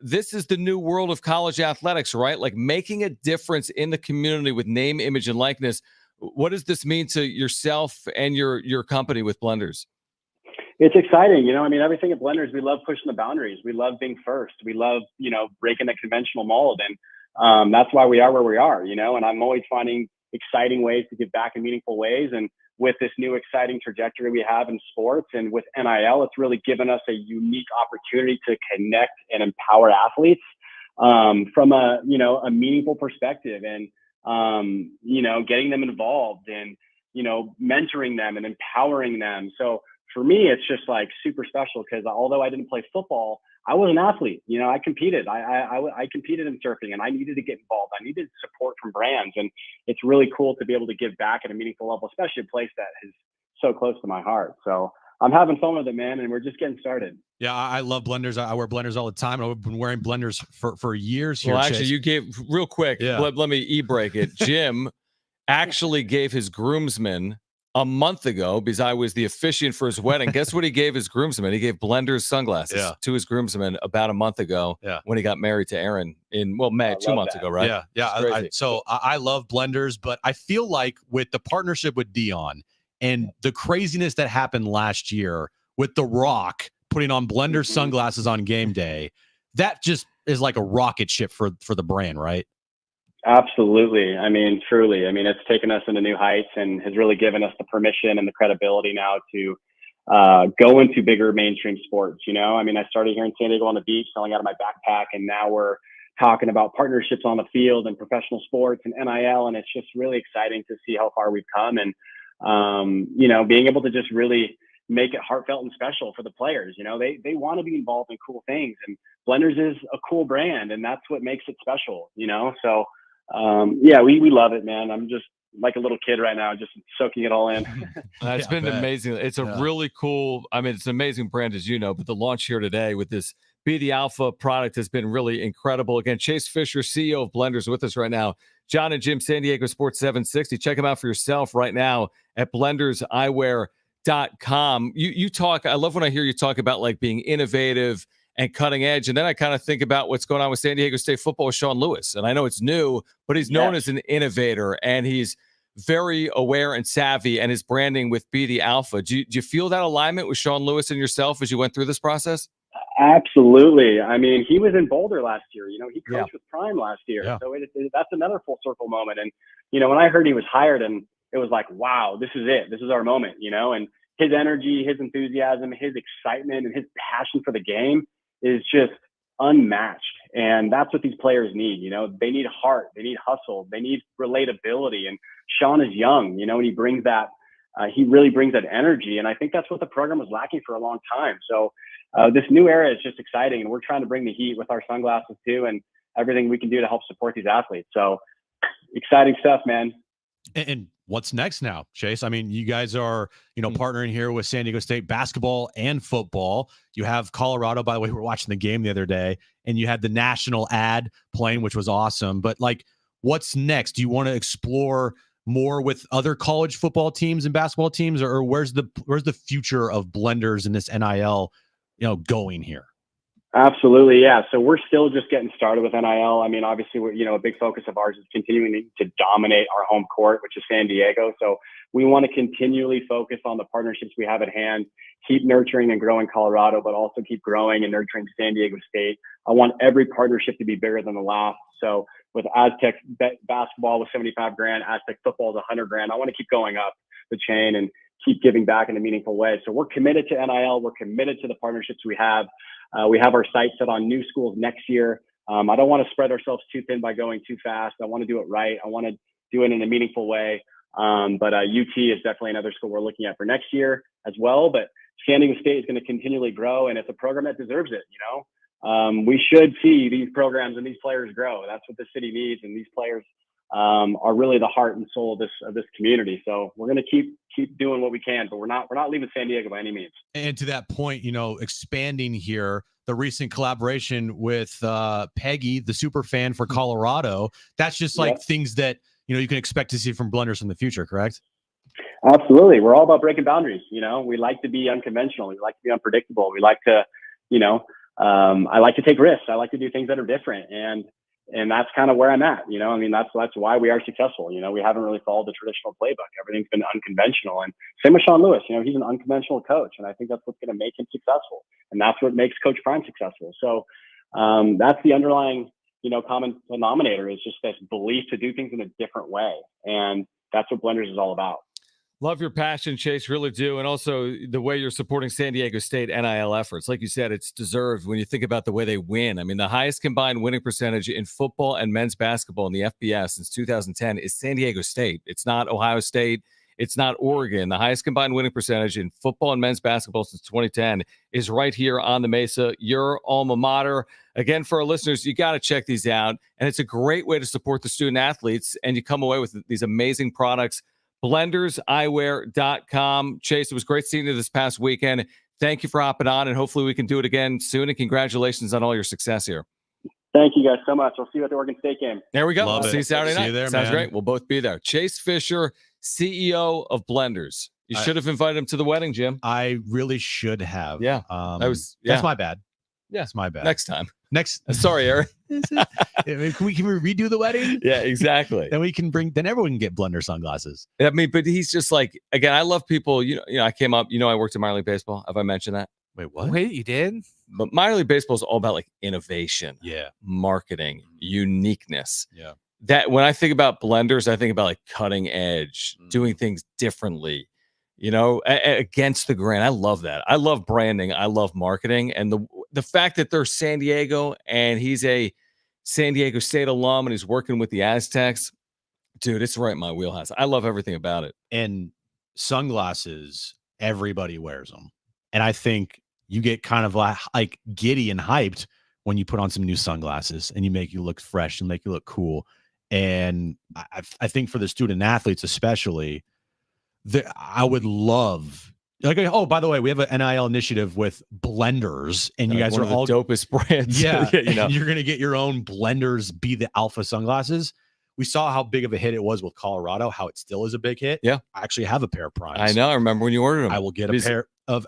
This is the new world of college athletics, right? Like making a difference in the community with name, image, and likeness. What does this mean to yourself and your company with Blenders? It's exciting. Everything at Blenders, we love pushing the boundaries. We love being first. We love, breaking the conventional mold. And that's why we are where we are, and I'm always finding exciting ways to give back in meaningful ways. And with this new exciting trajectory we have in sports and with NIL, it's really given us a unique opportunity to connect and empower athletes from a meaningful perspective, and, getting them involved and, mentoring them and empowering them. So for me, it's just like super special because although I didn't play football, I was an athlete. I competed. I competed in surfing, and I needed to get involved. I needed support from brands, and it's really cool to be able to give back at a meaningful level, especially a place that is so close to my heart. So I'm having fun with it, man, and we're just getting started. Yeah, I love Blenders. I wear Blenders all the time. I've been wearing Blenders for years here. Well, actually, you gave real quick. Yeah. Let me e-break it. Jim actually gave his groomsmen a month ago because I was the officiant for his wedding. Guess what he gave his groomsmen? He gave Blenders sunglasses to his groomsmen about a month ago when he got married to Aaron in, May, 2 months ago, right? Yeah. I love Blenders, but I feel like with the partnership with Dion and the craziness that happened last year with The Rock putting on Blenders sunglasses on game day, that just is like a rocket ship for the brand, right? Absolutely. I mean, truly. I mean, it's taken us into new heights and has really given us the permission and the credibility now to go into bigger mainstream sports. I mean, I started here in San Diego on the beach selling out of my backpack, and now we're talking about partnerships on the field and professional sports and NIL. And it's just really exciting to see how far we've come and, being able to just really make it heartfelt and special for the players. They want to be involved in cool things, and Blenders is a cool brand, and that's what makes it special, So, we love it, man. I'm just like a little kid right now, just soaking it all in. It's been amazing. It's a really cool, it's an amazing brand, as you know, but the launch here today with this Be the Alpha product has been really incredible. Again, Chase Fisher, CEO of Blenders, with us right now. Jon and Jim, San Diego Sports 760. Check them out for yourself right now at blenderseyewear.com. You talk, I love when I hear you talk about like being innovative and cutting edge. And then I kind of think about what's going on with San Diego State football with Sean Lewis. And I know it's new, but he's known as an innovator, and he's very aware and savvy, and his branding with Be the Alpha. Do you feel that alignment with Sean Lewis and yourself as you went through this process? Absolutely. I mean, he was in Boulder last year. He coached with Prime last year. Yeah. So that's another full circle moment. And, when I heard he was hired, and it was like, wow, this is it. This is our moment, and his energy, his enthusiasm, his excitement, and his passion for the game is just unmatched. And that's what these players need. They need heart, they need hustle, they need relatability. And Sean is young, and he brings that, he really brings that energy. And I think that's what the program was lacking for a long time. So this new era is just exciting, and we're trying to bring the heat with our sunglasses too, and everything we can do to help support these athletes. So exciting stuff, man. And what's next now, Chase? I mean, you guys are, partnering here with San Diego State basketball and football. You have Colorado, by the way, we were watching the game the other day, and you had the national ad playing, which was awesome. But like, what's next? Do you want to explore more with other college football teams and basketball teams, or where's the future of Blenders and this NIL, going here? Absolutely. Yeah. So we're still just getting started with NIL. I mean, obviously, a big focus of ours is continuing to dominate our home court, which is San Diego. So we want to continually focus on the partnerships we have at hand, keep nurturing and growing Colorado, but also keep growing and nurturing San Diego State. I want every partnership to be bigger than the last. So with Aztec basketball with $75,000, Aztec football is $100,000. I want to keep going up the chain and keep giving back in a meaningful way. So we're committed to NIL. We're committed to the partnerships we have. We have our sights set on new schools next year. I don't want to spread ourselves too thin by going too fast. I want to do it right. I want to do it in a meaningful way. But UT is definitely another school we're looking at for next year as well. But San Diego State is going to continually grow, and it's a program that deserves it. We should see these programs and these players grow. That's what the city needs, and these players are really the heart and soul of this community. So we're going to keep doing what we can, but we're not leaving San Diego by any means. And to that point, expanding here, the recent collaboration with Peggy, the super fan for Colorado, that's just like things that, you can expect to see from Blenders in the future, correct? Absolutely. We're all about breaking boundaries. We like to be unconventional. We like to be unpredictable. We like to, I like to take risks. I like to do things that are different. And that's kind of where I'm at. That's why we are successful. We haven't really followed the traditional playbook. Everything's been unconventional. And same with Sean Lewis. He's an unconventional coach, and I think that's what's going to make him successful. And that's what makes Coach Prime successful. So that's the underlying, common denominator, is just this belief to do things in a different way. And that's what Blenders is all about. Love your passion, Chase, really do. And also the way you're supporting San Diego State NIL efforts. Like you said, it's deserved when you think about the way they win. I mean, the highest combined winning percentage in football and men's basketball in the FBS since 2010 is San Diego State. It's not Ohio State. It's not Oregon. The highest combined winning percentage in football and men's basketball since 2010 is right here on the Mesa, your alma mater. Again, for our listeners, you got to check these out. And it's a great way to support the student athletes. And you come away with these amazing products. blenderseyewear.com. Chase, it was great seeing you this past weekend. Thank you for hopping on, and hopefully we can do it again soon. And congratulations on all your success here. Thank you guys so much. I'll see you at the Oregon State game. There we go. Love see you Saturday night. See you there, Sounds man. great. We'll both be there. Chase Fisher, CEO of Blenders. You should have invited him to the wedding, Jim. I really should have. Yeah. That's my bad. Yeah. It's my bad. Next time. Sorry, Eric. Can we redo the wedding? Yeah, exactly. Then everyone can get Blender sunglasses. I mean, but he's just like, again, I love people. You know, I came up, I worked in minor league baseball. Have I mentioned that? Wait, what? Wait, you did? But minor league baseball is all about like innovation, marketing, Mm-hmm. uniqueness. Yeah. That when I think about Blenders, I think about like cutting edge, doing things differently, against the grain. I love that. I love branding. I love marketing. And the fact that they're San Diego and he's a San Diego State alum and he's working with the Aztecs, dude, it's right in my wheelhouse. I love everything about it. And sunglasses, everybody wears them. And I think you get kind of like giddy and hyped when you put on some new sunglasses and you look fresh and make you look cool. And I think for the student athletes, especially, I would love, oh, by the way, we have an NIL initiative with Blenders, and you guys are all the dopest brands. Yeah, you're going to get your own Blenders Be the Alpha sunglasses. We saw how big of a hit it was with Colorado, how it still is a big hit. Yeah. I actually have a pair of Primes. I know. I remember when you ordered them. I will get a pair of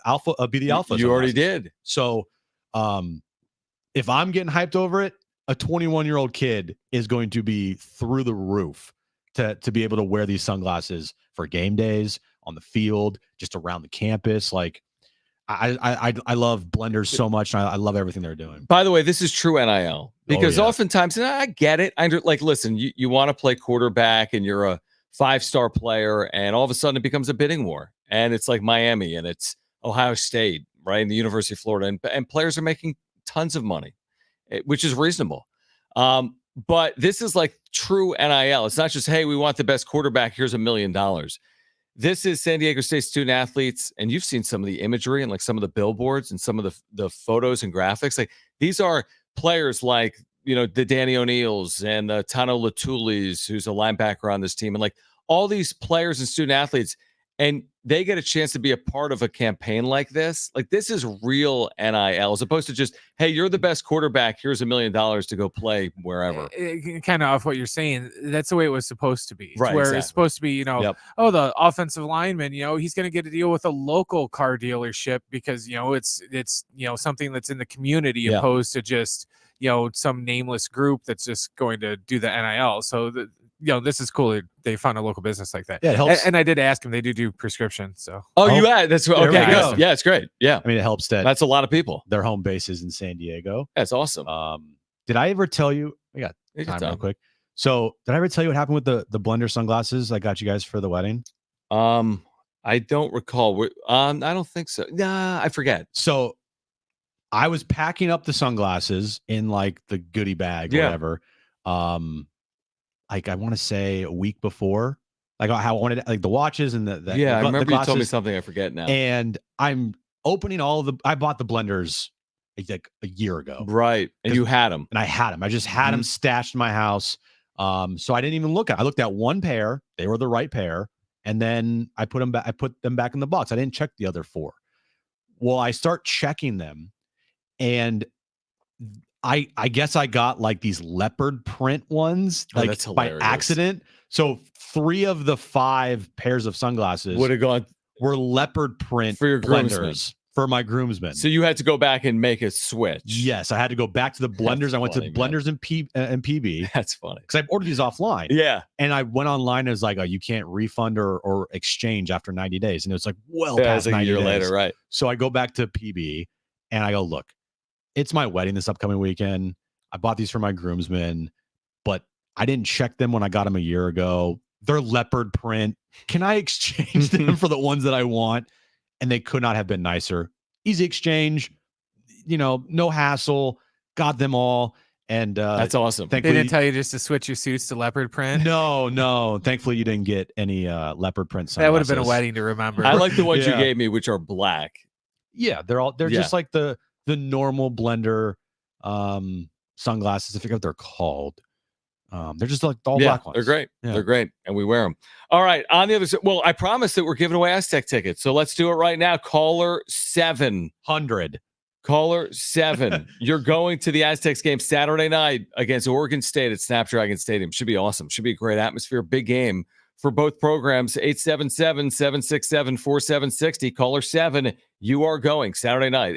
Be the Alpha. You already did. So if I'm getting hyped over it, a 21-year-old kid is going to be through the roof to be able to wear these sunglasses for game days, on the field, just around the campus. Like I love Blenders so much. And I love everything they're doing. By the way, this is true NIL because oftentimes, and I get it. Listen, you want to play quarterback and you're a 5-star player, and all of a sudden it becomes a bidding war, and it's like Miami and it's Ohio State, right? And the University of Florida, and players are making tons of money, which is reasonable. But this is like true NIL. It's not just, hey, we want the best quarterback. Here's $1 million. This is San Diego State student athletes, and you've seen some of the imagery and like some of the billboards and some of the photos and graphics. Like these are players like, the Danny O'Neills and the Tano Latulis, who's a linebacker on this team, and like all these players and student athletes, and they get a chance to be a part of a campaign like this. Like this is real NIL, as opposed to just, hey, you're the best quarterback. Here's $1 million to go play wherever. Kind of off what you're saying. That's the way it was supposed to be. Right. Where Exactly. it's supposed to be, oh, the offensive lineman, he's going to get a deal with a local car dealership because, it's something that's in the community opposed to just, some nameless group that's just going to do the NIL. So this is cool. They found a local business like that. Yeah, it helps. And I did ask them. They do prescription. So. You had that's okay. Good. Yeah, it's great. Yeah, I mean, it helps that that's a lot of people. Their home base is in San Diego. That's awesome. Did I ever tell you? We got time real quick. So, did I ever tell you what happened with the Blender sunglasses I got you guys for the wedding? I don't recall. I don't think so. Nah, I forget. So, I was packing up the sunglasses in like the goodie bag, whatever. Like I want to say a week before, like how I wanted like the watches and the I remember the you told me something. I forget now. And I'm opening I bought the Blenders like a year ago, right? And you had them, and I had them. I just had them stashed in my house. So I didn't even look at. I looked at one pair; they were the right pair, and then I put them back. I put them back in the box. I didn't check the other 4. Well, I start checking them, and I guess I got like these leopard print ones, like by accident. So 3 of the 5 pairs of sunglasses were leopard print for your groomsmen. For my groomsmen. So you had to go back and make a switch. Yes, I had to go back to the Blenders. I went to Blenders and PB. That's funny because I ordered these offline. Yeah, and I went online. And it was like, oh, you can't refund or exchange after 90 days, and it was like, past like 90 a year days. Later, right? So I go back to PB, and I go, look. It's my wedding this upcoming weekend. I bought these for my groomsmen, but I didn't check them when I got them a year ago. They're leopard print. Can I exchange them for the ones that I want? And they could not have been nicer. Easy exchange, no hassle. Got them all. And that's awesome. They didn't tell you just to switch your suits to leopard print? No. Thankfully, you didn't get any leopard print sunglasses. That would have been a wedding to remember. I like the ones you gave me, which are black. Yeah, they're just like the normal Blender sunglasses. I forget what they're called. They're just like all black ones. They're great. Yeah. They're great. And we wear them. All right. On the other side, well, I promised that we're giving away Aztec tickets. So let's do it right now. Caller 700. Caller 7. You're going to the Aztecs game Saturday night against Oregon State at Snapdragon Stadium. Should be awesome. Should be a great atmosphere. Big game for both programs. 877-767-4760. Caller 7, you are going Saturday night.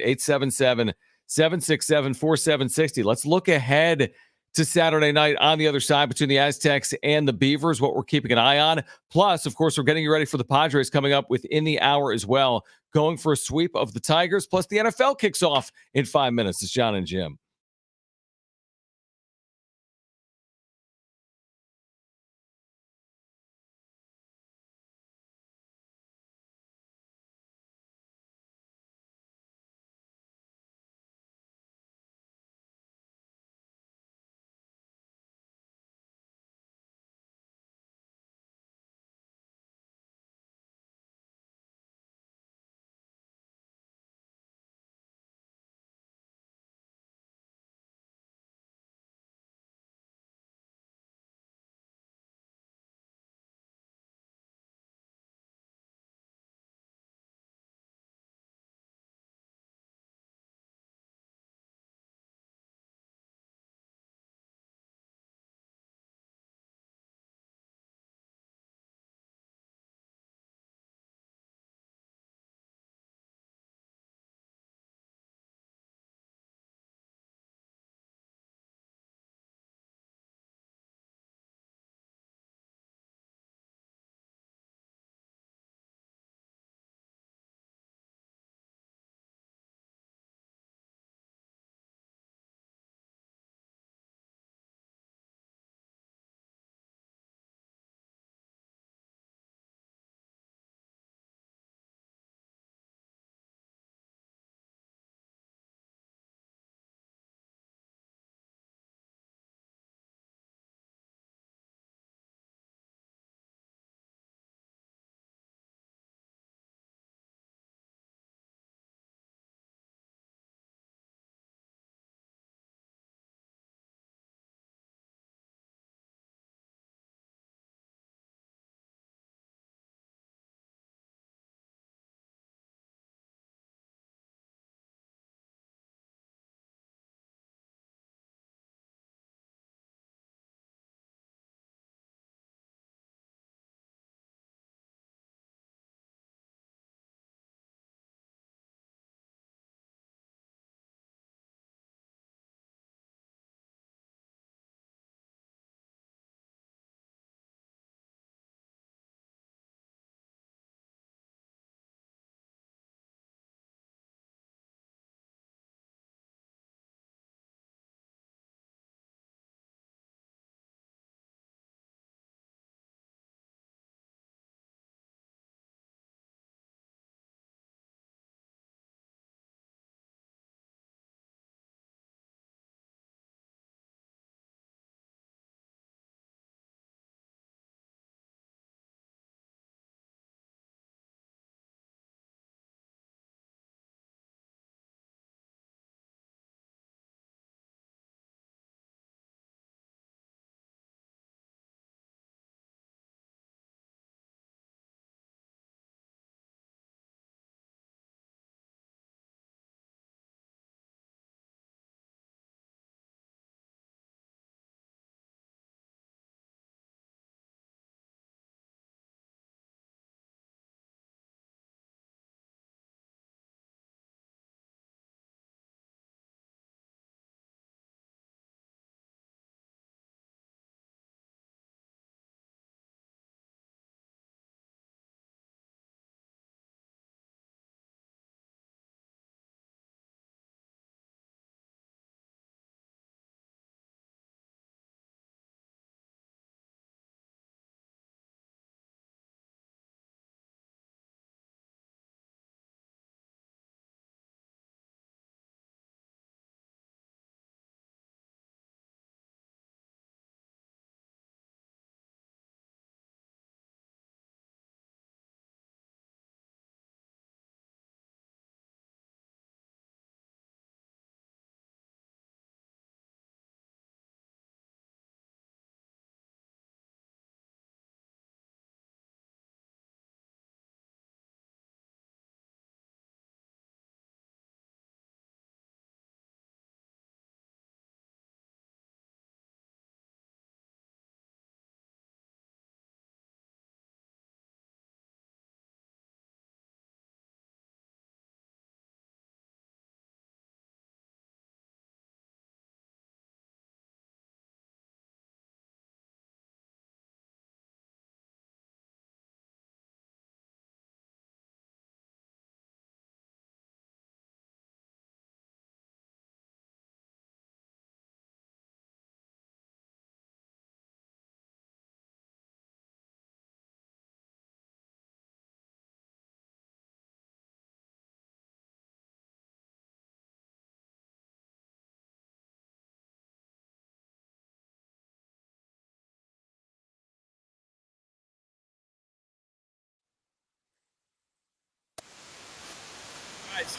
877-767-4760. Let's look ahead to Saturday night on the other side between the Aztecs and the Beavers, what we're keeping an eye on. Plus, of course, we're getting you ready for the Padres coming up within the hour as well, going for a sweep of the Tigers. Plus, the NFL kicks off in 5 minutes. It's Jon and Jim.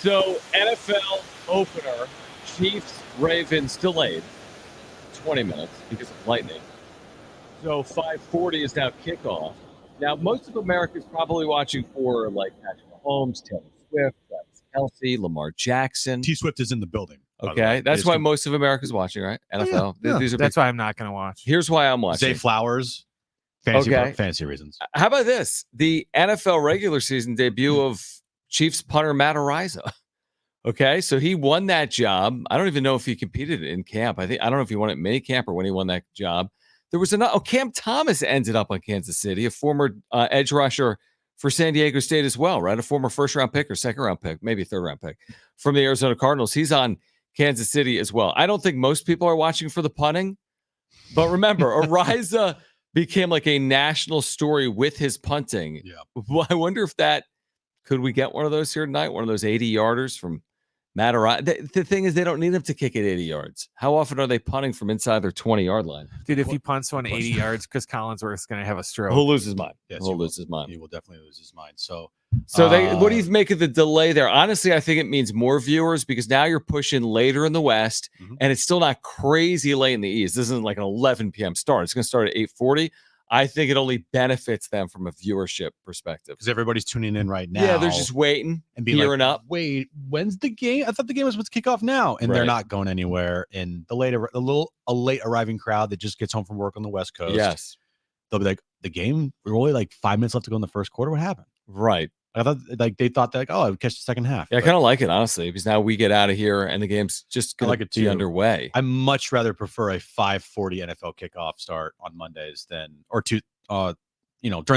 So NFL opener, Chiefs Ravens delayed 20 minutes because of lightning. So 5:40 is now kickoff. Now most of America is probably watching for like Patrick Mahomes, Taylor Swift, Travis Kelce, Lamar Jackson. T Swift is in the building. Okay, that's why most of America is watching, right? NFL. These are That's why I'm not going to watch. Here's why I'm watching. Zay Flowers. Fantasy reasons. How about this? The NFL regular season debut of Chiefs punter Matt Araiza. Okay, so he won that job. I don't even know if he competed in camp. I don't know if he won it mini camp or when he won that job. There was Cam Thomas ended up on Kansas City, a former edge rusher for San Diego State as well, right? A former first-round pick or second-round pick, maybe third-round pick from the Arizona Cardinals. He's on Kansas City as well. I don't think most people are watching for the punting, but remember, Araiza became like a national story with his punting. Yeah. Well, I wonder if could we get one of those here tonight? One of those 80-yarders from Matt Araiza. The thing is, they don't need him to kick it 80 yards. How often are they punting from inside their 20-yard line? Dude, if he punts one 80 yards, Chris Collinsworth's going to have a stroke. He'll lose his mind. Yes, He'll lose his mind. He will definitely lose his mind. So what do you make of the delay there? Honestly, I think it means more viewers because now you're pushing later in the West, and it's still not crazy late in the East. This isn't like an 11 p.m. start. It's going to start at 8:40. I think it only benefits them from a viewership perspective because everybody's tuning in right now. Yeah, they're just waiting and gearing up. Wait, when's the game? I thought the game was supposed to kick off now, and they're not going anywhere. And a late arriving crowd that just gets home from work on the West Coast. Yes, they'll be like, the game. We're only like 5 minutes left to go in the first quarter. What happened? Right. I thought they thought that I would catch the second half. Yeah, I kind of like it honestly because now we get out of here and the game's just going to be underway. I much rather prefer a 5:40 NFL kickoff start on Mondays during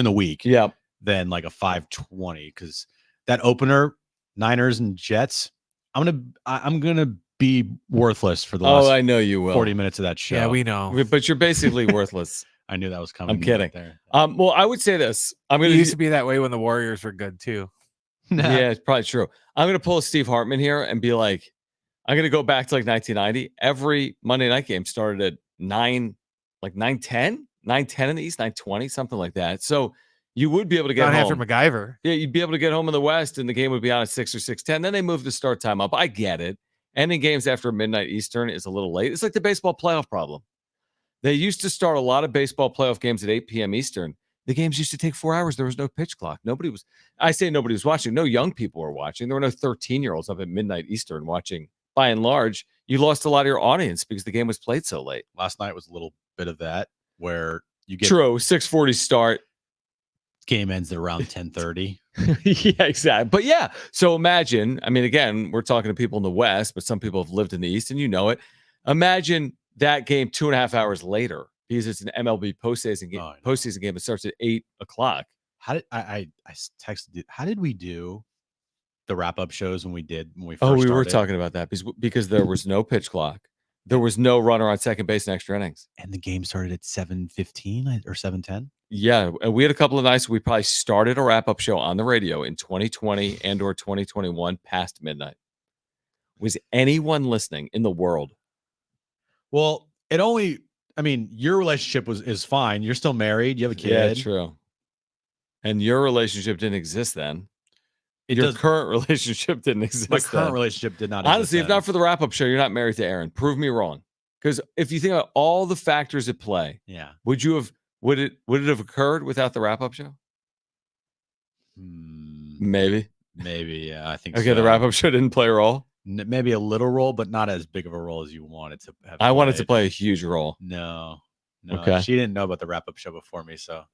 the week. Yeah. Than like a 5:20 because that opener, Niners and Jets, I'm gonna be worthless for the last. I know you will. 40 minutes of that show. Yeah, we know. But you're basically worthless. I knew that was coming. I'm kidding. There. Well, I would say this. It used to be that way when the Warriors were good too. Yeah, it's probably true. I'm going to pull a Steve Hartman here and be like, I'm going to go back to like 1990. Every Monday night game started at 9:10 in the East, 9:20, something like that. So you would be able to get home. After MacGyver. Yeah, you'd be able to get home in the West and the game would be on at 6 or 6:10. Then they moved the start time up. I get it. Ending games after midnight Eastern is a little late. It's like the baseball playoff problem. They used to start a lot of baseball playoff games at 8 p.m. Eastern. The games used to take 4 hours. There was no pitch clock. Nobody was watching. No young people were watching. There were no 13-year-olds up at midnight Eastern watching. By and large, you lost a lot of your audience because the game was played so late. Last night was a little bit of that where you get 6:40 start. Game ends at around 10:30. Yeah, exactly. But yeah, so imagine, again, we're talking to people in the West, but some people have lived in the East and you know it. Imagine that game 2.5 hours later because it's an MLB postseason game. Postseason game. It starts at 8 o'clock. How did I texted you? How did we do the wrap-up shows when we first we were started? talking about that because there was no pitch clock. There was no runner on second base in extra innings. And the game started at 7:15 or 7:10. Yeah, and we had a couple of nights we probably started a wrap-up show on the radio in 2020 and or 2021 past midnight. Was anyone listening in the world? Well, your relationship is fine. You're still married. You have a kid. Yeah, true. And your relationship didn't exist then. Your current relationship didn't exist. My current relationship did not Honestly, exist if not for the wrap-up show, you're not married to Aaron. Prove me wrong. Because if you think about all the factors at play, yeah, would it have occurred without the wrap-up show? Maybe, yeah, I think okay, so. The wrap-up show didn't play a role. Maybe a little role, but not as big of a role as you wanted to have. I wanted to play a huge role. No. Okay. She didn't know about the wrap-up show before me, so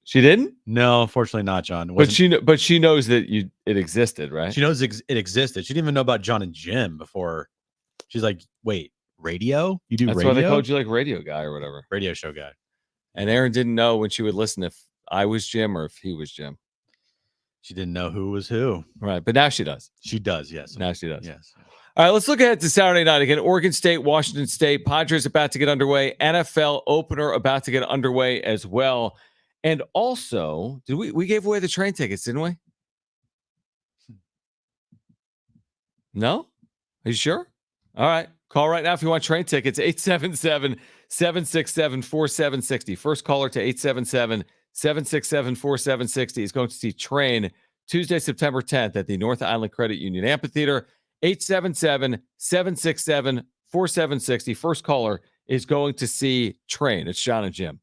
she didn't. No, unfortunately not, John. But she knows that it existed, right? She knows it existed. She didn't even know about Jon and Jim before. She's like, "Wait, radio? You do That's radio?" Why they called you like radio guy or whatever, radio show guy. And Aaron didn't know when she would listen if I was Jim or if he was Jim. She didn't know who was who. Right, but now she does. She does, yes. Now she does. Yes. All right, let's look ahead to Saturday night again. Oregon State, Washington State. Padres about to get underway. NFL opener about to get underway as well. And also, did we gave away the train tickets, didn't we? No? Are you sure? All right. Call right now if you want train tickets. 877-767-4760. First caller to 877-767-4760 is going to see Train Tuesday, September 10th at the North Island Credit Union Amphitheater, 877-767-4760. First caller is going to see Train. It's Jon and Jim.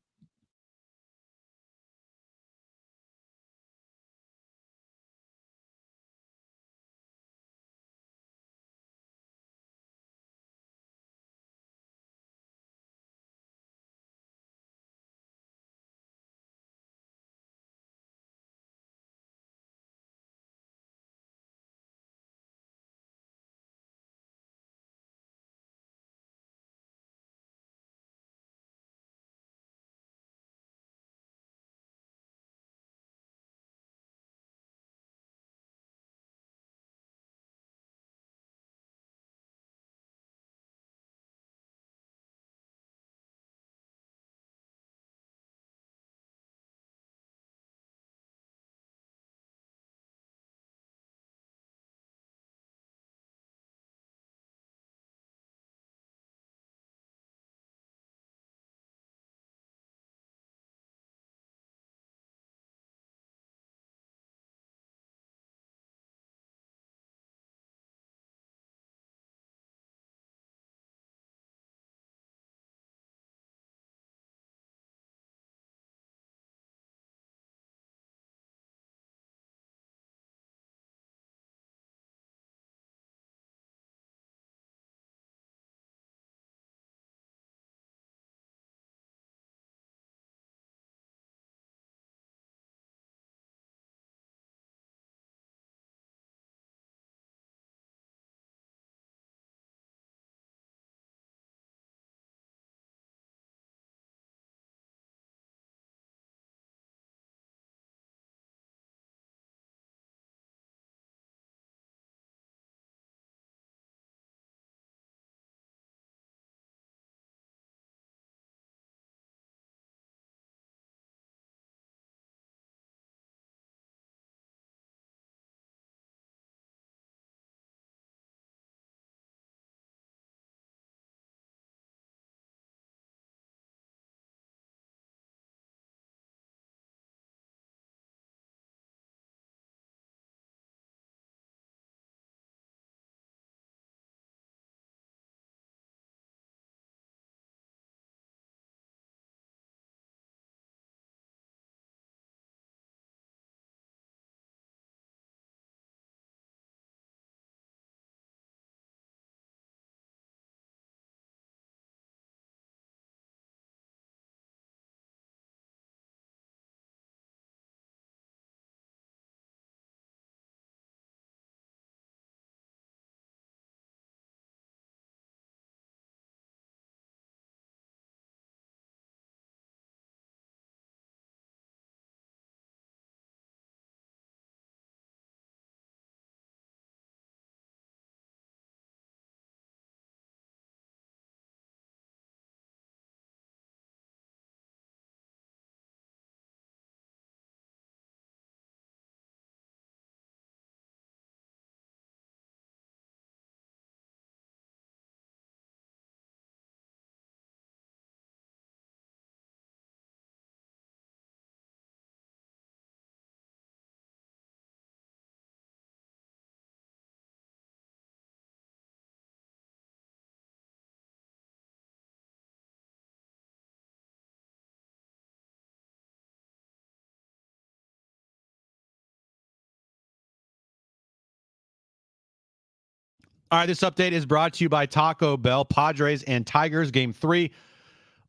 All right, this update is brought to you by Taco Bell. Padres and Tigers, game 3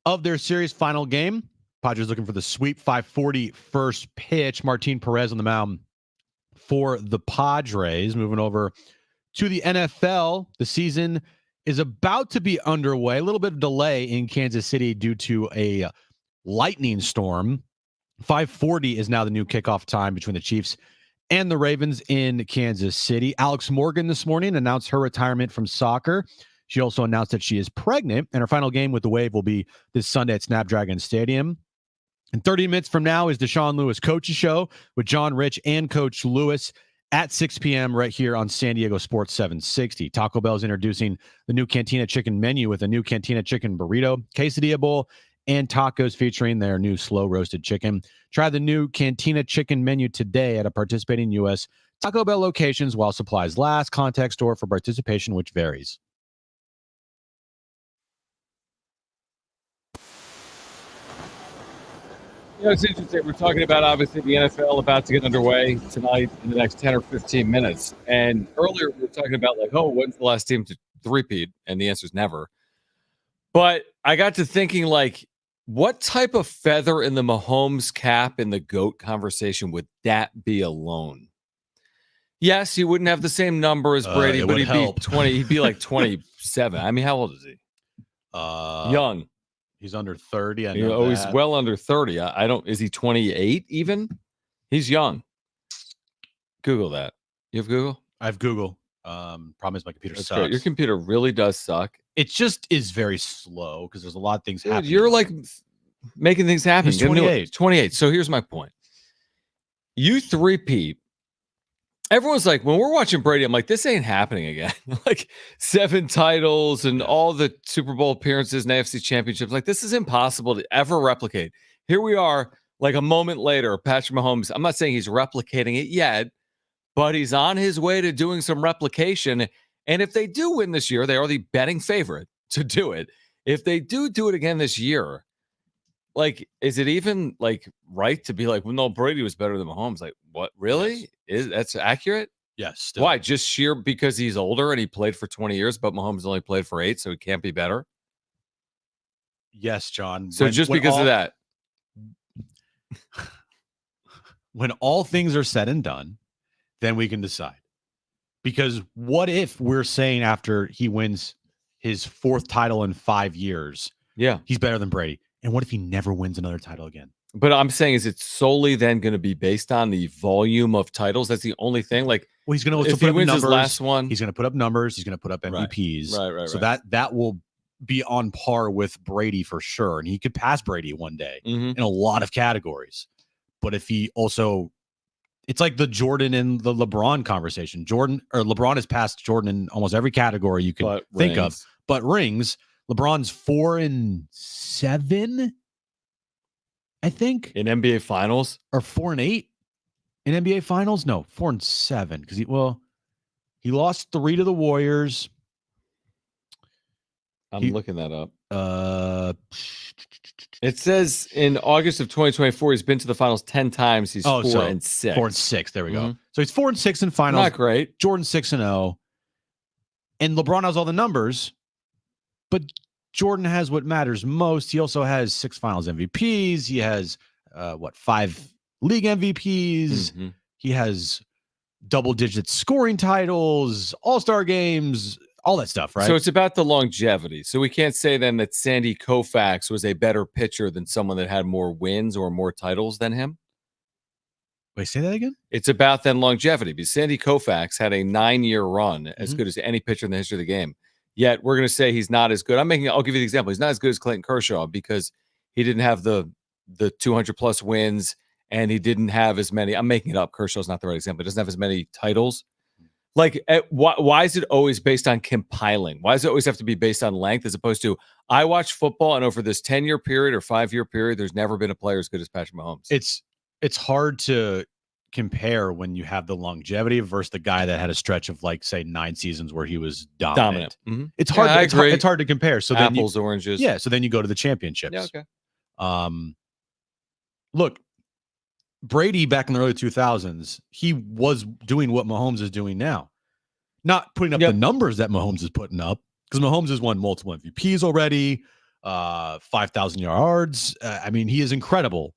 of their series final game. Padres looking for the sweep. 5:40 first pitch. Martin Perez on the mound for the Padres. Moving over to the NFL, the season is about to be underway. A little bit of delay in Kansas City due to a lightning storm. 5:40 is now the new kickoff time between the Chiefs and the Ravens in Kansas City. Alex Morgan this morning announced her retirement from soccer. She also announced that she is pregnant, and her final game with the Wave will be this Sunday at Snapdragon Stadium. And 30 minutes from now is Deshaun Lewis Coach's Show with John Rich and Coach Lewis at 6 p.m. right here on San Diego Sports 760. Taco Bell is introducing the new Cantina Chicken menu with a new Cantina Chicken burrito, quesadilla bowl, and tacos featuring their new slow roasted chicken. Try the new Cantina chicken menu today at a participating U.S. Taco Bell locations while supplies last. Contact store for participation, which varies. It's interesting. We're talking about, obviously, the NFL about to get underway tonight in the next 10 or 15 minutes. And earlier we were talking about, like, when's the last team to three-peat? And the answer is never. But I got to thinking, like, what type of feather in the Mahomes cap in the GOAT conversation would that be alone? Yes, he wouldn't have the same number as Brady, but be 20. He'd be like 27. I mean, how old is he? Young. He's under 30. I know that. He's well under 30. I don't. Is he 28 even? He's young. Google that. You have Google? I have Google. Problem is my computer sucks. Great. Your computer really does suck. It just is very slow because there's a lot of things happening. You're like making things happen. He's 28. 28. So here's my point. You three-peat. Everyone's like, when we're watching Brady, I'm like, this ain't happening again. Like 7 titles and all the Super Bowl appearances and AFC championships. Like, this is impossible to ever replicate. Here we are, like a moment later, Patrick Mahomes. I'm not saying he's replicating it yet, but he's on his way to doing some replication. And if they do win this year, they are the betting favorite to do it. If they do it again this year, like, is it even like right to be like, well, no, Brady was better than Mahomes? Like, what? Really? Yes. That's accurate? Yes. Still. Why? Just sheer because he's older and he played for 20 years, but Mahomes only played for 8, so he can't be better? Yes, John. So because of that. When all things are said and done, then we can decide. Because what if we're saying after he wins his 4th title in 5 years, he's better than Brady? And what if he never wins another title again? But I'm saying, is it solely then going to be based on the volume of titles? That's the only thing. Like, well, he's going to if he wins his last one, he's going to put up numbers. He's going to put up MVPs. Right. So that will be on par with Brady for sure, and he could pass Brady one day in a lot of categories. But if he also, it's like the Jordan and the LeBron conversation. LeBron has passed Jordan in almost every category you can think of. But rings. LeBron's 4-7, I think, in NBA Finals, or 4-8 in NBA Finals. No, 4-7 because he lost 3 to the Warriors. I'm looking that up. It says in August of 2024, he's been to the finals 10 times. He's 4-6. 4-6. There we go. So he's 4-6 in finals. Not great. Jordan 6-0, and LeBron has all the numbers. But Jordan has what matters most. He also has 6 finals MVPs. He has 5 league MVPs. He has double-digit scoring titles, all-star games, all that stuff, right? So it's about the longevity. So we can't say then that Sandy Koufax was a better pitcher than someone that had more wins or more titles than him. Wait, say that again? It's about then longevity, because Sandy Koufax had a 9-year run, as good as any pitcher in the history of the game. Yet we're going to say he's not as good. I'll give you the example. He's not as good as Clayton Kershaw because he didn't have the 200 plus wins, and he didn't have as many. I'm making it up. Kershaw's not the right example. He doesn't have as many titles. Like, why is it always based on compiling? Why does it always have to be based on length as opposed to, I watch football and over this 10-year period or 5-year period, there's never been a player as good as Patrick Mahomes? It's hard to compare when you have the longevity versus the guy that had a stretch of, like, say, 9 seasons where he was dominant. It's hard. It's hard to compare. So apples, oranges. Yeah. So then you go to the championships. Yeah. Okay. Look, Brady back in the early 2000s, he was doing what Mahomes is doing now, not putting up the numbers that Mahomes is putting up, because Mahomes has won multiple MVPs already, 5,000 yards. I mean, he is incredible.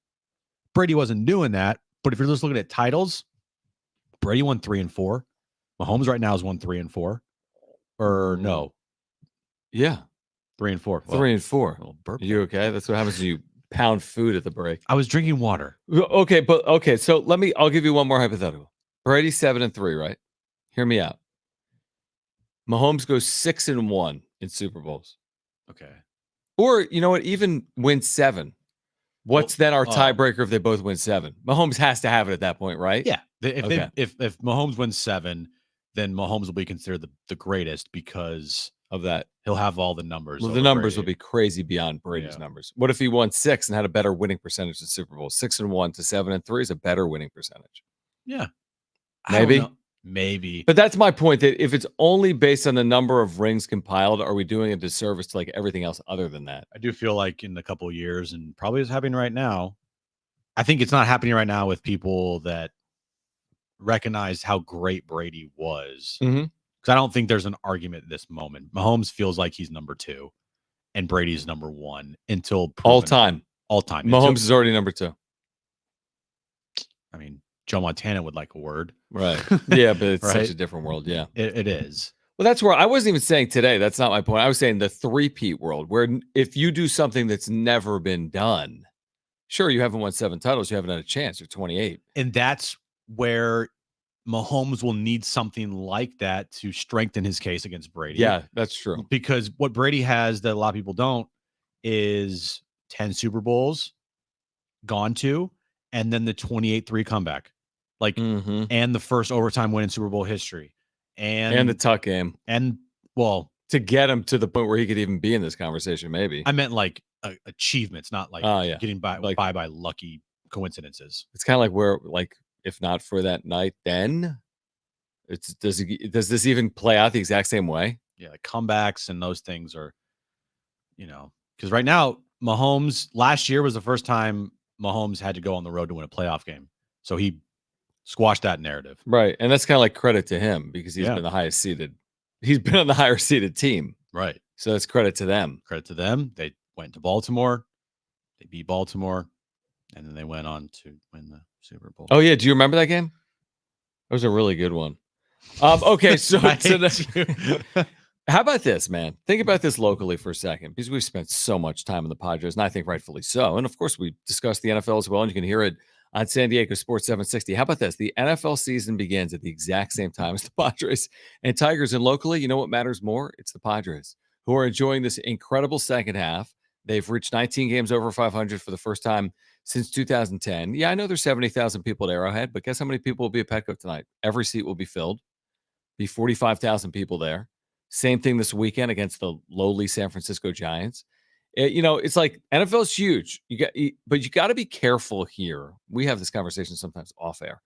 Brady wasn't doing that. But if you're just looking at titles, Brady won 3 and 4. Mahomes right now is 3 and 4. Or no. Yeah. 3 and 4. 3 and 4. You okay? That's what happens when you pound food at the break. I was drinking water. Okay. So I'll give you one more hypothetical. Brady's 7 and 3, right? Hear me out. Mahomes goes 6 and 1 in Super Bowls. Okay. Or, you know what? Even wins 7. What's then our tiebreaker if they both win 7? Mahomes has to have it at that point, right? Yeah. If Mahomes wins 7, then Mahomes will be considered the greatest because of that. He'll have all the numbers. Well, over the numbers Brady. will be crazy beyond Brady's numbers. What if he won 6 and had a better winning percentage in Super Bowl? 6-1 to 7-3 is a better winning percentage. Yeah. Maybe. Maybe. But that's my point, that if it's only based on the number of rings compiled, are we doing a disservice to like everything else other than that? I do feel like in a couple of years, and probably is happening right now, I think it's not happening right now with people that recognize how great Brady was. Mhm. Because I don't think there's an argument at this moment. Mahomes feels like he's number 2 and Brady's number 1 until All proven- time. All time. Mahomes is already number 2. I mean, Joe Montana would like a word. Right. Yeah, but it's Right? such a different world. Yeah. It is. Well, that's where I wasn't even saying today. That's not my point. I was saying the three-peat world, where if you do something that's never been done, sure, you haven't won 7 titles, you haven't had a chance. You're 28. And that's where Mahomes will need something like that to strengthen his case against Brady. Yeah, that's true. Because what Brady has that a lot of people don't is 10 Super Bowls gone to, and then the 28-3 comeback. Like, and the first overtime win in Super Bowl history. And the tuck game. And, well, to get him to the point where he could even be in this conversation, maybe. I meant like achievements, not like getting by by lucky coincidences. It's kind of like where, like, if not for that night, then does this even play out the exact same way? Yeah, like comebacks and those things are, because right now Mahomes last year was the first time Mahomes had to go on the road to win a playoff game, so he squashed that narrative. Right, and that's kind of like credit to him because he's Yeah. been the highest seeded. He's been on the higher seeded team. Right. So that's credit to them. Credit to them. They went to Baltimore. They beat Baltimore, and then they went on to win the Super Bowl. Oh yeah, do you remember that game? That was a really good one. Okay, so how about this, man? Think about this locally for a second, because we've spent so much time on the Padres, and I think rightfully so. And of course, we discussed the NFL as well, and you can hear it on San Diego Sports 760. How about this? The NFL season begins at the exact same time as the Padres and Tigers. And locally, you know what matters more? It's the Padres, who are enjoying this incredible second half. They've reached 19 games over 500 for the first time since 2010. Yeah, I know there's 70,000 people at Arrowhead, but guess how many people will be at Petco tonight? Every seat will be filled. Be 45,000 people there. Same thing this weekend against the lowly San Francisco Giants. It's like NFL is huge. But you got to be careful here. We have this conversation sometimes off air,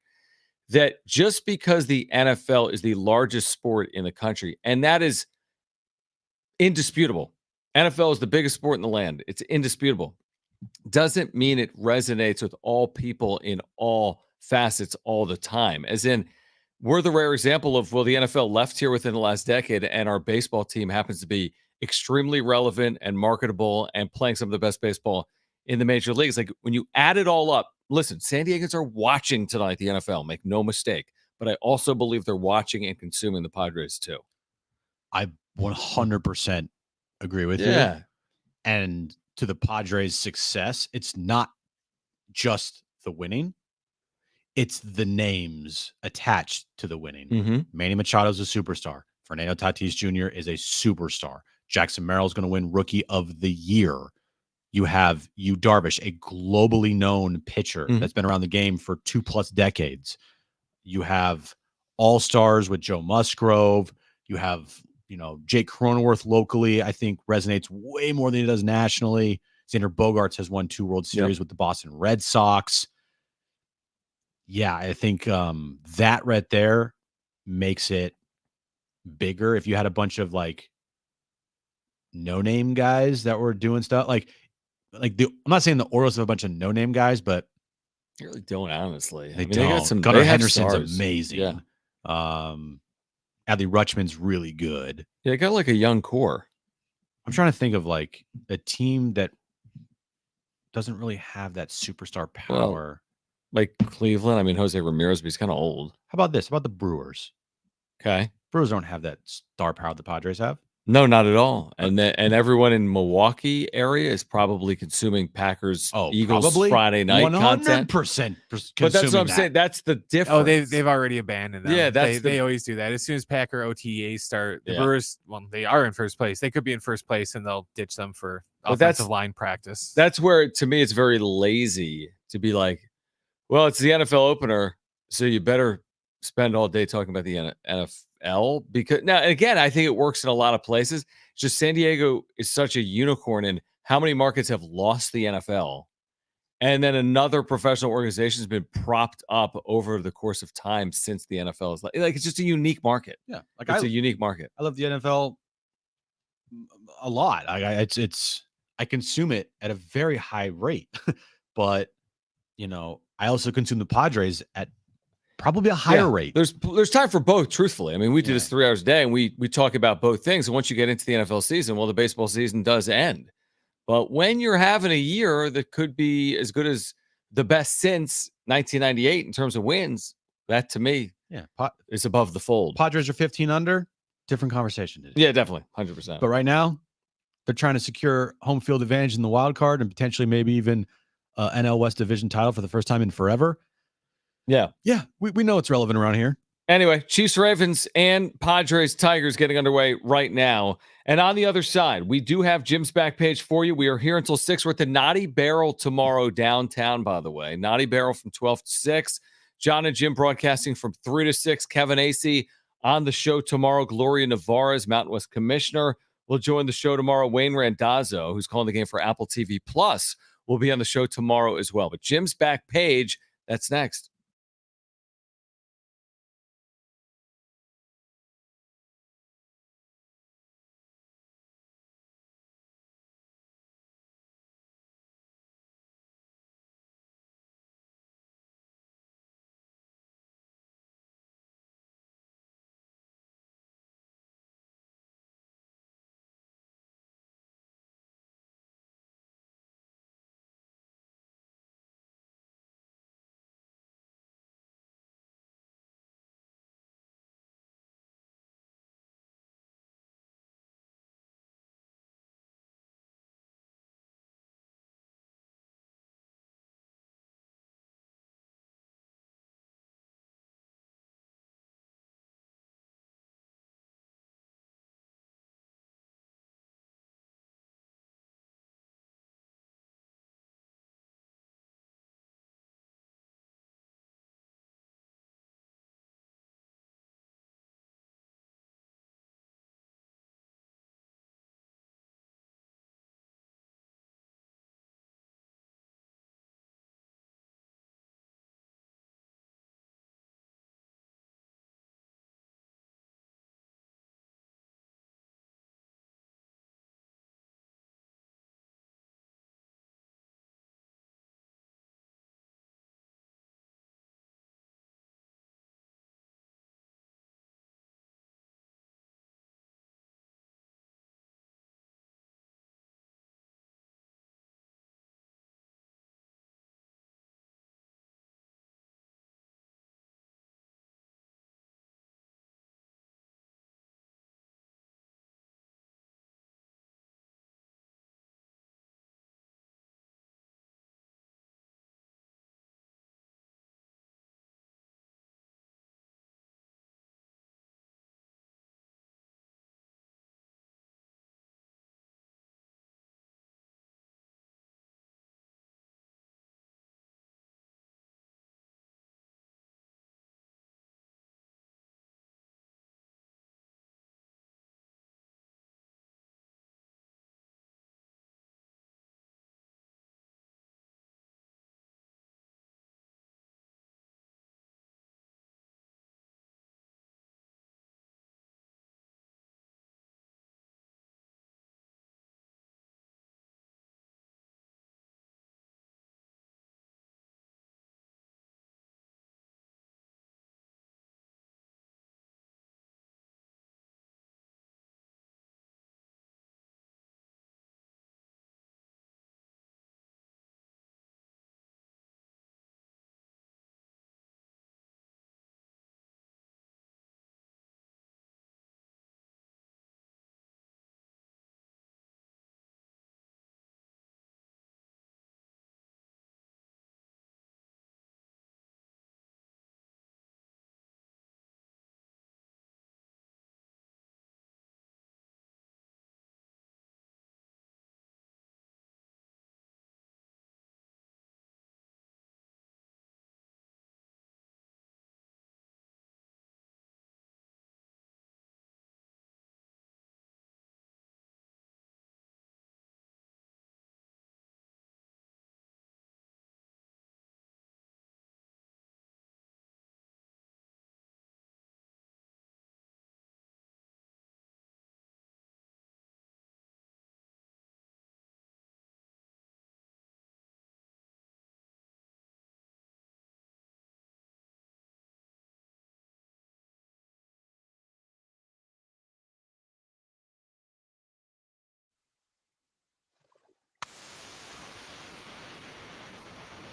that just because the NFL is the largest sport in the country, and that is indisputable. NFL is the biggest sport in the land. It's indisputable. Doesn't mean it resonates with all people in all facets all the time. As in, we're the rare example of, well, the NFL left here within the last decade, and our baseball team happens to be extremely relevant and marketable and playing some of the best baseball in the major leagues. Like, when you add it all up, listen, San Diegans are watching tonight the NFL, make no mistake. But I also believe they're watching and consuming the Padres too. I 100% agree with you. Yeah. And to the Padres' success, it's not just the winning. It's the names attached to the winning. Mm-hmm. Manny Machado's a superstar. Fernando Tatis Jr. is a superstar. Jackson Merrill's going to win Rookie of the Year. You have Yu Darvish, a globally known pitcher that's been around the game for 2+ decades. You have all-stars with Joe Musgrove. You have, Jake Cronenworth locally, I think resonates way more than he does nationally. Xander Bogaerts has won 2 World Series with the Boston Red Sox. Yeah, I think that right there makes it bigger. If you had a bunch of like no-name guys that were doing stuff like I'm not saying the Orioles have a bunch of no-name guys, but You really don't, honestly. they They got don't. some. Gunnar They have Henderson's stars. amazing. Yeah. Adley Rutschman's really good. Yeah, they got like a young core. I'm trying to think of like a team that doesn't really have that superstar power. Like Cleveland. I mean, Jose Ramirez, but he's kind of old. How about this? How about the Brewers? Okay. Brewers don't have that star power the Padres have. No, not at all. And everyone in Milwaukee area is probably consuming Packers Eagles probably Friday night content. 100%. But that's what I'm saying. That's the difference. Oh, they've already abandoned them. Yeah, they always do that. As soon as Packer OTAs start, the Brewers, well, they are in first place. They could be in first place, and they'll ditch them for offensive line practice. That's where, to me, it's very lazy to be like, well, it's the NFL opener, so you better spend all day talking about the NFL because now, again, I think it works in a lot of places. It's just San Diego is such a unicorn in how many markets have lost the NFL. And then another professional organization has been propped up over the course of time since the NFL is like it's just a unique market. Yeah, like it's a unique market. I love the NFL a lot. I consume it at a very high rate, but I also consume the Padres at probably a higher rate. There's time for both, truthfully. I mean, we do this 3 hours a day and we talk about both things. And once you get into the NFL season, well, the baseball season does end. But when you're having a year that could be as good as the best since 1998 in terms of wins, that to me is above the fold. Padres are 15 under, different conversation today. Yeah, definitely, 100%. But right now, they're trying to secure home field advantage in the wild card and potentially maybe even NL West division title for the first time in forever. Yeah. Yeah, we know it's relevant around here. Anyway, Chiefs, Ravens, and Padres, Tigers getting underway right now. And on the other side, we do have Jim's back page for you. We are here until 6. We're at the Naughty Barrel tomorrow downtown, by the way. Naughty Barrel from 12 to 6. Jon and Jim broadcasting from 3 to 6. Kevin Acee on the show tomorrow. Gloria Navarez, Mountain West Commissioner, will join the show tomorrow. Wayne Randazzo, who's calling the game for Apple TV Plus, will be on the show tomorrow as well. But Jim's back page, that's next.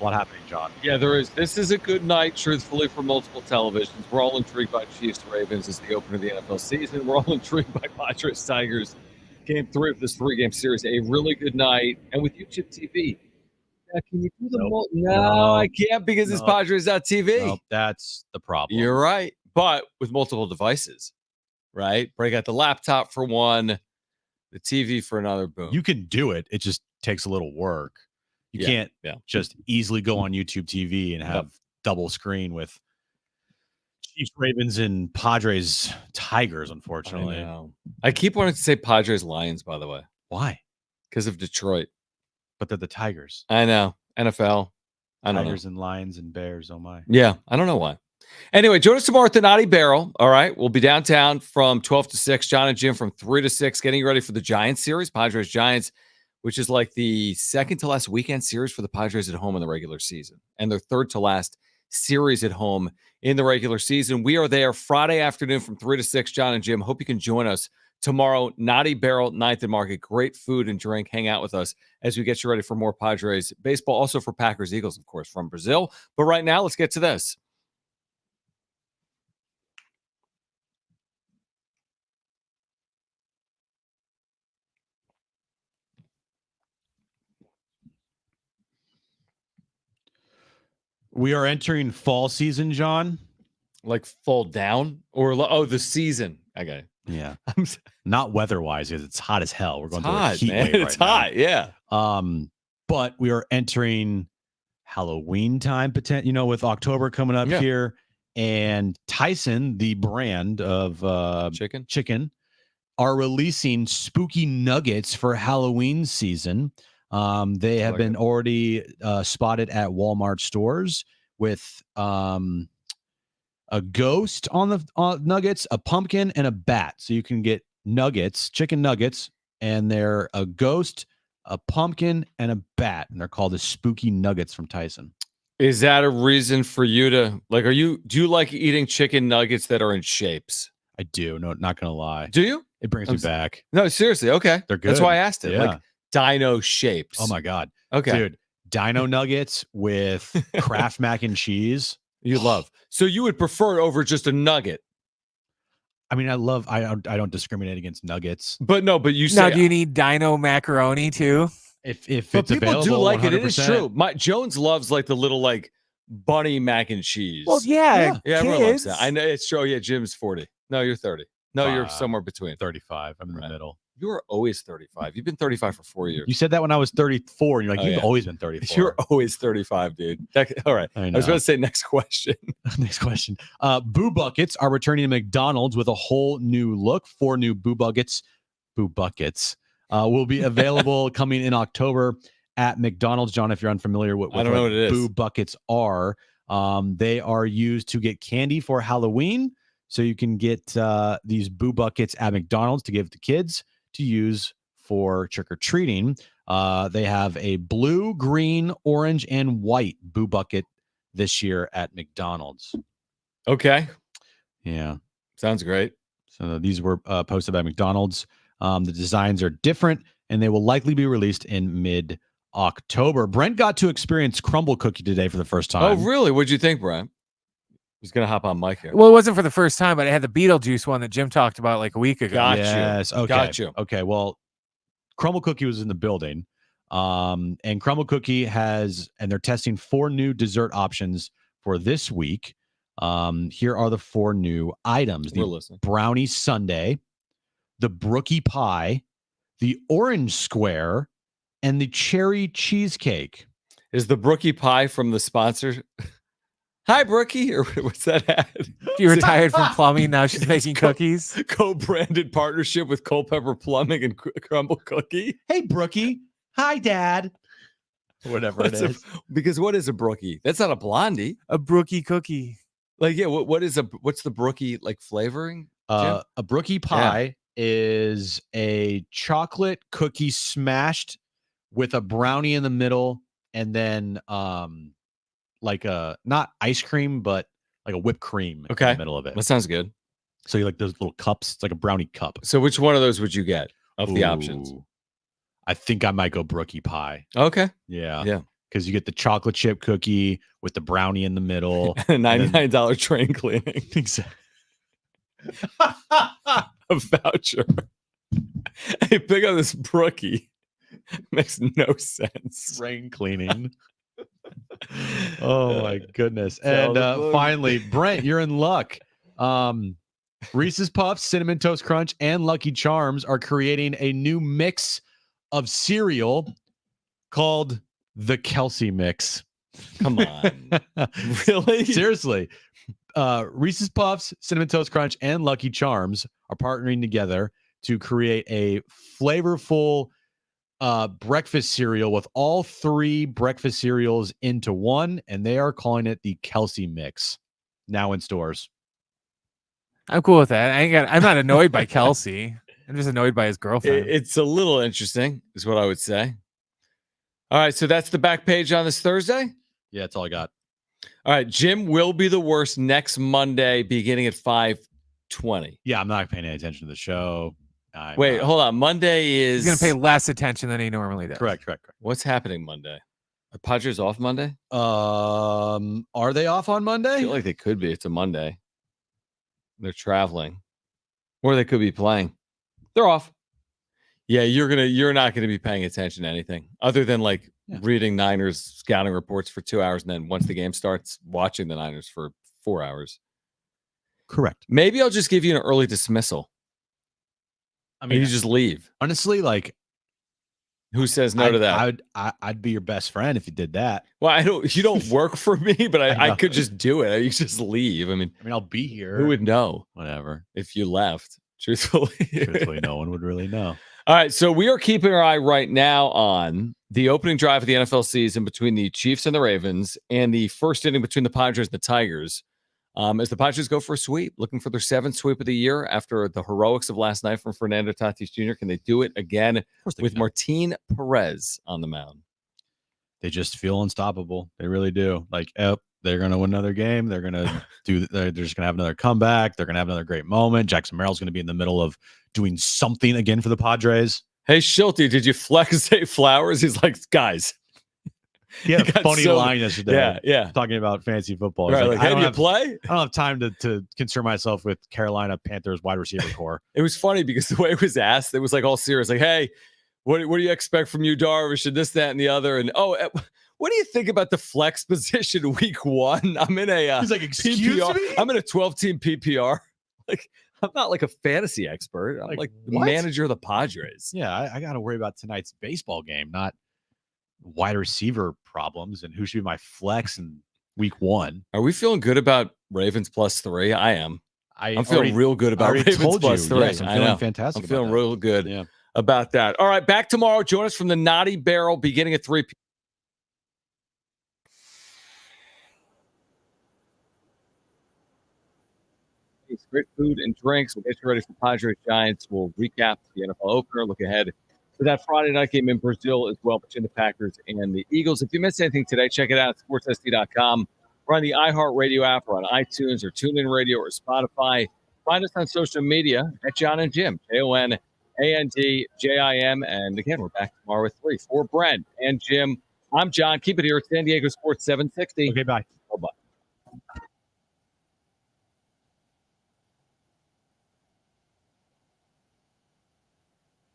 A lot happening, John. Yeah, there is. This is a good night, truthfully, for multiple televisions. We're all intrigued by Chiefs Ravens as the opener of the NFL season. We're all intrigued by Padres Tigers, game 3 of this 3-game series. A really good night. And with YouTube TV, can you do the No, I can't because it's Padres.tv. Nope, that's the problem. You're right. But with multiple devices, right? Break out the laptop for one, the TV for another. Boom. You can do it. It just takes a little work. You can't just easily go on YouTube TV and have double screen with Chiefs, Ravens, and Padres Tigers, unfortunately. I keep wanting to say Padres Lions, by the way. Why? Because of Detroit. But they're the Tigers. I know. NFL. I don't know. Tigers and Lions and Bears. Oh, my. Yeah. I don't know why. Anyway, join us tomorrow at the Naughty Barrel. All right. We'll be downtown from 12 to 6. Jon and Jim from 3 to 6, getting ready for the Giants series, Padres Giants, which is like the second to last weekend series for the Padres at home in the regular season, and their third to last series at home in the regular season. We are there Friday afternoon from 3 to 6. Jon and Jim, hope you can join us tomorrow. Naughty Barrel, 9th and Market. Great food and drink. Hang out with us as we get you ready for more Padres baseball. Also for Packers Eagles, of course, from Brazil. But right now, let's get to this. We are entering fall season, John. Like fall down? Or, the season. Okay. Yeah. Not weather-wise, because it's hot as hell. We're going through hot, a heat man. wave It's right hot, now. yeah. But we are entering Halloween time, with October coming up here. And Tyson, the brand of chicken, are releasing spooky nuggets for Halloween season. They have been already spotted at Walmart stores with a ghost on the nuggets, a pumpkin, and a bat. So you can get nuggets, chicken nuggets, and they're a ghost, a pumpkin, and a bat. And they're called the spooky nuggets from Tyson. Is that a reason for you to do you like eating chicken nuggets that are in shapes? I do. No, not going to lie. Do you? It brings me back. No, seriously. Okay. They're good. That's why I asked it. Yeah. Like dino shapes. Oh my God. Okay. Dude, dino nuggets with Kraft mac and cheese. You love. So you would prefer it over just a nugget. I mean, I don't discriminate against nuggets. But you say, now, do you need dino macaroni too? If but it's people available, do like 100%. it. It is true. Jones loves like the little bunny mac and cheese. Well, yeah, everyone loves kids. that. I know it's true. Yeah, Jim's 40. No, you're 30. No, you're somewhere between 35. I'm in the middle. You were always 35. You've been 35 for 4 years. You said that when I was 34, and you're like, you've always been 34. You're always 35, dude. All right. I was going to say next question. Next question. Boo Buckets are returning to McDonald's with a whole new look. 4 new Boo Buckets will be available coming in October at McDonald's. John, if you're unfamiliar with I don't know what it is. Boo Buckets are, they are used to get candy for Halloween. So you can get these Boo Buckets at McDonald's to give to kids to use for trick-or-treating. They have a blue, green, orange, and white Boo Bucket this year at McDonald's. Okay. Yeah. Sounds great. So these were posted by McDonald's. The designs are different, and they will likely be released in mid-October. Brent got to experience Crumble Cookie today for the first time. Oh, really? What'd you think, Brent? He's going to hop on mic here. Well, it wasn't for the first time, but I had the Beetlejuice one that Jim talked about like a week ago. Got you. Yes. Okay. Got you. Okay. Well, Crumble Cookie was in the building. And Crumble Cookie and they're testing 4 new dessert options for this week. Here are the 4 new items. The brownie sundae, the brookie pie, the orange square, and the cherry cheesecake. Is the brookie pie from the sponsor? Hi, Brookie, or what's that ad? She retired from plumbing. Now she's making cookies. Co-branded partnership with Culpepper Plumbing and Crumble Cookie. Hey, Brookie. Hi, Dad. Whatever it is. Because what is a Brookie? That's not a Blondie. A Brookie cookie. What's the Brookie flavoring? Jim? A brookie pie is a chocolate cookie smashed with a brownie in the middle, and then not ice cream, but like a whipped cream in the middle of it. That sounds good. So you like those little cups? It's like a brownie cup. So which one of those would you get of the options? I think I might go brookie pie. Okay. Yeah. Yeah. because you get the chocolate chip cookie with the brownie in the middle. $99 train cleaning. Exactly. A voucher. Hey, pick up this brookie. Makes no sense. Rain cleaning. Oh my goodness. And finally, Brent, you're in luck. Reese's Puffs, Cinnamon Toast Crunch, and Lucky Charms are creating a new mix of cereal called the Kelsey Mix. Come on. Really? Seriously. Reese's Puffs, Cinnamon Toast Crunch, and Lucky Charms are partnering together to create a flavorful breakfast cereal with all 3 breakfast cereals into one, and they are calling it the Kelsey Mix. Now in stores. I'm cool with that. I'm not annoyed by Kelsey. I'm just annoyed by his girlfriend. It's a little interesting, is what I would say. All right, so that's the back page on this Thursday? Yeah, that's all I got. All right, Jim will be the worst next Monday beginning at 5:20. Yeah, I'm not paying any attention to the show. Wait, hold on. Monday is... He's going to pay less attention than he normally does. Correct. What's happening Monday? Are Padres off Monday? Are they off on Monday? I feel like they could be. It's a Monday. They're traveling. Or they could be playing. They're off. Yeah, you're not gonna be paying attention to anything other than reading Niners scouting reports for 2 hours, and then once the game starts, watching the Niners for 4 hours. Correct. Maybe I'll just give you an early dismissal. I mean, you just leave. Honestly, who says no to that? I'd be your best friend if you did that. Well, you don't work for me, but I could just do it. You just leave. I mean, I'll be here. Who would know? Whatever. If you left, truthfully, no one would really know. All right, so we are keeping our eye right now on the opening drive of the NFL season between the Chiefs and the Ravens, and the first inning between the Padres and the Tigers. As the Padres go for a sweep, looking for their 7th sweep of the year after the heroics of last night from Fernando Tatis Jr. Can they do it again with Martin Perez on the mound? They just feel unstoppable. They really do. They're going to win another game. They're going to they're just going to have another comeback. They're going to have another great moment. Jackson Merrill's going to be in the middle of doing something again for the Padres. Hey, Schulte, did you flex Zay Flowers? He's like, guys. He had a funny line yesterday. Yeah. Talking about fantasy football. Right, hey, do you play? I don't have time to concern myself with Carolina Panthers wide receiver core. It was funny because the way it was asked, it was all serious. Hey, what do you expect from you, Darvish, and this, that, and the other? And what do you think about the flex position week 1? I'm in a He's like, excuse PPR. me? I'm in a 12-team PPR. I'm not a fantasy expert. I'm the manager of the Padres. Yeah, I got to worry about tonight's baseball game, not wide receiver problems and who should be my flex in week 1. Are we feeling good about Ravens +3? I am. I'm feeling real good about Ravens +3. Yes, I'm feeling fantastic. I'm feeling real good about that. All right, back tomorrow. Join us from the Naughty Barrel beginning at 3 p.m. Great food and drinks. We'll get you ready for Padres Giants. We'll recap the NFL opener, look ahead to that Friday night game in Brazil as well between the Packers and the Eagles. If you missed anything today, check it out at sportssd.com. We're on the iHeartRadio app, or on iTunes, or TuneIn Radio, or Spotify. Find us on social media at Jon and Jim, JONANDJIM. And again, we're back tomorrow with 3. For Brent and Jim, I'm Jon. Keep it here at San Diego Sports 760. Okay, bye. Bye-bye.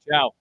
Ciao.